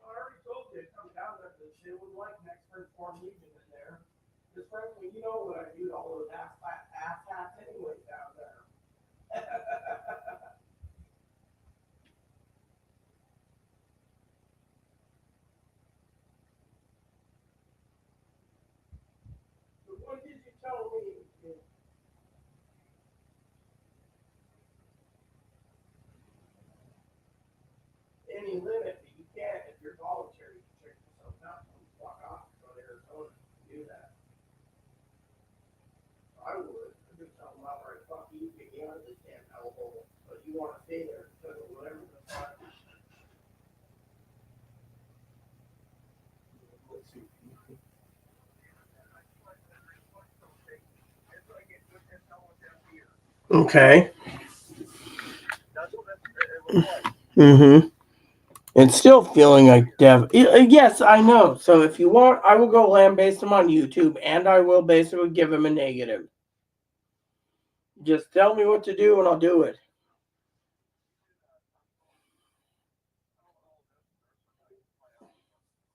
I already told you to come down there. This shit was like next first form Legion in there. Just frankly, you know what I do to all those ass hats anyways down there. But what did you tell me? Any limit, but you can't if you're voluntary. You check yourself out and walk off and go to Arizona and do that. I would. I'd just tell them outright, fuck you, get me out of this damn hellhole. But you want to stay there because of whatever the fuck. Let's see. Okay. Mm-hmm. And still feeling like dev. Yes, I know. So if you want, I will go land base him on YouTube, and I will basically give him a negative. Just tell me what to do, and I'll do it.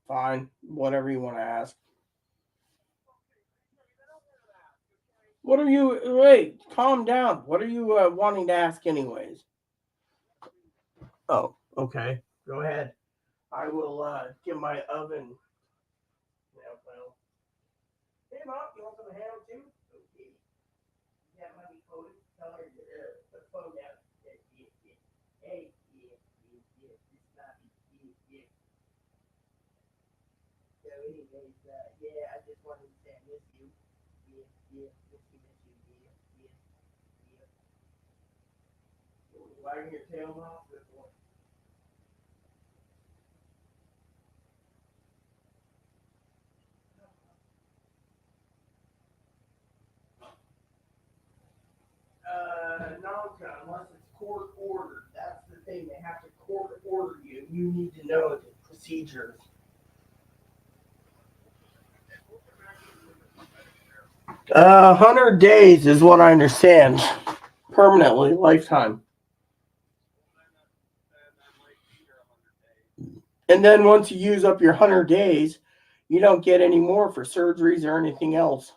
Fine, whatever you want to ask. What are you? Wait, calm down. What are you wanting to ask, anyways? Oh, okay. Go ahead. I will get my oven. Yeah, well. Hey, Mom, you want some ham too? Okay. Yeah, let me hold it. Tell her to put the phone down. Yeah, yeah, yeah. Hey, yeah, yeah, yeah. This is not yeah, yeah. So, anyways, yeah, I just wanted to say I miss you. Yeah, yeah, miss you, yeah, yeah, yeah. Wagging your tail, Mom? Good boy. No, unless it's court ordered. That's the thing. They have to court order you. You need to know the procedures. 100 days is what I understand. Permanently, lifetime. And then once you use up your 100 days, you don't get any more for surgeries or anything else.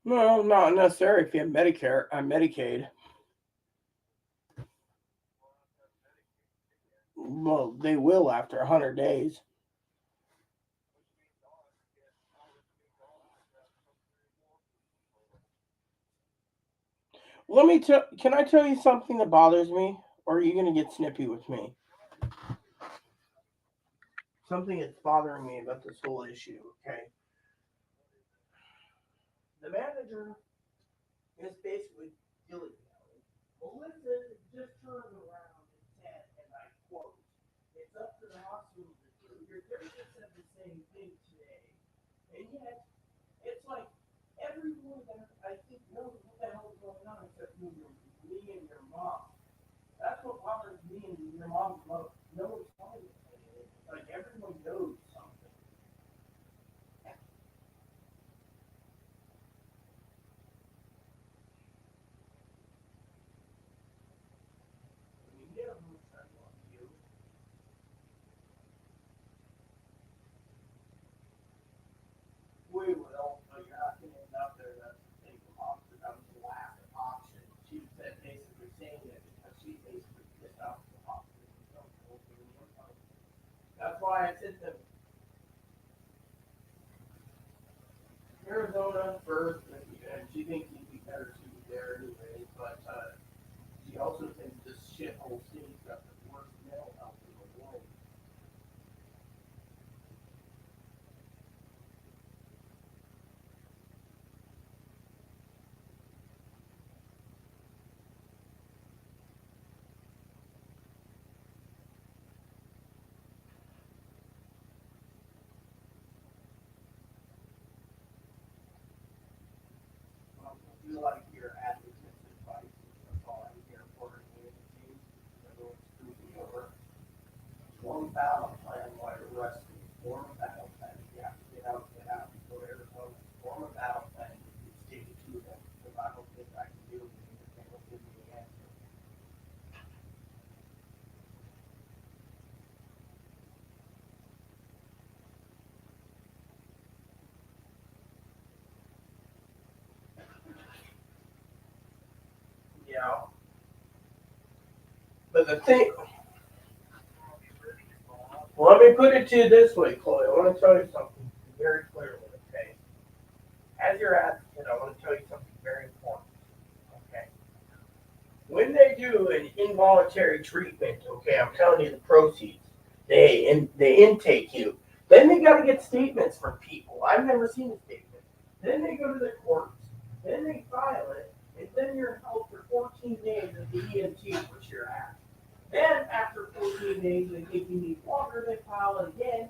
No, not necessary if you have Medicare, Medicaid. Well, they will after 100 days. Can I tell you something that bothers me? Or are you going to get snippy with me? Something that's bothering me about this whole issue, okay? The manager is basically dilly dallying. Melissa just turned around and said, and I quote, it's up to the hospital to do. Your therapist said the same thing today. And yet, it's like everyone that I think knows what the hell is going on except me and your mom. That's what bothers me and your mom most. No one's telling us anything. Like everyone knows something. That's why I said to Arizona first, and she thinks he'd be better suited there anyway, but she also thinks this shithole state's got the worst mental health in the world. I feel like your advocate's advice. That's all I'm here for in the agencies. Everyone's screwing me over. Form a battle plan while you're resting. Form a battle plan. Yeah, get out, go to Arizona. Form a battle plan. Stick it to them. Because I don't think I can do anything if they don't give me the answer. Yeah. But the thing, well, let me put it to you this way, Chloe. I want to tell you something very clearly, okay? As your advocate, I want to tell you something very important, okay? When they do an involuntary treatment, okay, I'm telling you the proceeds, they intake you. Then they got to get statements from people. I've never seen a statement. Then they go to the courts. Then they file it, and then you're held for 14 days at the EMT, which you're at. Then after 14 days, they think you need longer, they file it again,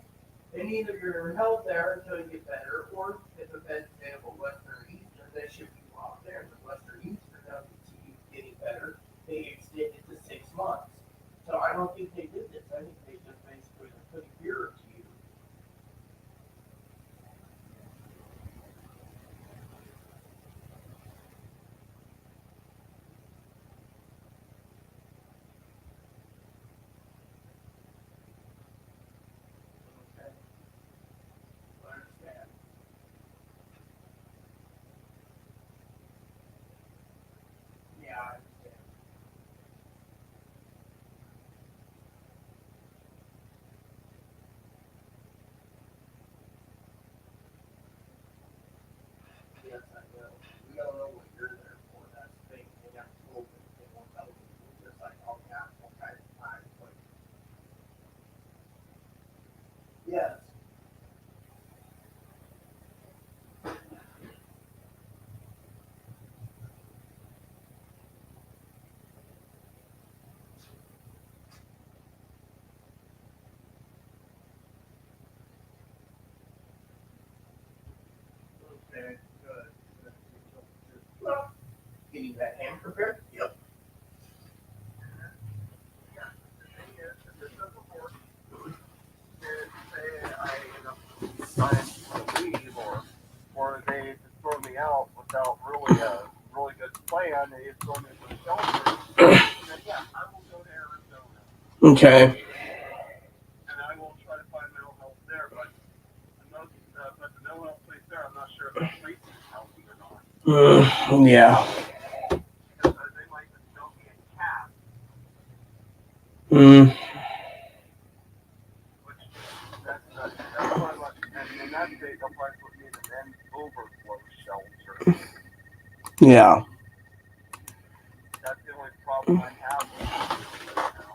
and either you're held there until you get better, or if the bed's available Western Eastern, they ship you off there. And the Western Eastern doesn't see you getting better, they extend it to 6 months. So I don't think they did this. I think they just basically put a year to you. Okay, I understand. Yeah, I understand. Yes, I know. We don't know what you're there for. That's the thing. They got told that they won't tell you. It's just like, oh, yeah, okay, fine. But yes. Okay, good. Well, getting that ham prepared? Yep. Or they just throw me out without really a really good plan. They just throw me into the shelter. And yeah, I will go to Arizona. Okay. And I will try to find mental health there, but the mental health place there, I'm not sure if the place is healthy or not. Yeah. Because they might just dump me in cast. Mm. Which that's why I'm like, and in that state, they'll probably put me in an overflow shelter. Yeah. That's the only problem I have with it right now.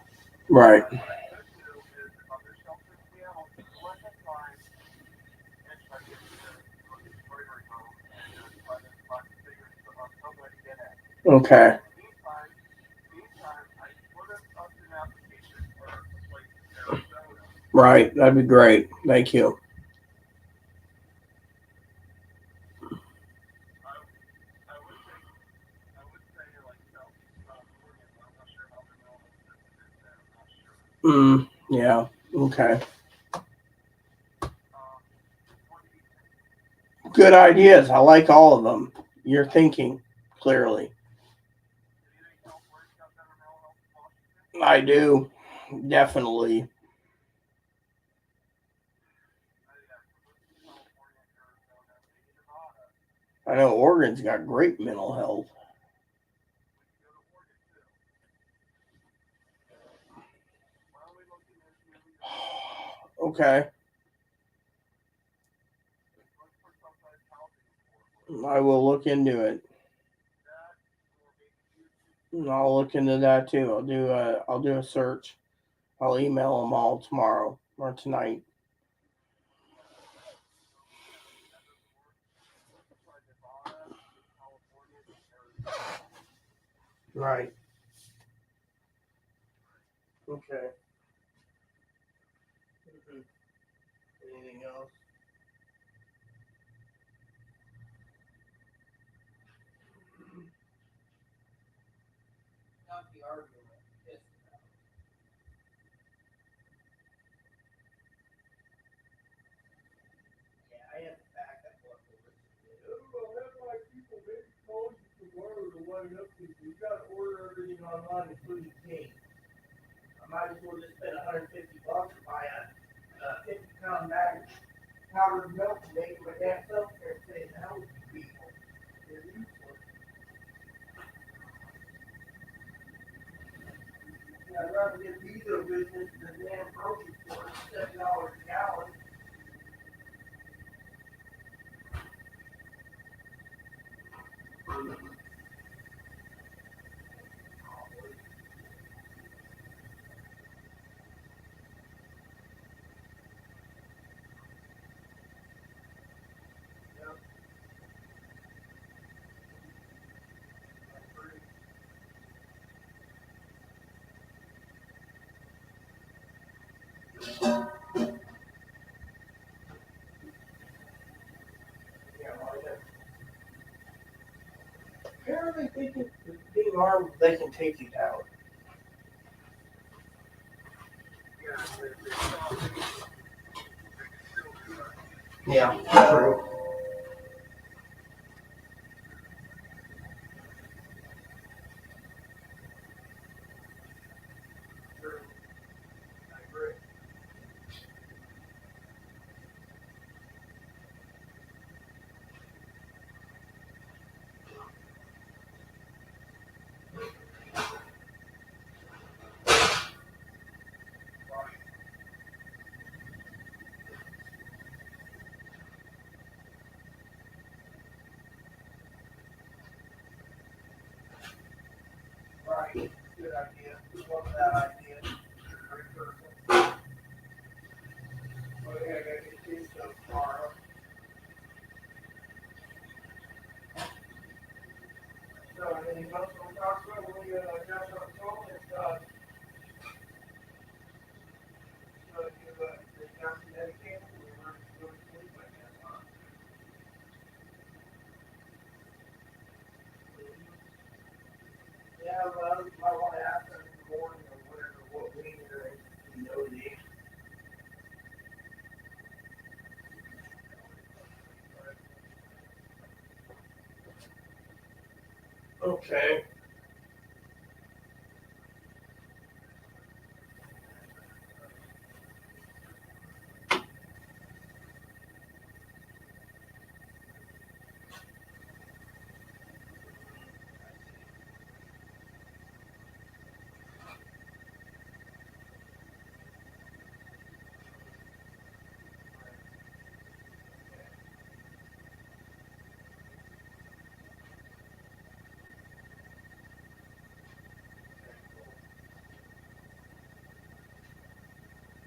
Right. What I could do is if other shelters fail, let them find and try to get to the delivery home and try to figure some way to get in. Okay. Meantime, I put up an application for a place in Arizona. Right. That'd be great. Thank you. I would say like Southeast California, but I'm not sure how the middle system is there. I'm not sure. Yeah. Okay. Good ideas. I like all of them. You're thinking clearly. I do. Definitely. I know Oregon's got great mental health. Okay. I will look into it. I'll look into that too. I'll do a search. I'll email them all tomorrow or tonight. Right. Okay. Anything else? Not the argument. Yes. Yeah, I have to back up what we're listening to. Well, that's why people maybe told you tomorrow to line up because you got to order everything online, including cake. I might as well just spend $150 to buy a 50-pound bag of powdered milk and make my damn self care say hell with people. They're useless. Yeah, I'd rather get diesel business than damn grocery store at $7 a gallon. Apparently, being armed, they can take you down. Yeah, true. I agree. Right. Good idea. Love that idea. Great person. Oh, yeah, I gotta get this stuff tomorrow. So, anything else we'll talk about when we adjust our phone and stuff? So, you got some medication, we were to go to sleep, I guess, huh? Yeah, well, I want to ask them in the morning or whatever, what we need to know the. Okay.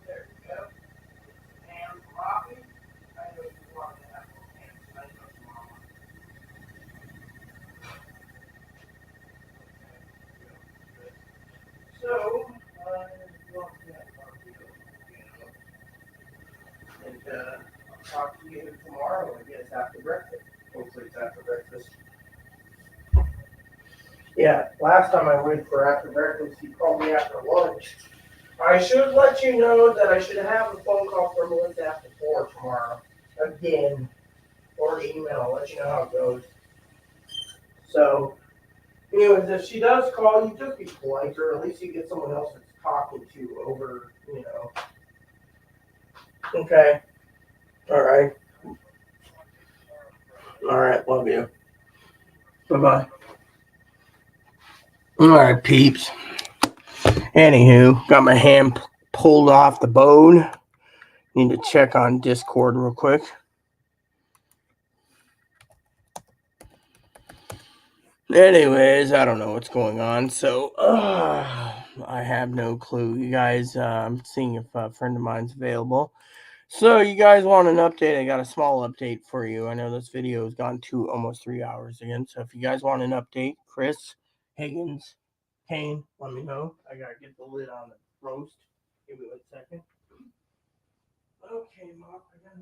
There you go. Ham coffee. I know you want to have some ham tonight, but tomorrow. So, well, yeah, and I'll talk to you tomorrow, I guess, after breakfast. Hopefully it's after breakfast. Yeah, last time I went for after breakfast, he called me after lunch. I should let you know that I should have a phone call from Melissa after 4 tomorrow. Again. Or email, I'll let you know how it goes. So, anyways, if she does call you, just be polite, or at least you get someone else that's talking to you over, Okay. All right. All right. Love you. Bye bye. All right, peeps. Anywho, got my hand pulled off the bone. Need to check on Discord real quick. Anyways, I don't know what's going on, so I have no clue. You guys, I'm seeing if a friend of mine's available. So you guys want an update? I got a small update for you. I know this video has gone to almost 3 hours again, so if you guys want an update, Chris, Higgins, Kane, let me know. I gotta get the lid on the roast. Give me 1 second. Okay, Mark, I got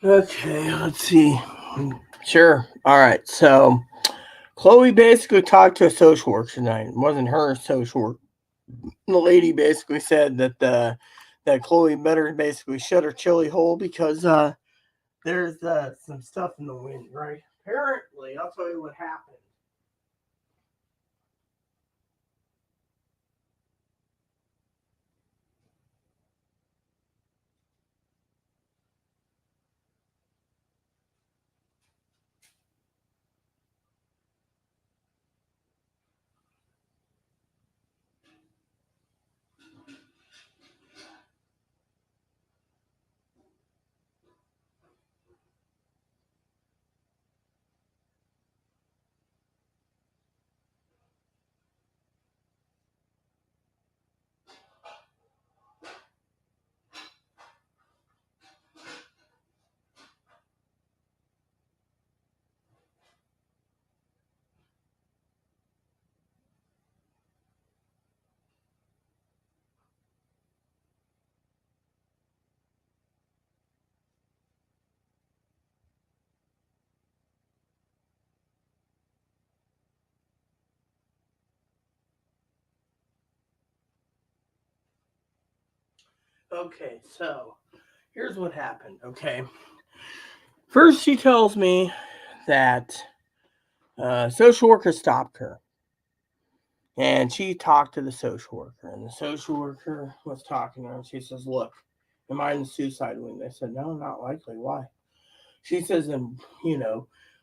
Okay, let's see. Sure. All right. So Chloe basically talked to a social worker tonight. It wasn't her social worker. The lady basically said that Chloe better basically shut her chili hole because there's some stuff in the wind, right? Apparently, I'll tell you what happened. Okay, so here's what happened. Okay, first she tells me that social worker stopped her, and she talked to the social worker, and the social worker was talking to her, and she says, "Look, am I in the suicide wing?" They said, "No, not likely. Why?" She says, "And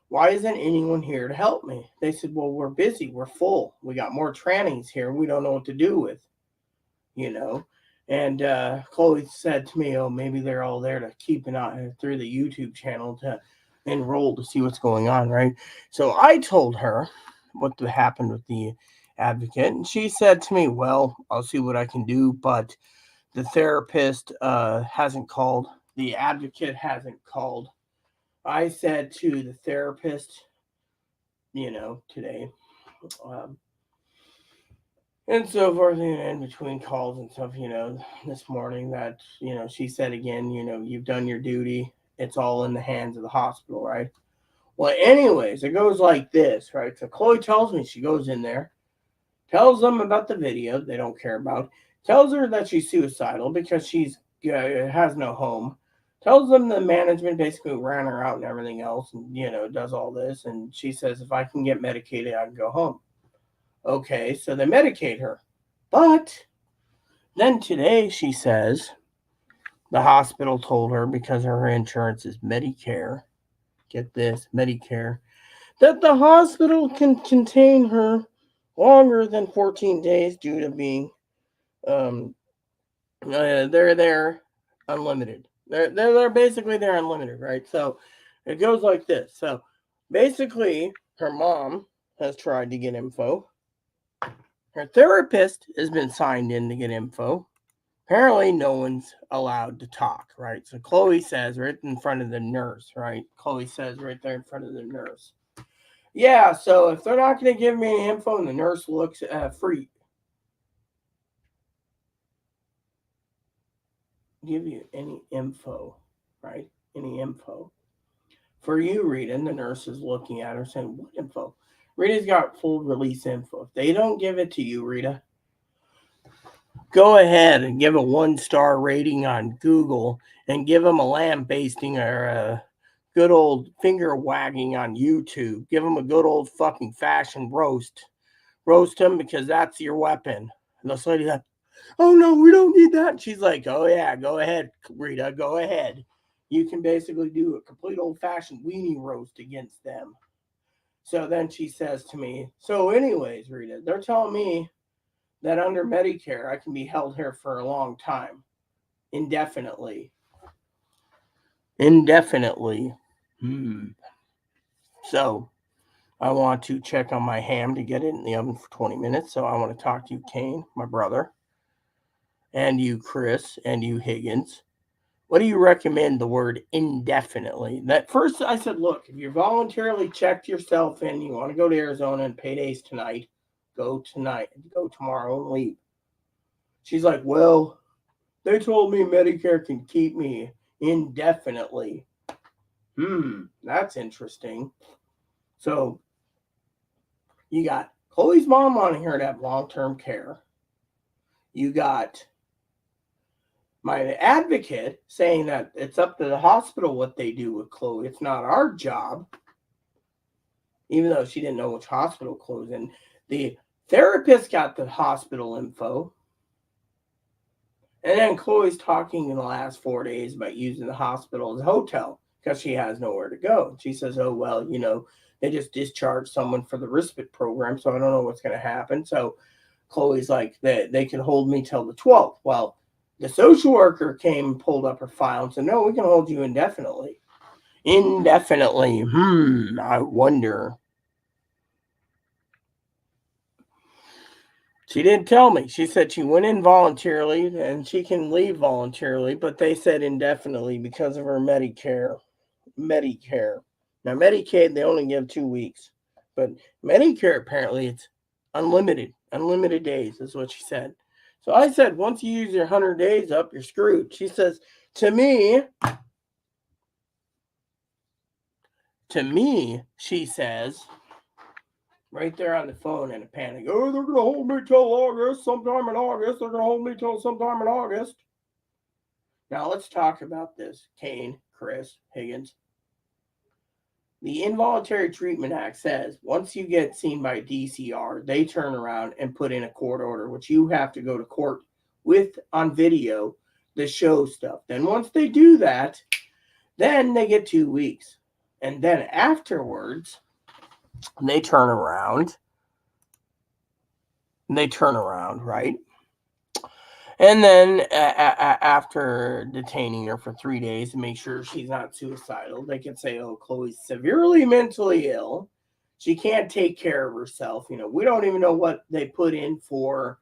why isn't anyone here to help me?" They said, "Well, we're busy. We're full. We got more trannies here. We don't know what to do with, you know." And Chloe said to me, "Oh, maybe they're all there to keep an eye through the YouTube channel to enroll to see what's going on, right?" So I told her what happened with the advocate, and she said to me, "Well, I'll see what I can do, but the therapist hasn't called. The advocate hasn't called." I said to the therapist, today, um, and so forth, in between calls and stuff, this morning that, she said again, you've done your duty. It's all in the hands of the hospital, right? Well, anyways, it goes like this, right? So Chloe tells me she goes in there, tells them about the video they don't care about, tells her that she's suicidal because she's has no home, tells them the management basically ran her out and everything else, and does all this, and she says if I can get medicated, I can go home. Okay, so they medicate her, but then today she says The hospital told her because her insurance is Medicare, get this, Medicare, that the hospital can contain her longer than 14 days due to being, they're unlimited. They're basically they're unlimited, right? So it goes like this. So basically, her mom has tried to get info. Her therapist has been signed in to get info. Apparently, no one's allowed to talk, right? So Chloe says right in front of the nurse, right? Chloe says right there in front of the nurse. Yeah, so if they're not going to give me any info, and the nurse looks free, give you any info, right? Any info. For you, Rita, and the nurse is looking at her saying, what info? Rita's got full release info. If they don't give it to you, Rita, go ahead and give a 1-star rating on Google and give them a lambasting or a good old finger wagging on YouTube. Give them a good old fucking fashioned roast. Roast them because that's your weapon. And this lady's like, oh no, we don't need that. And she's like, oh yeah, go ahead, Rita, go ahead. You can basically do a complete old fashioned weenie roast against them. So then she says to me, so anyways, Rita, they're telling me that under Medicare I can be held here for a long time. Indefinitely. Indefinitely. So I want to check on my ham to get it in the oven for 20 minutes. So I want to talk to you, Kane, my brother, and you, Chris, and you, Higgins. What do you recommend the word indefinitely? That first I said, look, if you voluntarily checked yourself in, you want to go to Arizona and payday's tonight, go tonight, go tomorrow and leave. She's like, well, they told me Medicare can keep me indefinitely. That's interesting. So you got Chloe's mom wanting her to have long-term care. You got my advocate saying that it's up to the hospital what they do with Chloe. It's not our job. Even though she didn't know which hospital Chloe's in. The therapist got the hospital info. And then Chloe's talking in the last 4 days about using the hospital as a hotel because she has nowhere to go. She says, oh, well, they just discharged someone for the respite program, so I don't know what's going to happen. So Chloe's like, they can hold me till the 12th. Well, the social worker came and pulled up her file and said, no, we can hold you indefinitely. Indefinitely. I wonder. She didn't tell me. She said she went in voluntarily and she can leave voluntarily, but they said indefinitely because of her Medicare. Now, Medicaid, they only give 2 weeks, but Medicare, apparently, it's unlimited days, is what she said. So I said, once you use your 100 days up, you're screwed. She says, to me, she says, right there on the phone in a panic, oh, they're going to hold me till August, sometime in August. They're going to hold me till sometime in August. Now, let's talk about this. Kane, Chris, Higgins. The Involuntary Treatment Act says once you get seen by DCR, they turn around and put in a court order, which you have to go to court with on video to show stuff. Then once they do that, then they get 2 weeks. And then afterwards, they turn around, right? And then after detaining her for 3 days to make sure she's not suicidal, they can say, oh, Chloe's severely mentally ill. She can't take care of herself. We don't even know what they put in for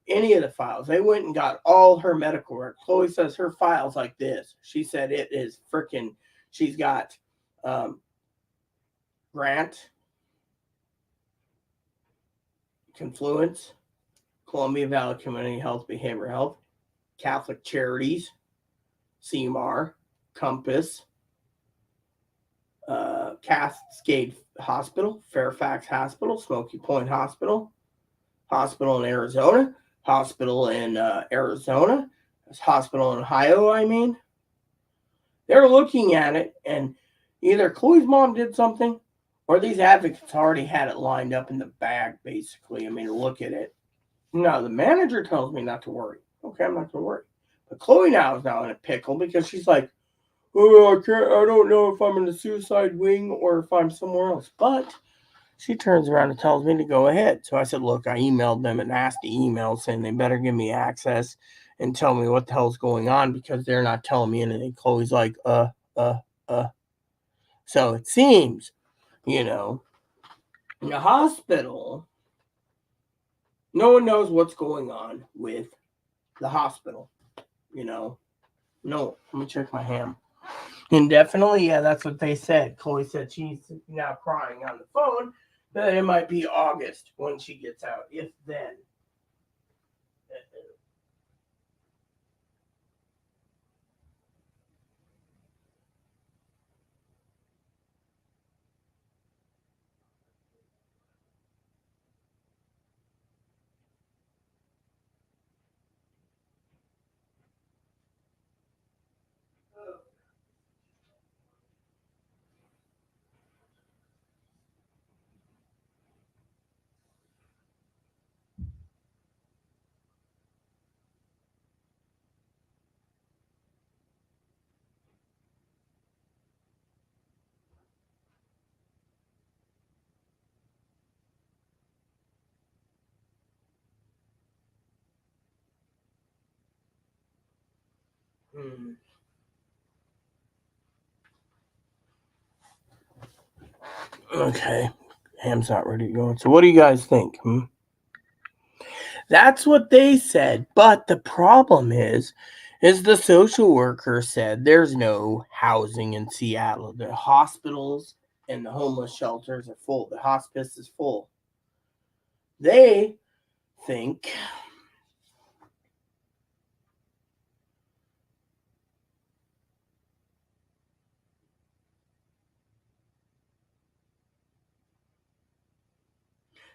any of the files. They went and got all her medical records. Chloe says her file's like this. She said it is freaking, she's got Grant, Confluence, Columbia Valley Community Health, Behavioral Health, Catholic Charities, CMAR, Compass, Cascade Hospital, Fairfax Hospital, Smoky Point Hospital, hospital in Arizona, hospital in Arizona, hospital in Ohio, They're looking at it, and either Chloe's mom did something, or these advocates already had it lined up in the bag, basically. Look at it. No, the manager tells me not to worry. Okay, I'm not going to worry. But Chloe now is now in a pickle because she's like, oh, I don't know if I'm in the suicide wing or if I'm somewhere else. But she turns around and tells me to go ahead. So I said, look, I emailed them a nasty email saying they better give me access and tell me what the hell's going on because they're not telling me anything. Chloe's like, So it seems, in the hospital, no one knows what's going on with the hospital. No, let me check my ham. Indefinitely, yeah, that's what they said. Chloe said she's now crying on the phone that it might be August when she gets out, if then. Okay, ham's not ready to go. So what do you guys think? That's what they said, but the problem is the social worker said there's no housing in Seattle. The hospitals and the homeless shelters are full. The hospice is full. They think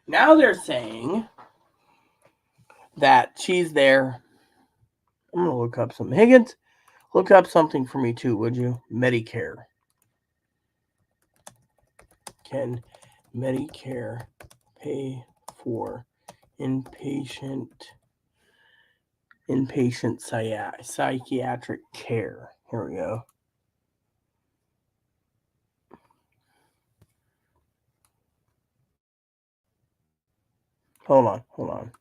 now they're saying that she's there. I'm going to look up some. Higgins, look up something for me too, would you? Medicare. Can Medicare pay for inpatient psychiatric care? Here we go. Hold on.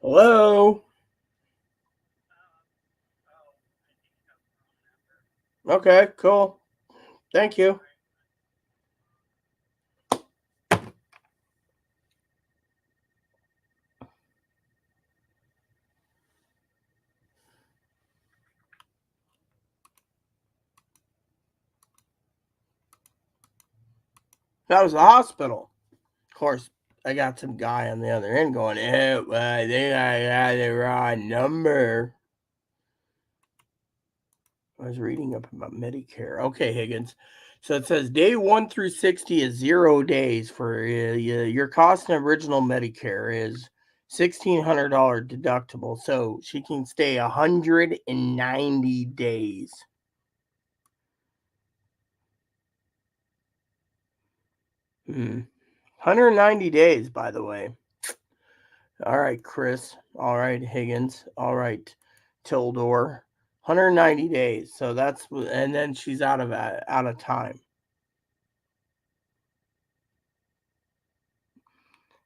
Hello? Okay, cool. Thank you. That was the hospital. Of course, I got some guy on the other end going, I think I got the wrong number. I was reading up about Medicare. Okay, Higgins. So it says day 1 through 60 is 0 days for your cost in original Medicare is $1,600 deductible. So she can stay 190 days. Hmm. 190 days, by the way. All right, Chris. All right, Higgins. All right, Tildor. 190 days. So that's and then she's out of time.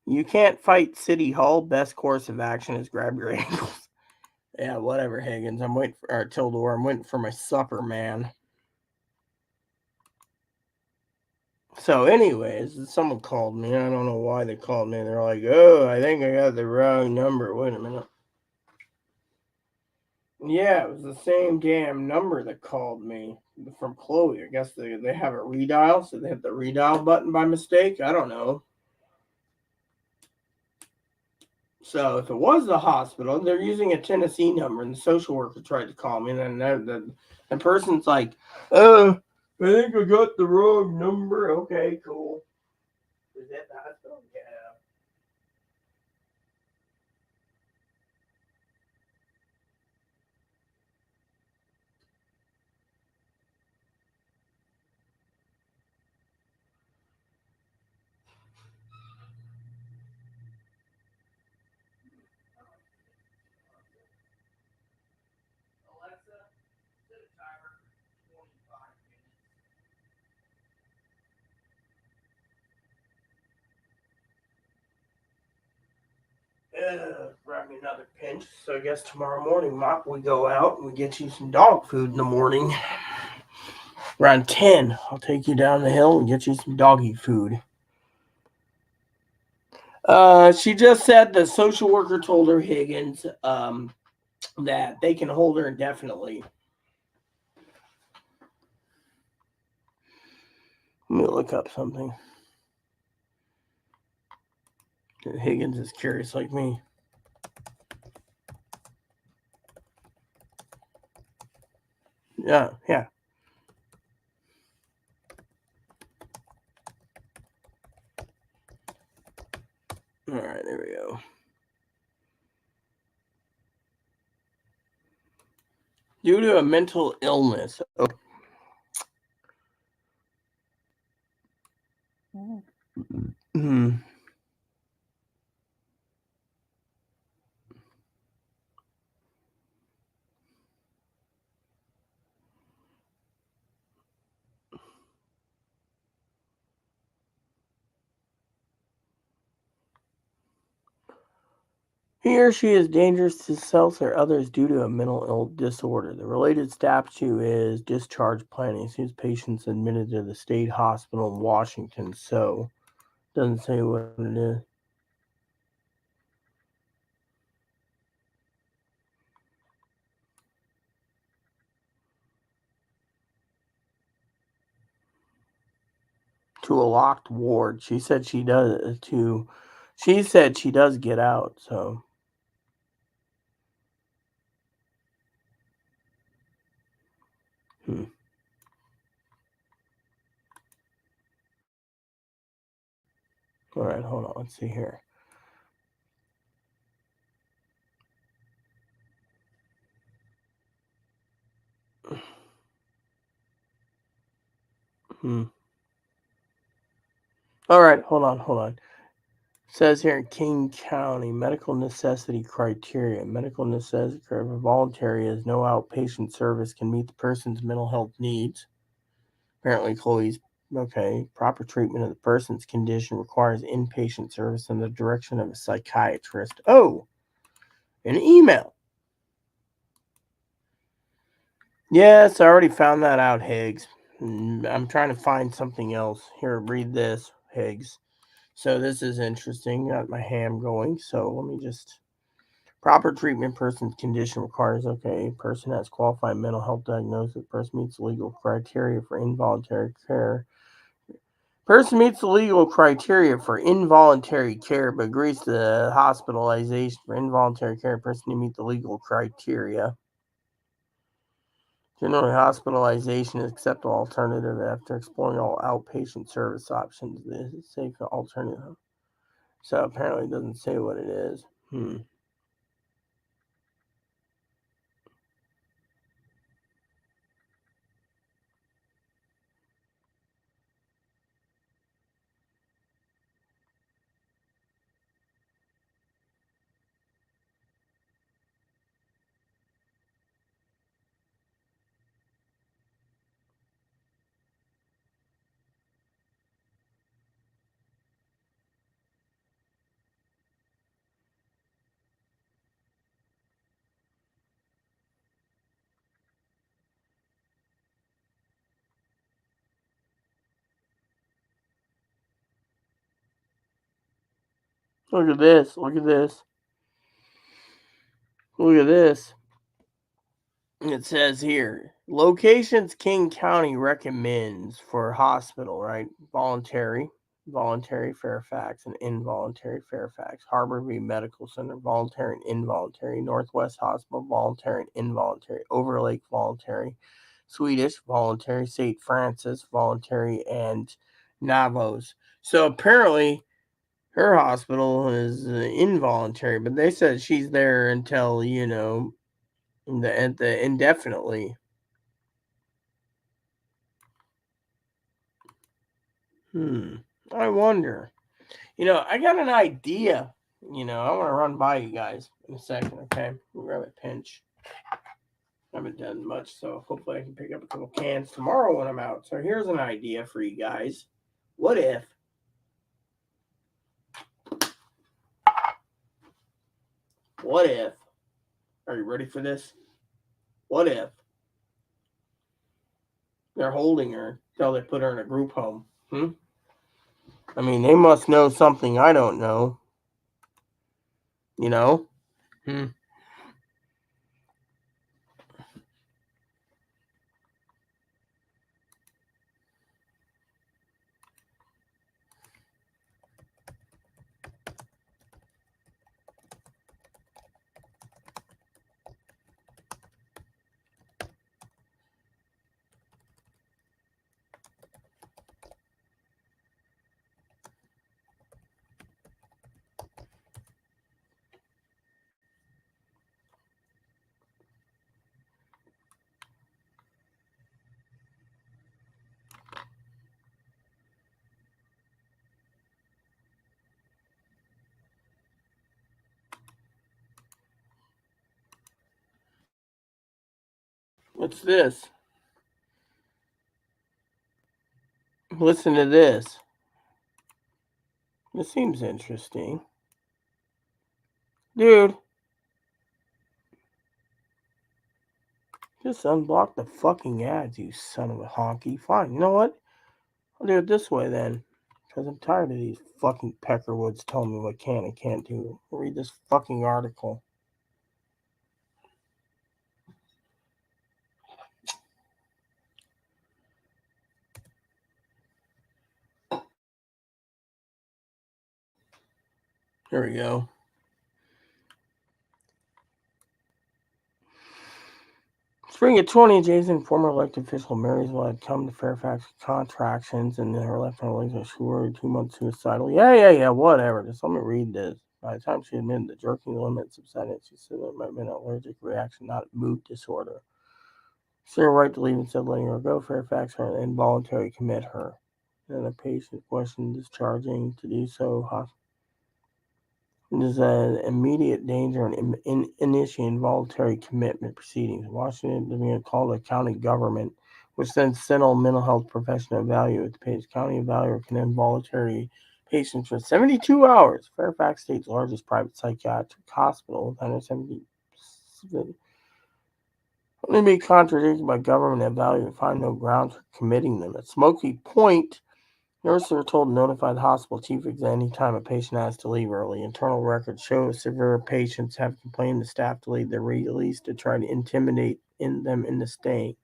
You can't fight City Hall. Best course of action is grab your ankles. Yeah, whatever, Higgins. I'm waiting for Tildor. I'm waiting for my supper, man. So, anyways, someone called me. I don't know why they called me. They're like, "Oh, I think I got the wrong number." Wait a minute. Yeah, it was the same damn number that called me from Chloe. I guess they have a redial, so they hit the redial button by mistake. I don't know. So if it was the hospital, they're using a Tennessee number, and the social worker tried to call me, and then the person's like, I think I got the wrong number." Okay, cool. Is that the hospital? Yeah. Alexa, set a timer for 25 minutes. Grab me another pinch. So I guess tomorrow morning, Mop, we go out and we get you some dog food in the morning. Around 10, I'll take you down the hill and get you some doggy food. She just said the social worker told her, Higgins, that they can hold her indefinitely. Let me look up something. Higgins is curious like me. Yeah, yeah. All right, there we go. Due to a mental illness. Okay. Hmm. He or she is dangerous to self or others due to a mental ill disorder. The related statute is discharge planning. These patients admitted to the state hospital in Washington. So doesn't say what it is. To a locked ward. She said she does to. She said she does get out. So. Hmm. All right, hold on. Let's see here. Hmm. All right, hold on, hold on. Says here in King County, medical necessity criteria. Medical necessity for voluntary is no outpatient service can meet the person's mental health needs. Apparently, Chloe's okay. Proper treatment of the person's condition requires inpatient service in the direction of a psychiatrist. Oh, an email. Yes, I already found that out, Higgs. I'm trying to find something else. Here, read this, Higgs. So this is interesting. Got my ham going. So let me just proper treatment person's condition requires person has qualified mental health diagnosis, person meets the legal criteria for involuntary care. Person meets the legal criteria for involuntary care but agrees to the hospitalization for involuntary care. Person to meet the legal criteria. Generally, hospitalization is acceptable alternative after exploring all outpatient service options. This is safe alternative. So apparently, it doesn't say what it is. Look at this. Look at this. Look at this. It says here, locations King County recommends for hospital, right? Voluntary Fairfax, and involuntary Fairfax. Harborview Medical Center, voluntary and involuntary. Northwest Hospital, voluntary and involuntary. Overlake, voluntary. Swedish, voluntary. St. Francis, voluntary. And Navos. So apparently her hospital is involuntary, but they said she's there until, the indefinitely. I wonder. I got an idea. I want to run by you guys in a second, okay? We'll grab a pinch. I haven't done much, so hopefully I can pick up a couple cans tomorrow when I'm out. So here's an idea for you guys. What if are you ready for this? What if they're holding her until they put her in a group home? I mean, they must know something I don't know. You know? What's this? Listen to this. This seems interesting. Dude, just unblock the fucking ads, you son of a honky. Fine, you know what? I'll do it this way then. Because I'm tired of these fucking Peckerwoods telling me what can and can't do. I'll read this fucking article. Here we go. Spring of 20, Jason, former elected official Marysville, had come to Fairfax with contractions and then her left hand legs were short, 2 months suicidal. Yeah, whatever. Just let me read this. By the time she admitted the jerking limit subsided, she said it might have been an allergic reaction, not a mood disorder. She had a right to leave and said letting her go. Fairfax had involuntary commit her. And the patient questioned discharging to do so. There's an immediate danger and initiating voluntary commitment proceedings. Washington began called the county government, which then sent all mental health professional evaluate the patient. County evaluator can involuntary patients for 72 hours. Fairfax State's largest private psychiatric hospital, with 170, only be contradicted by government evaluator and find no grounds for committing them. At Smoky Point, nurses are told to notify the hospital chief any time a patient has to leave early. Internal records show severe patients have complained to staff to leave their release to try to intimidate them into staying.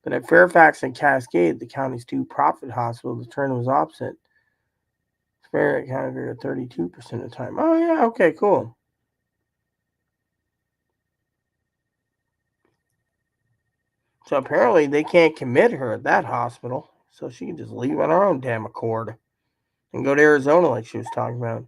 But at Fairfax and Cascade, the county's two profit hospitals, the trend was opposite. Fairfax County at 32% of the time. Oh yeah, okay, cool. So apparently they can't commit her at that hospital, so she can just leave on her own damn accord and go to Arizona like she was talking about.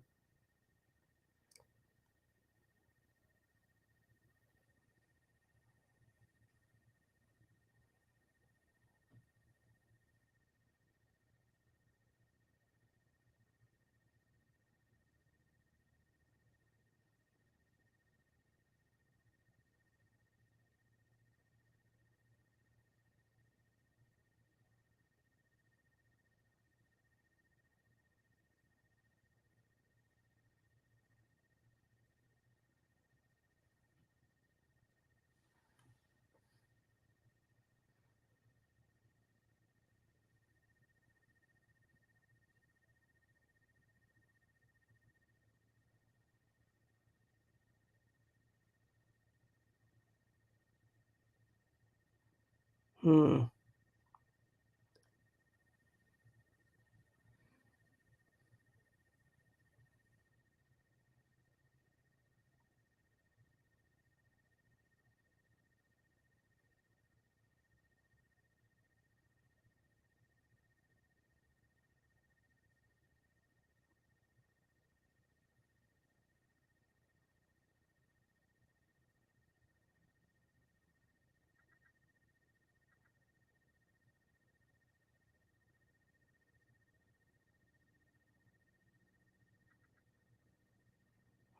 Hmm.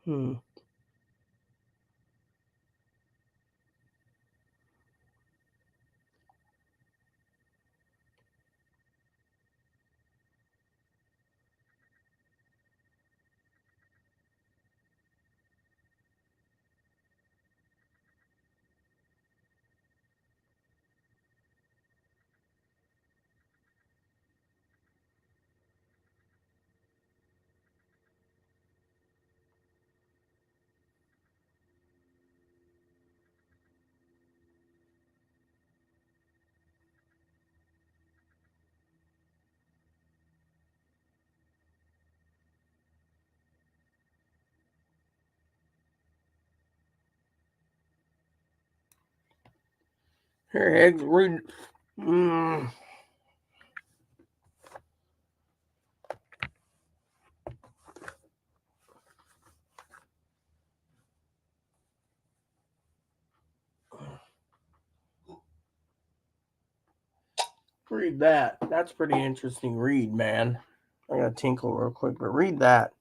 Hmm. Here, Higgs, read. Mm, read that. That's pretty interesting read, man. I gotta tinkle real quick, but read that.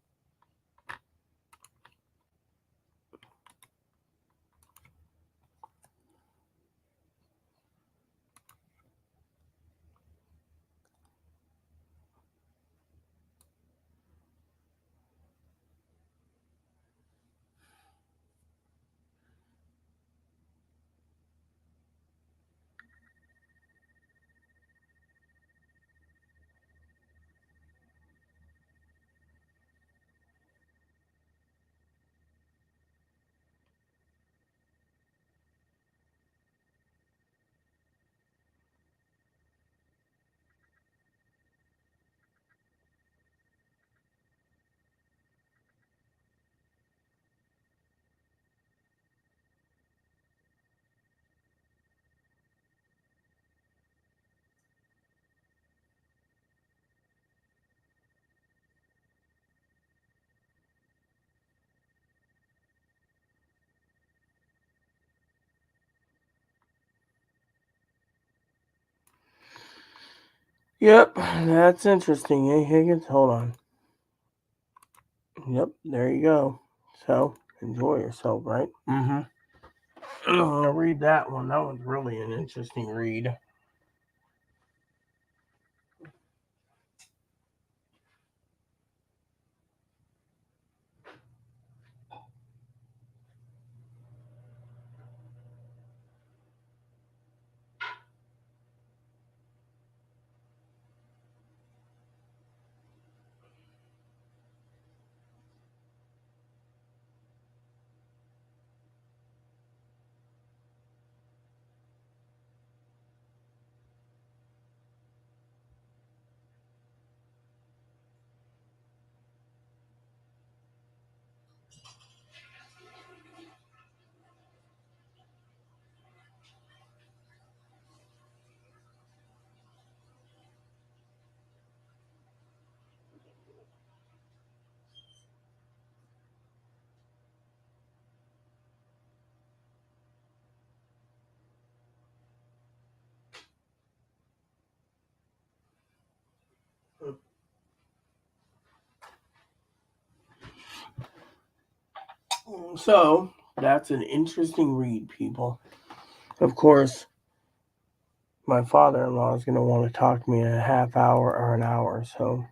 Yep, that's interesting, eh, Higgins? Hold on. Yep, there you go. So, enjoy yourself, right? Mm-hmm. I'm gonna read that one. That one's really an interesting read. So, that's an interesting read, people. Of course, my father in law is going to want to talk to me in a half hour or an hour, so.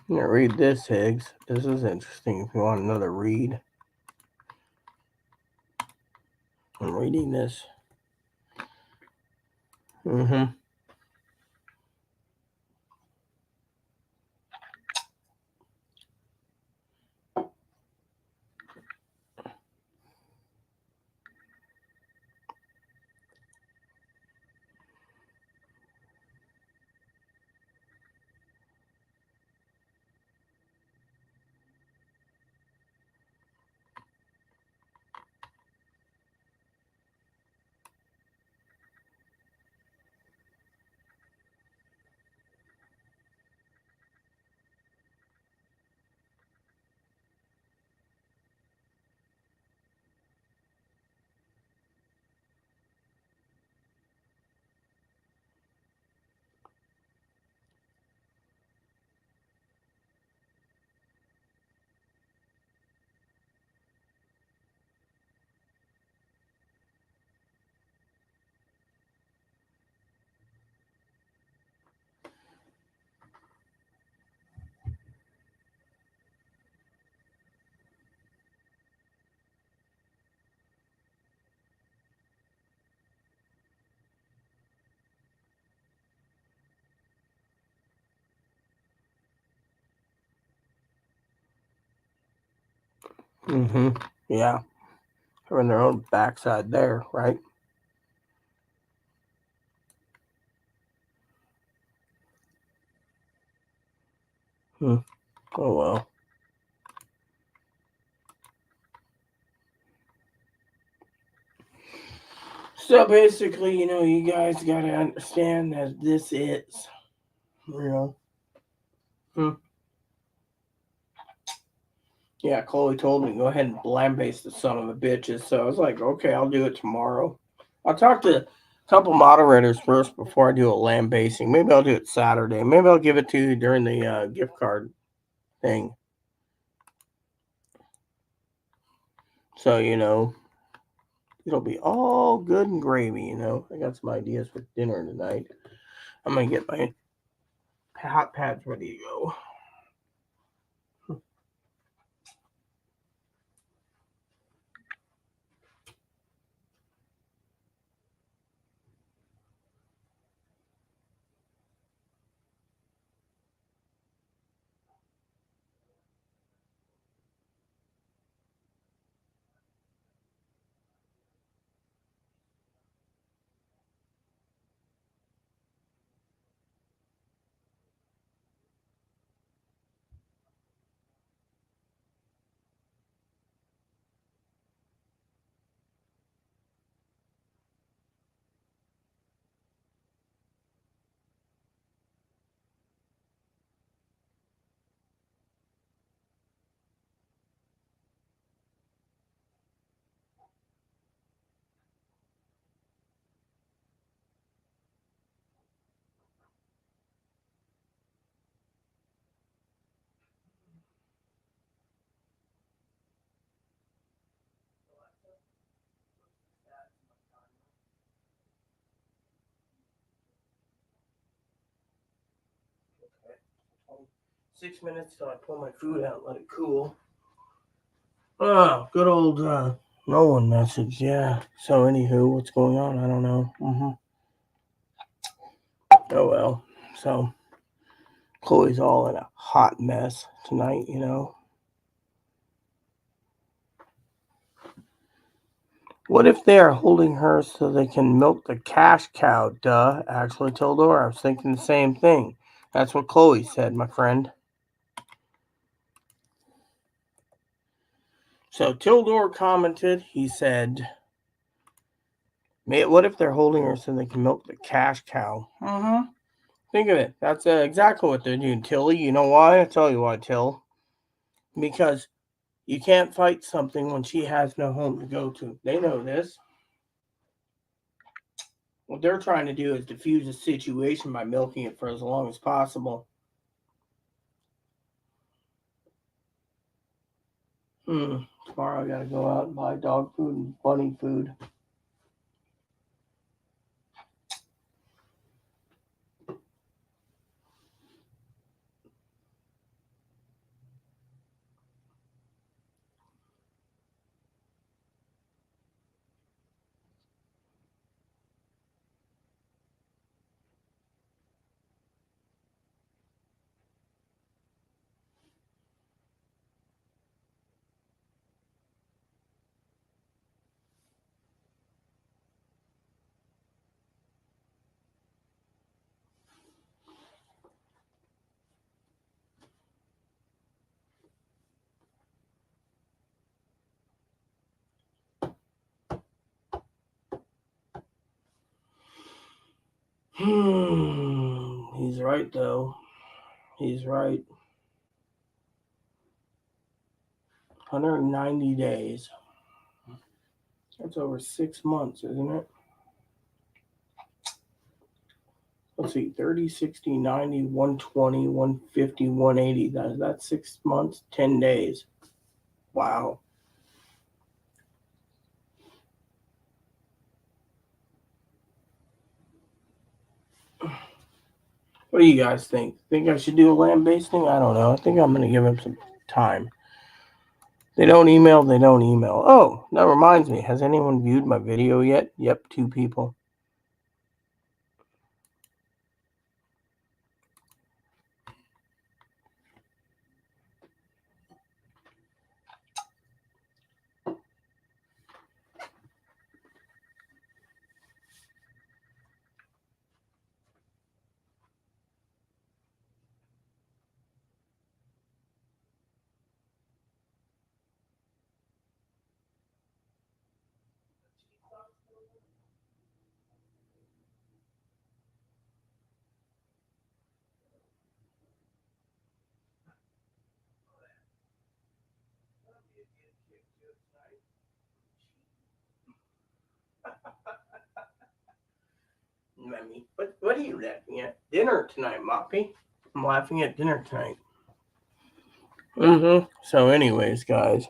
I'm going to read this, Higgs. This is interesting if you want another read. I'm reading this. Mm-hmm. Mm-hmm. Yeah. They're in their own backside there, right? Hmm. Oh, well. So basically, you guys got to understand that this is, you know. Hmm. Yeah, Chloe told me go ahead and lambaste the son of a bitches. So I was like, okay, I'll do it tomorrow. I'll talk to a couple moderators first before I do a lambasting. Maybe I'll do it Saturday. Maybe I'll give it to you during the gift card thing. So, it'll be all good and gravy, I got some ideas for dinner tonight. I'm going to get my hot pads ready to go. Okay. 6 minutes till I pull my food out and let it cool. Oh, good old no one message. Yeah. So, anywho, what's going on? I don't know. Oh, well. So, Chloe's all in a hot mess tonight. What if they are holding her so they can milk the cash cow? Duh. Actually, Tildor, I was thinking the same thing. That's what Chloe said, my friend. So Tildor commented, he said, what if they're holding her so they can milk the cash cow? Mm-hmm. Think of it. That's exactly what they're doing, Tilly. You know why? I'll tell you why, Till. Because you can't fight something when she has no home to go to. They know this. What they're trying to do is diffuse the situation by milking it for as long as possible. Tomorrow I gotta go out and buy dog food and bunny food. He's right, though. He's right. 190 days. That's over 6 months, isn't it? Let's see, 30, 60, 90, 120, 150, 180. That's 6 months, 10 days. Wow. What do you guys think? Think I should do a land basting? I don't know. I think I'm going to give him some time. They don't email, they don't email. Oh, that reminds me. Has anyone viewed my video yet? Yep, 2 people. What are you laughing at? Dinner tonight, Moppy. I'm laughing at dinner tonight. So, anyways, guys,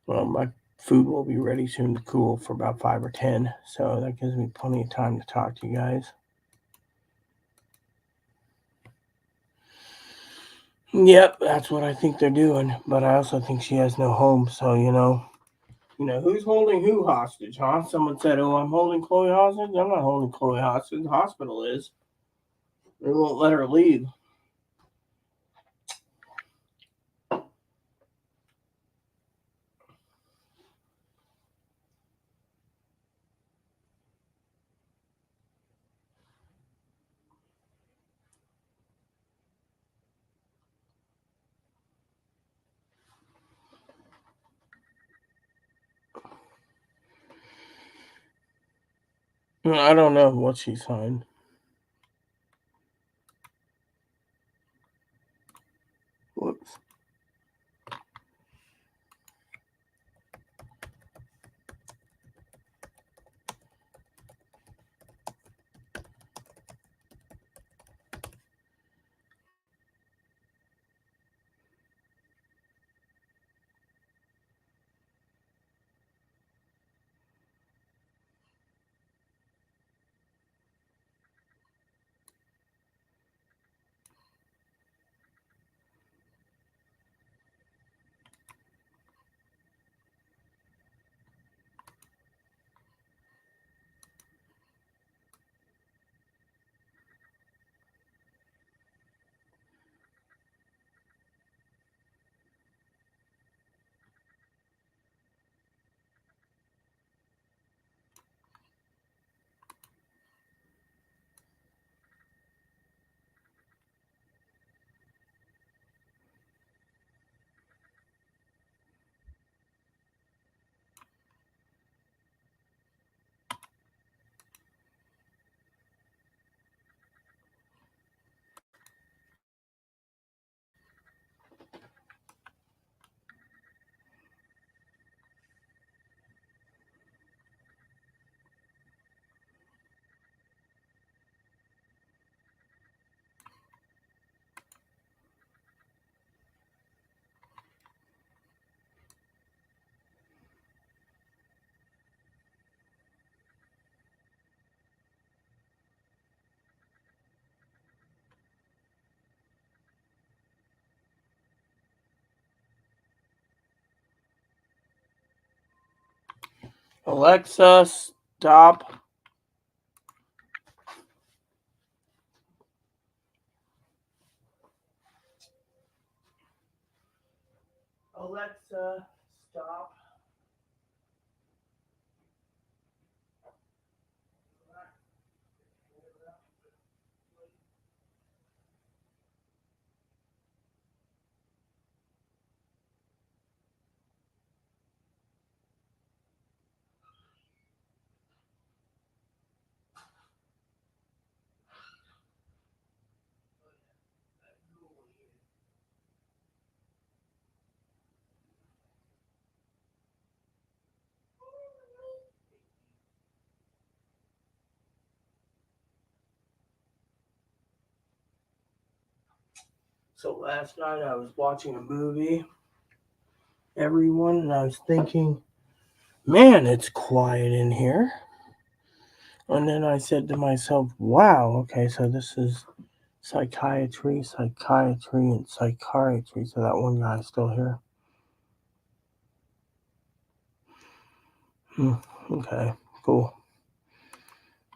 well, my food will be ready soon to cool for about 5 or 10. So that gives me plenty of time to talk to you guys. Yep, that's what I think they're doing. But I also think she has no home. So, who's holding who hostage, huh? Someone said, "Oh, I'm holding Chloe hostage." I'm not holding Chloe hostage. The hospital is. They won't let her leave. I don't know what she signed. Whoops. Alexa, stop. Alexa, stop. So last night I was watching a movie, everyone, and I was thinking, man, it's quiet in here. And then I said to myself, wow, okay, so this is psychiatry, and psychiatry. So that one guy's still here. Okay, cool.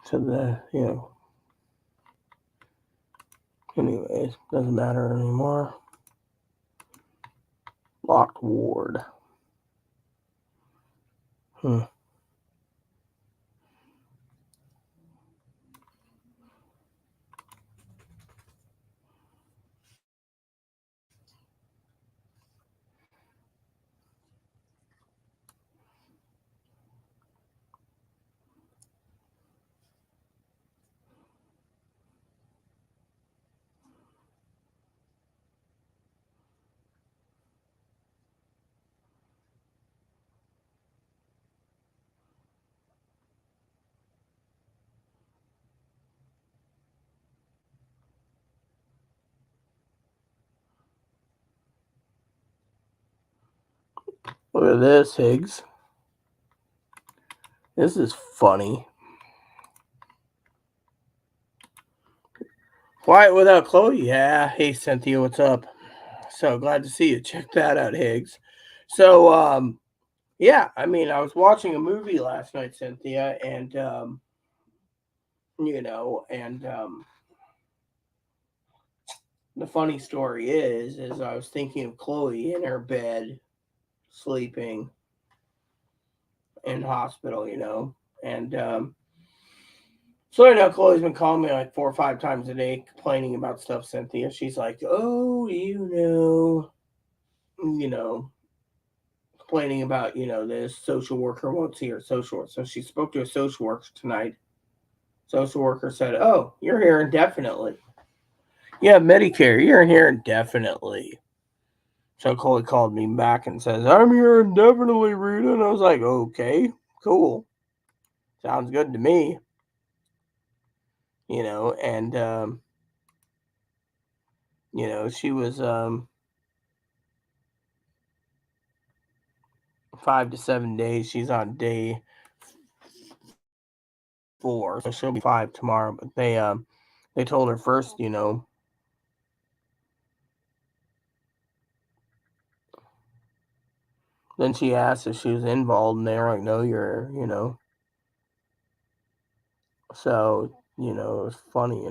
So anyways, doesn't matter anymore. Locked ward. Look at this, Higgs. This is funny. Quiet without Chloe? Yeah. Hey, Cynthia, what's up? So glad to see you. Check that out, Higgs. So, yeah, I mean, I was watching a movie last night, Cynthia, and, the funny story is I was thinking of Chloe in her bed, sleeping in hospital, and, so Chloe's been calling me like 4 or 5 times a day complaining about stuff, Cynthia. She's like, oh, complaining about, this social worker won't see her social worker. So she spoke to a social worker tonight. Social worker said, oh, you're here indefinitely. Yeah, Medicare, you're here indefinitely. So Chloe called me back and says, I'm here indefinitely, Rita. And I was like, okay, cool. Sounds good to me. And, she was 5 to 7 days. She's on day 4, so she'll be 5 tomorrow. But they told her first, Then she asked if she was involved, and they were like, no, you're. So it was funny,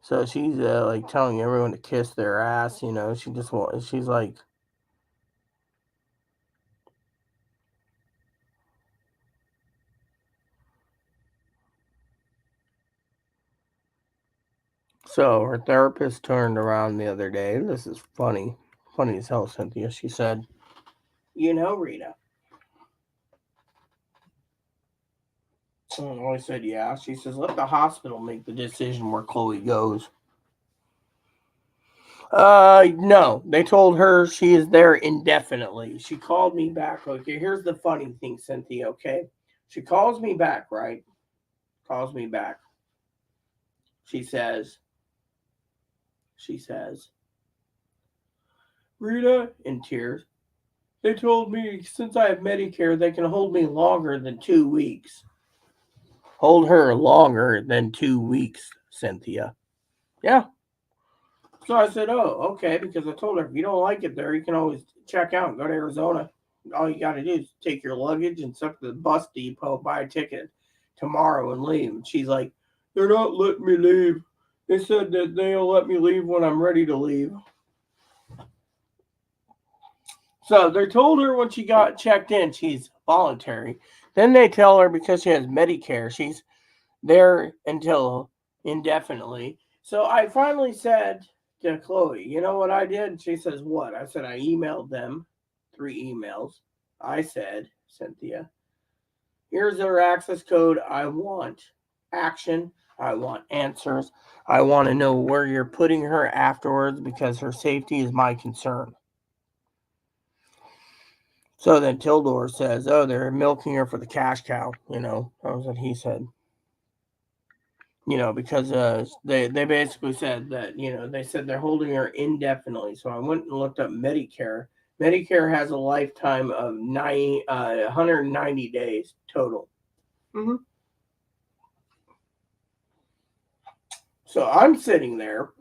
So she's like telling everyone to kiss their ass, She just wants. She's like. So her therapist turned around the other day. This is funny as hell, Cynthia. She said, Rita. I said, yeah. She says, let the hospital make the decision where Chloe goes. No. They told her she is there indefinitely. She called me back. Okay, here's the funny thing, Cynthia, okay? She calls me back, right? Calls me back. She says, Rita, in tears, they told me since I have Medicare, they can hold me longer than 2 weeks. Hold her longer than 2 weeks, Cynthia. Yeah. So I said, oh, okay, because I told her if you don't like it there, you can always check out and go to Arizona. All you got to do is take your luggage and stuff to the bus depot, buy a ticket tomorrow and leave. And she's like, they're not letting me leave. They said that they'll let me leave when I'm ready to leave. So they told her when she got checked in, she's voluntary. Then they tell her because she has Medicare, she's there until indefinitely. So I finally said to Chloe, you know what I did? She says, what? I said, I emailed them 3 emails. I said, Cynthia, here's their access code. I want action. I want answers. I want to know where you're putting her afterwards because her safety is my concern. So then Tildor says, oh, they're milking her for the cash cow. That was what he said. because they basically said that, they said they're holding her indefinitely. So I went and looked up Medicare. Medicare has a lifetime of 190 days total. Mm-hmm. So I'm sitting there,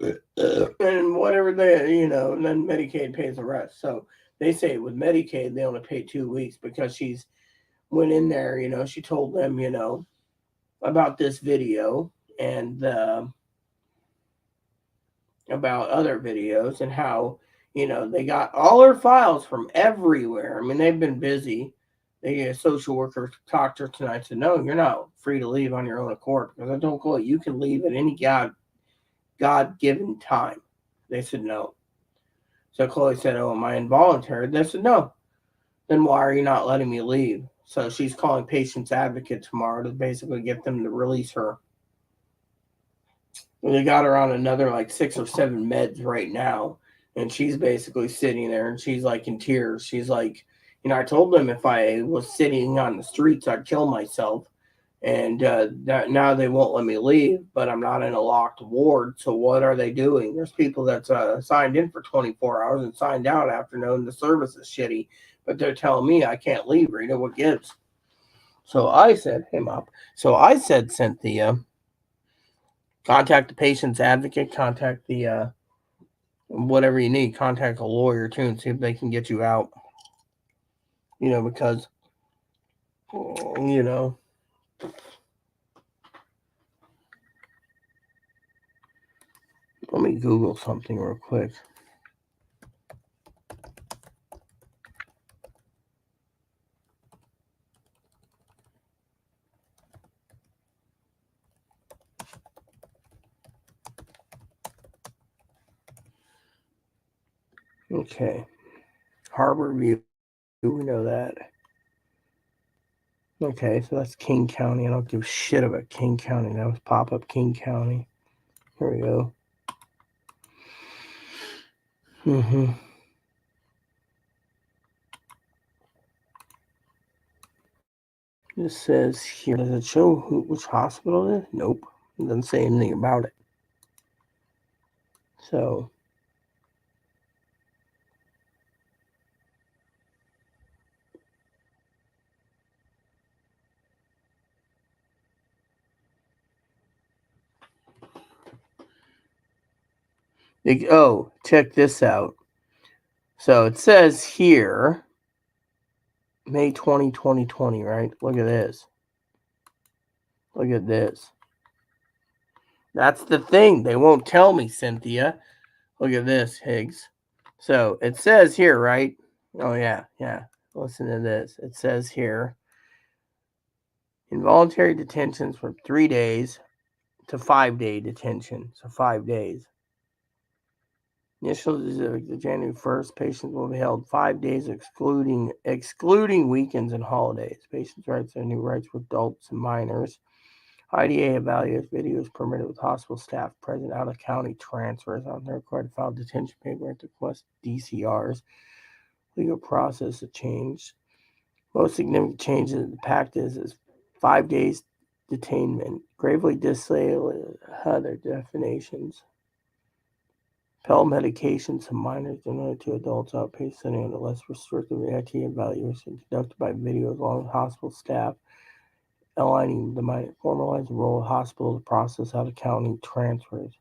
and whatever and then Medicaid pays the rest. So they say with Medicaid they only pay 2 weeks because she's went in there. She told them about this video and about other videos and how they got all her files from everywhere. I mean, they've been busy. The social worker talked to her tonight. Said, "No, you're not free to leave on your own accord because I told Chloe you can leave at any God-given time." They said no. So Chloe said, "Oh, am I involuntary?" They said no. Then why are you not letting me leave? So she's calling Patients Advocate tomorrow to basically get them to release her. They got her on another like 6 or 7 meds right now, and she's basically sitting there and she's like in tears. She's like, I told them if I was sitting on the streets, I'd kill myself. And that now they won't let me leave, but I'm not in a locked ward. So what are they doing? There's people that's signed in for 24 hours and signed out after knowing the service is shitty, but they're telling me I can't leave. Rita, what gives? So I said him up. So I said, Cynthia, contact the Patient's Advocate, contact the whatever you need, contact a lawyer too and see if they can get you out. Because let me Google something real quick. Okay. Harbor View, we know that. Okay, so that's King County. I don't give a shit about King County. That was pop up King County. Here we go. Mm-hmm. This says here, does it show which hospital it is? Nope. It doesn't say anything about it. So, check this out. So it says here, May 20, 2020, right? Look at this. Look at this. That's the thing. They won't tell me, Cynthia. Look at this, Higgs. So it says here, right? Oh, yeah. Listen to this. It says here, involuntary detentions from 3 days to 5-day detention. So 5 days. Initial January 1st, patients will be held 5 days, excluding weekends and holidays. Patients' rights are new rights for adults and minors. IDA evaluates videos permitted with hospital staff present. Out of county transfers on their required to file detention paperwork to request DCRs. Legal process has changed. Most significant changes in the pact is 5 days detainment. Gravely disabled other definitions. Pill medications to minors donated to adults outpatient setting under less restrictive IT evaluation conducted by video along with hospital staff, aligning the minor formalized role of hospitals to process out of county transfers.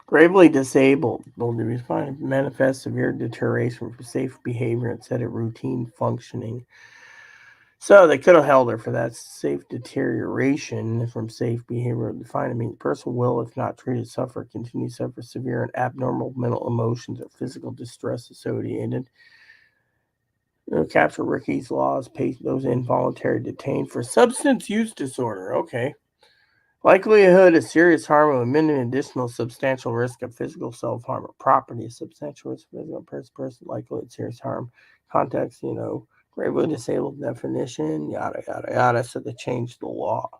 Gravely disabled will be defined manifest severe deterioration from safe behavior instead of routine functioning. So they could have held her for that. Safe deterioration from safe behavior defined. I mean, the person will, if not treated, continue to suffer severe and abnormal mental emotions or physical distress associated. Capture Ricky's laws, pay those involuntary detained for substance use disorder. Okay. Likelihood of serious harm of minimum additional substantial risk of physical self-harm or property, substantial risk of physical person, likelihood of serious harm, context, gravely disabled definition, yada, yada, yada. So they changed the law.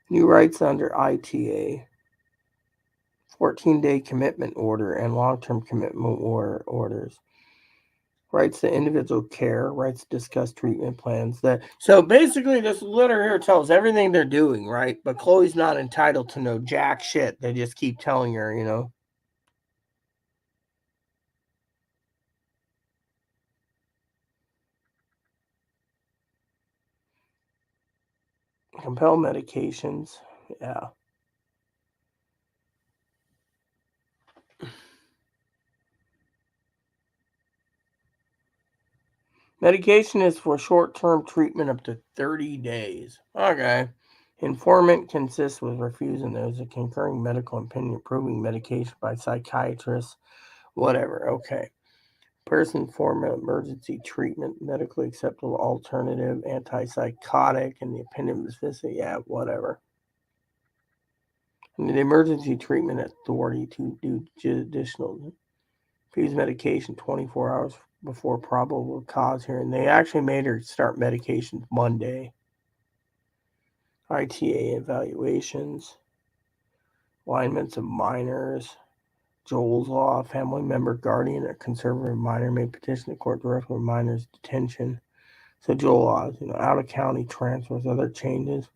New rights under ITA. 14-day commitment order and long-term commitment orders. Writes the individual care, writes discuss treatment plans. So basically this letter here tells everything they're doing, right? But Chloe's not entitled to know jack shit. They just keep telling her, you know. Compel medications. Yeah. Medication is for short-term treatment up to 30 days. Okay. Informant consists with refusing those a concurring medical opinion approving medication by psychiatrists. Whatever. Okay. Person form of emergency treatment, medically acceptable alternative, antipsychotic, and the opinion of the physician. Yeah, whatever. And the emergency treatment authority to do additional refuse medication 24 hours before probable cause hearing. They actually made her start medications Monday. ITA evaluations, alignments of minors, Joel's Law, family member, guardian, or conservative minor may petition the court directly for minor's detention. So Joel Laws, out of county transfers, other changes.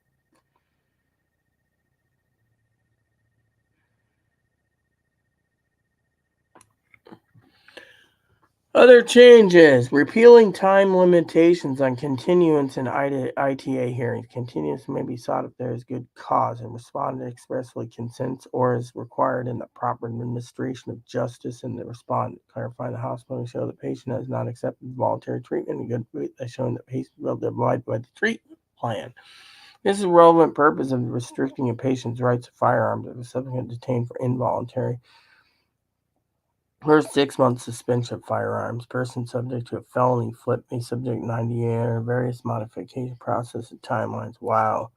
Other changes, repealing time limitations on continuance in ITA hearings. Continuance may be sought if there is good cause and respondent expressly consents or is required in the proper administration of justice in the respondent. Clarifying the hospital to show the patient has not accepted voluntary treatment in good faith as showing that patient will abide by the treatment plan. This is a relevant purpose of restricting a patient's rights to firearms if a subject is detained for involuntary. First 6 months suspension of firearms. Person subject to a felony flip may subject 90 or various modification process and timelines. Wow.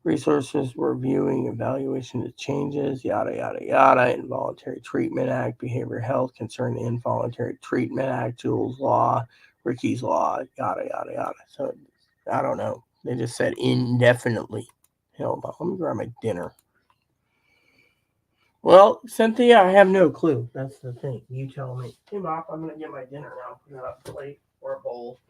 Resources reviewing evaluation of changes, yada, yada, yada. Involuntary Treatment Act, Behavioral Health Concern, Involuntary Treatment Act, Jules Law, Ricky's Law, yada, yada, yada. So, I don't know. They just said indefinitely. Hold on. Let me grab my dinner. Well, Cynthia, I have no clue. That's the thing. You tell me. Hey, Mop, I'm going to get my dinner now. Put it up a plate or a bowl.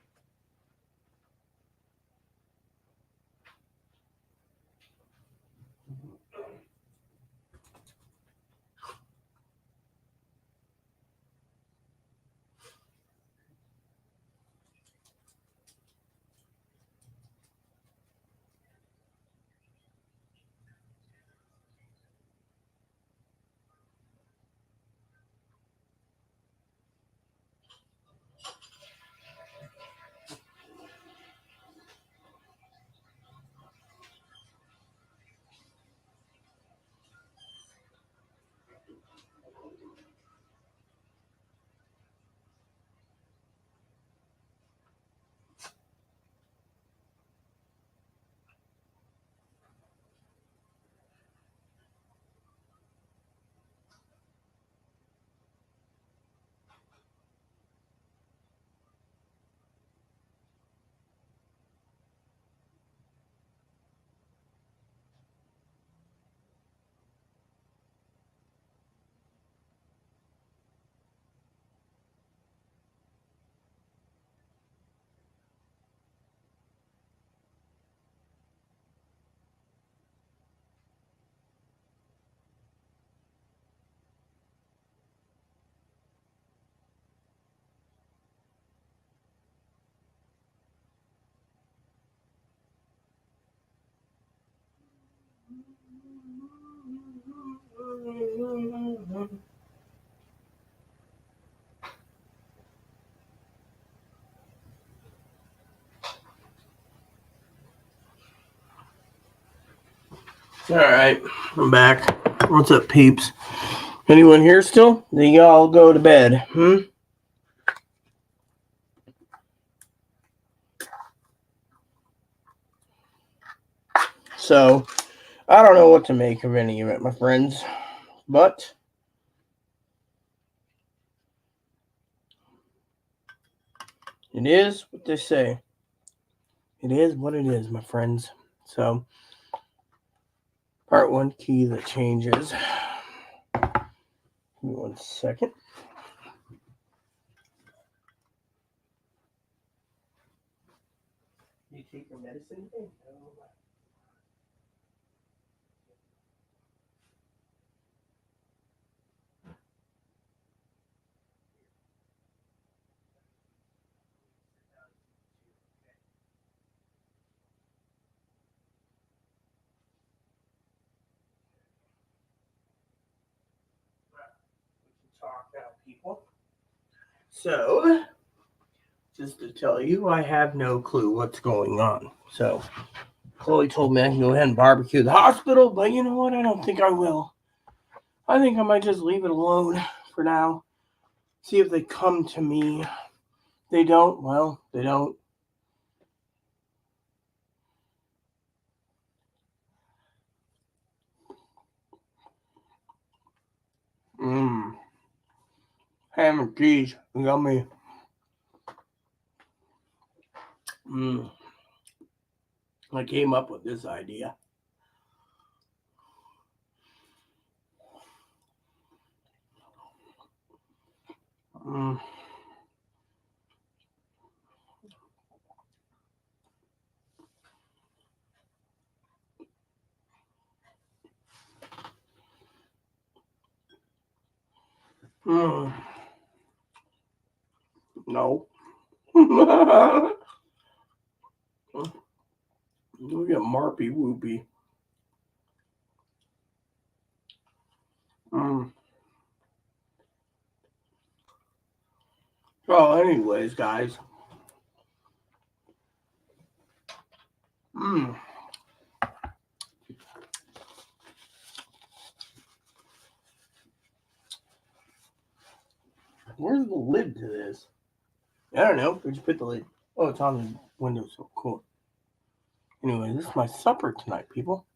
All right, I'm back. What's up, peeps? Anyone here still? Do y'all go to bed? So, I don't know what to make of any of it, my friends. But it is what they say. It is what it is, my friends. So, part one, key that changes. Give me 1 second. Do you take your medicine today? No. Talk now, people. So, just to tell you, I have no clue what's going on. So, Chloe told me I can go ahead and barbecue the hospital, but you know what? I don't think I will. I think I might just leave it alone for now. See if they come to me. They don't. Well, they don't. Mmm. Ham and cheese. Yummy. Mmm. I came up with this idea. Mmm. Mmm. No. Look at Marpy Whoopy. Mm. Well, anyways, guys. Mm. Where's the lid to this? I don't know. Where'd you put the lid? Oh, it's on the windowsill. Cool. Anyway, this is my supper tonight, people.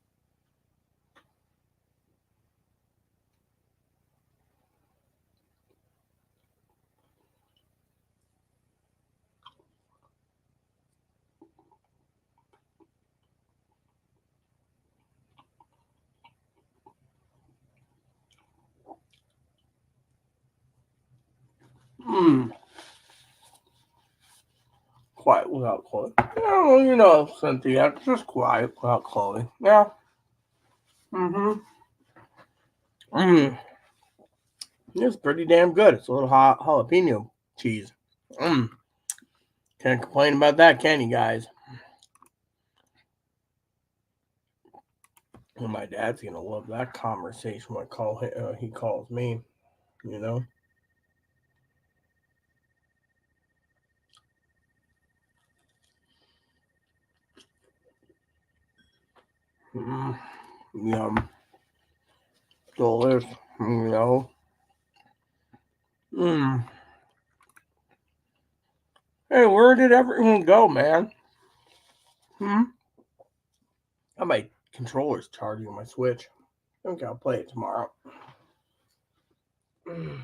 Mmm. Quiet without Chloe. Oh, you know, Cynthia, it's just quiet without Chloe. Yeah. Mm-hmm. Mmm. It's pretty damn good. It's a little hot jalapeno cheese. Mmm. Can't complain about that, can you guys? Well, my dad's gonna love that conversation when he calls me. You know. Mm, yum. Delicious. You know. Mm. Hey, where did everyone go, man? Hmm. Oh, my controller's charging my Switch. I think I'll play it tomorrow. Mm.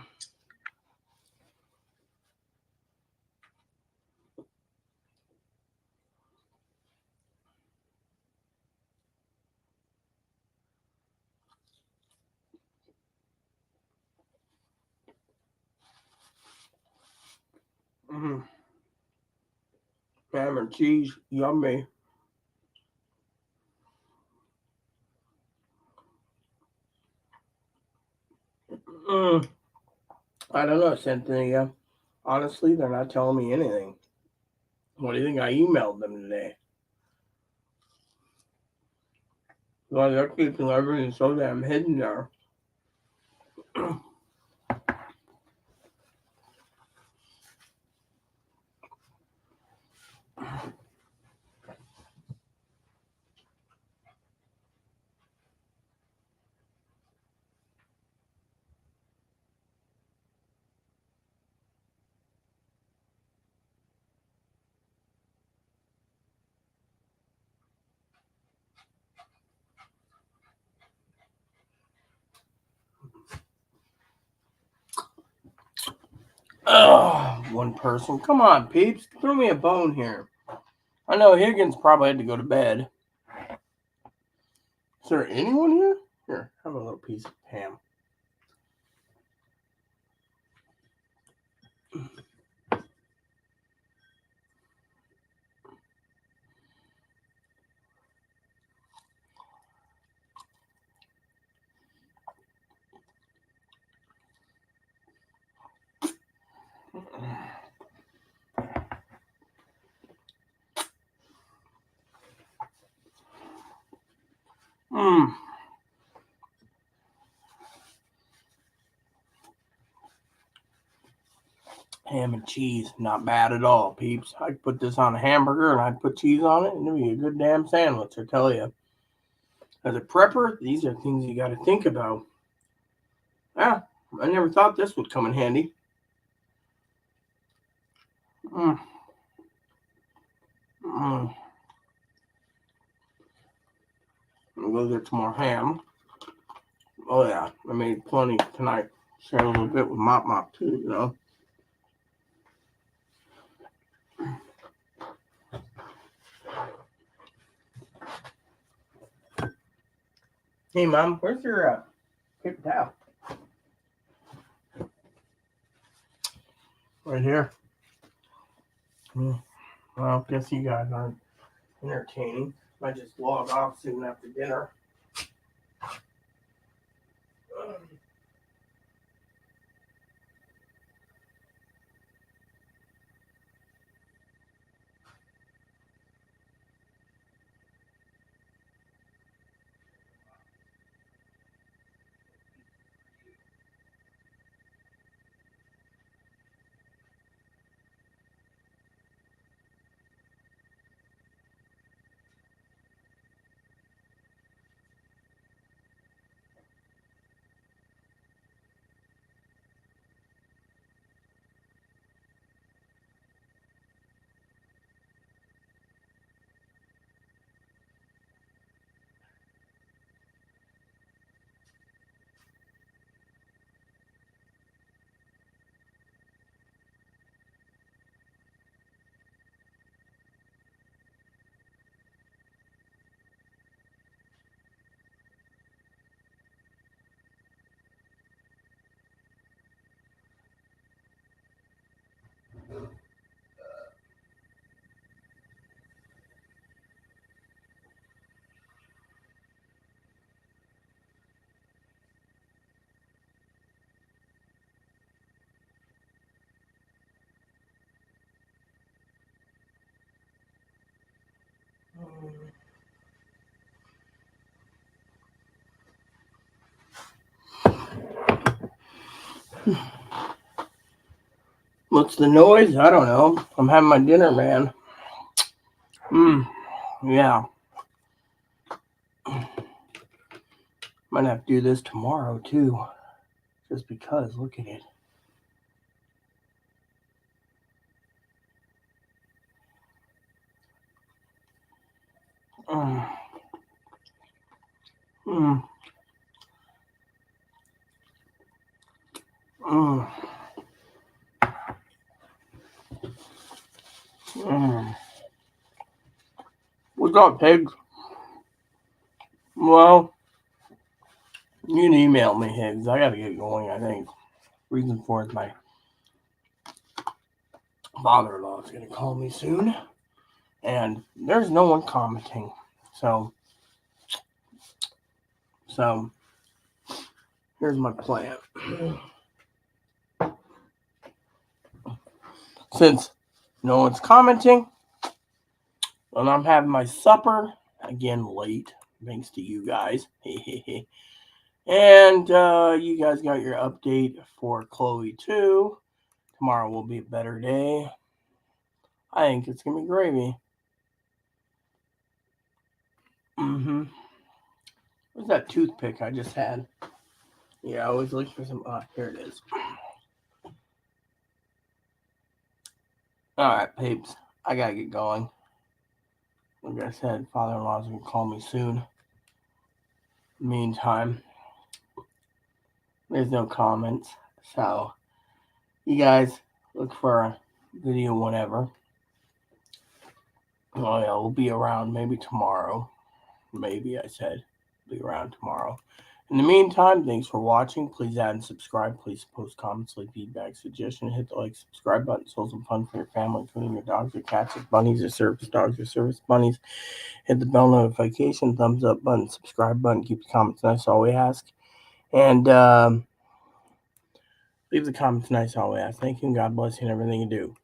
Ham and cheese, yummy. Mm. I don't know, Cynthia. Honestly, they're not telling me anything. What do you think I emailed them today? Well, they're keeping everything so damn hidden there. Ugh, one person. Come on, peeps. Throw me a bone here. I know Higgins probably had to go to bed. Is there anyone here? Here, have a little piece of ham. Ham and cheese, not bad at all, peeps. I'd put this on a hamburger and I'd put cheese on it, and it'd be a good damn sandwich, I tell you. As a prepper, these are things you got to think about. Ah, I never thought this would come in handy. Mm. Mm. I'll go get some more ham. Oh yeah, I made plenty tonight. Share a little bit with Mop too, you know. Hey Mom, where's your paper towel? Right here. Well, I guess you guys aren't entertaining. I just log off soon after dinner. What's the noise? I don't know. I'm having my dinner, man. Yeah. Might have to do this tomorrow too. Just because, look at it. Mm. Mm. Mm. Mm. What's up, pigs? Well, you can email me, Higgs. I gotta get going, I think. Reason for it is my father-in-law is gonna call me soon. And there's no one commenting. So here's my plan. Since no one's commenting, and I'm having my supper, again late, thanks to you guys. And you guys got your update for Chloe too. Tomorrow will be a better day. I think it's gonna be gravy. Where's that toothpick I just had? Yeah, I always look for some. Here it is. Alright, peeps. I gotta get going. Like I said, father-in-law's gonna call me soon. Meantime, there's no comments. So, you guys look for a video whenever. Oh yeah, we'll be around maybe tomorrow. Maybe I said be around tomorrow. In the meantime, thanks for watching. Please add and subscribe. Please post comments, leave feedback, suggestion. Hit the like, subscribe button. So some fun for your family, including your dogs, your cats, your bunnies, your service dogs, your service bunnies. Hit the bell notification, thumbs up button, subscribe button. Keep the comments nice, all we ask. And leave the comments nice, all we ask. Thank you, and God bless you and everything you do.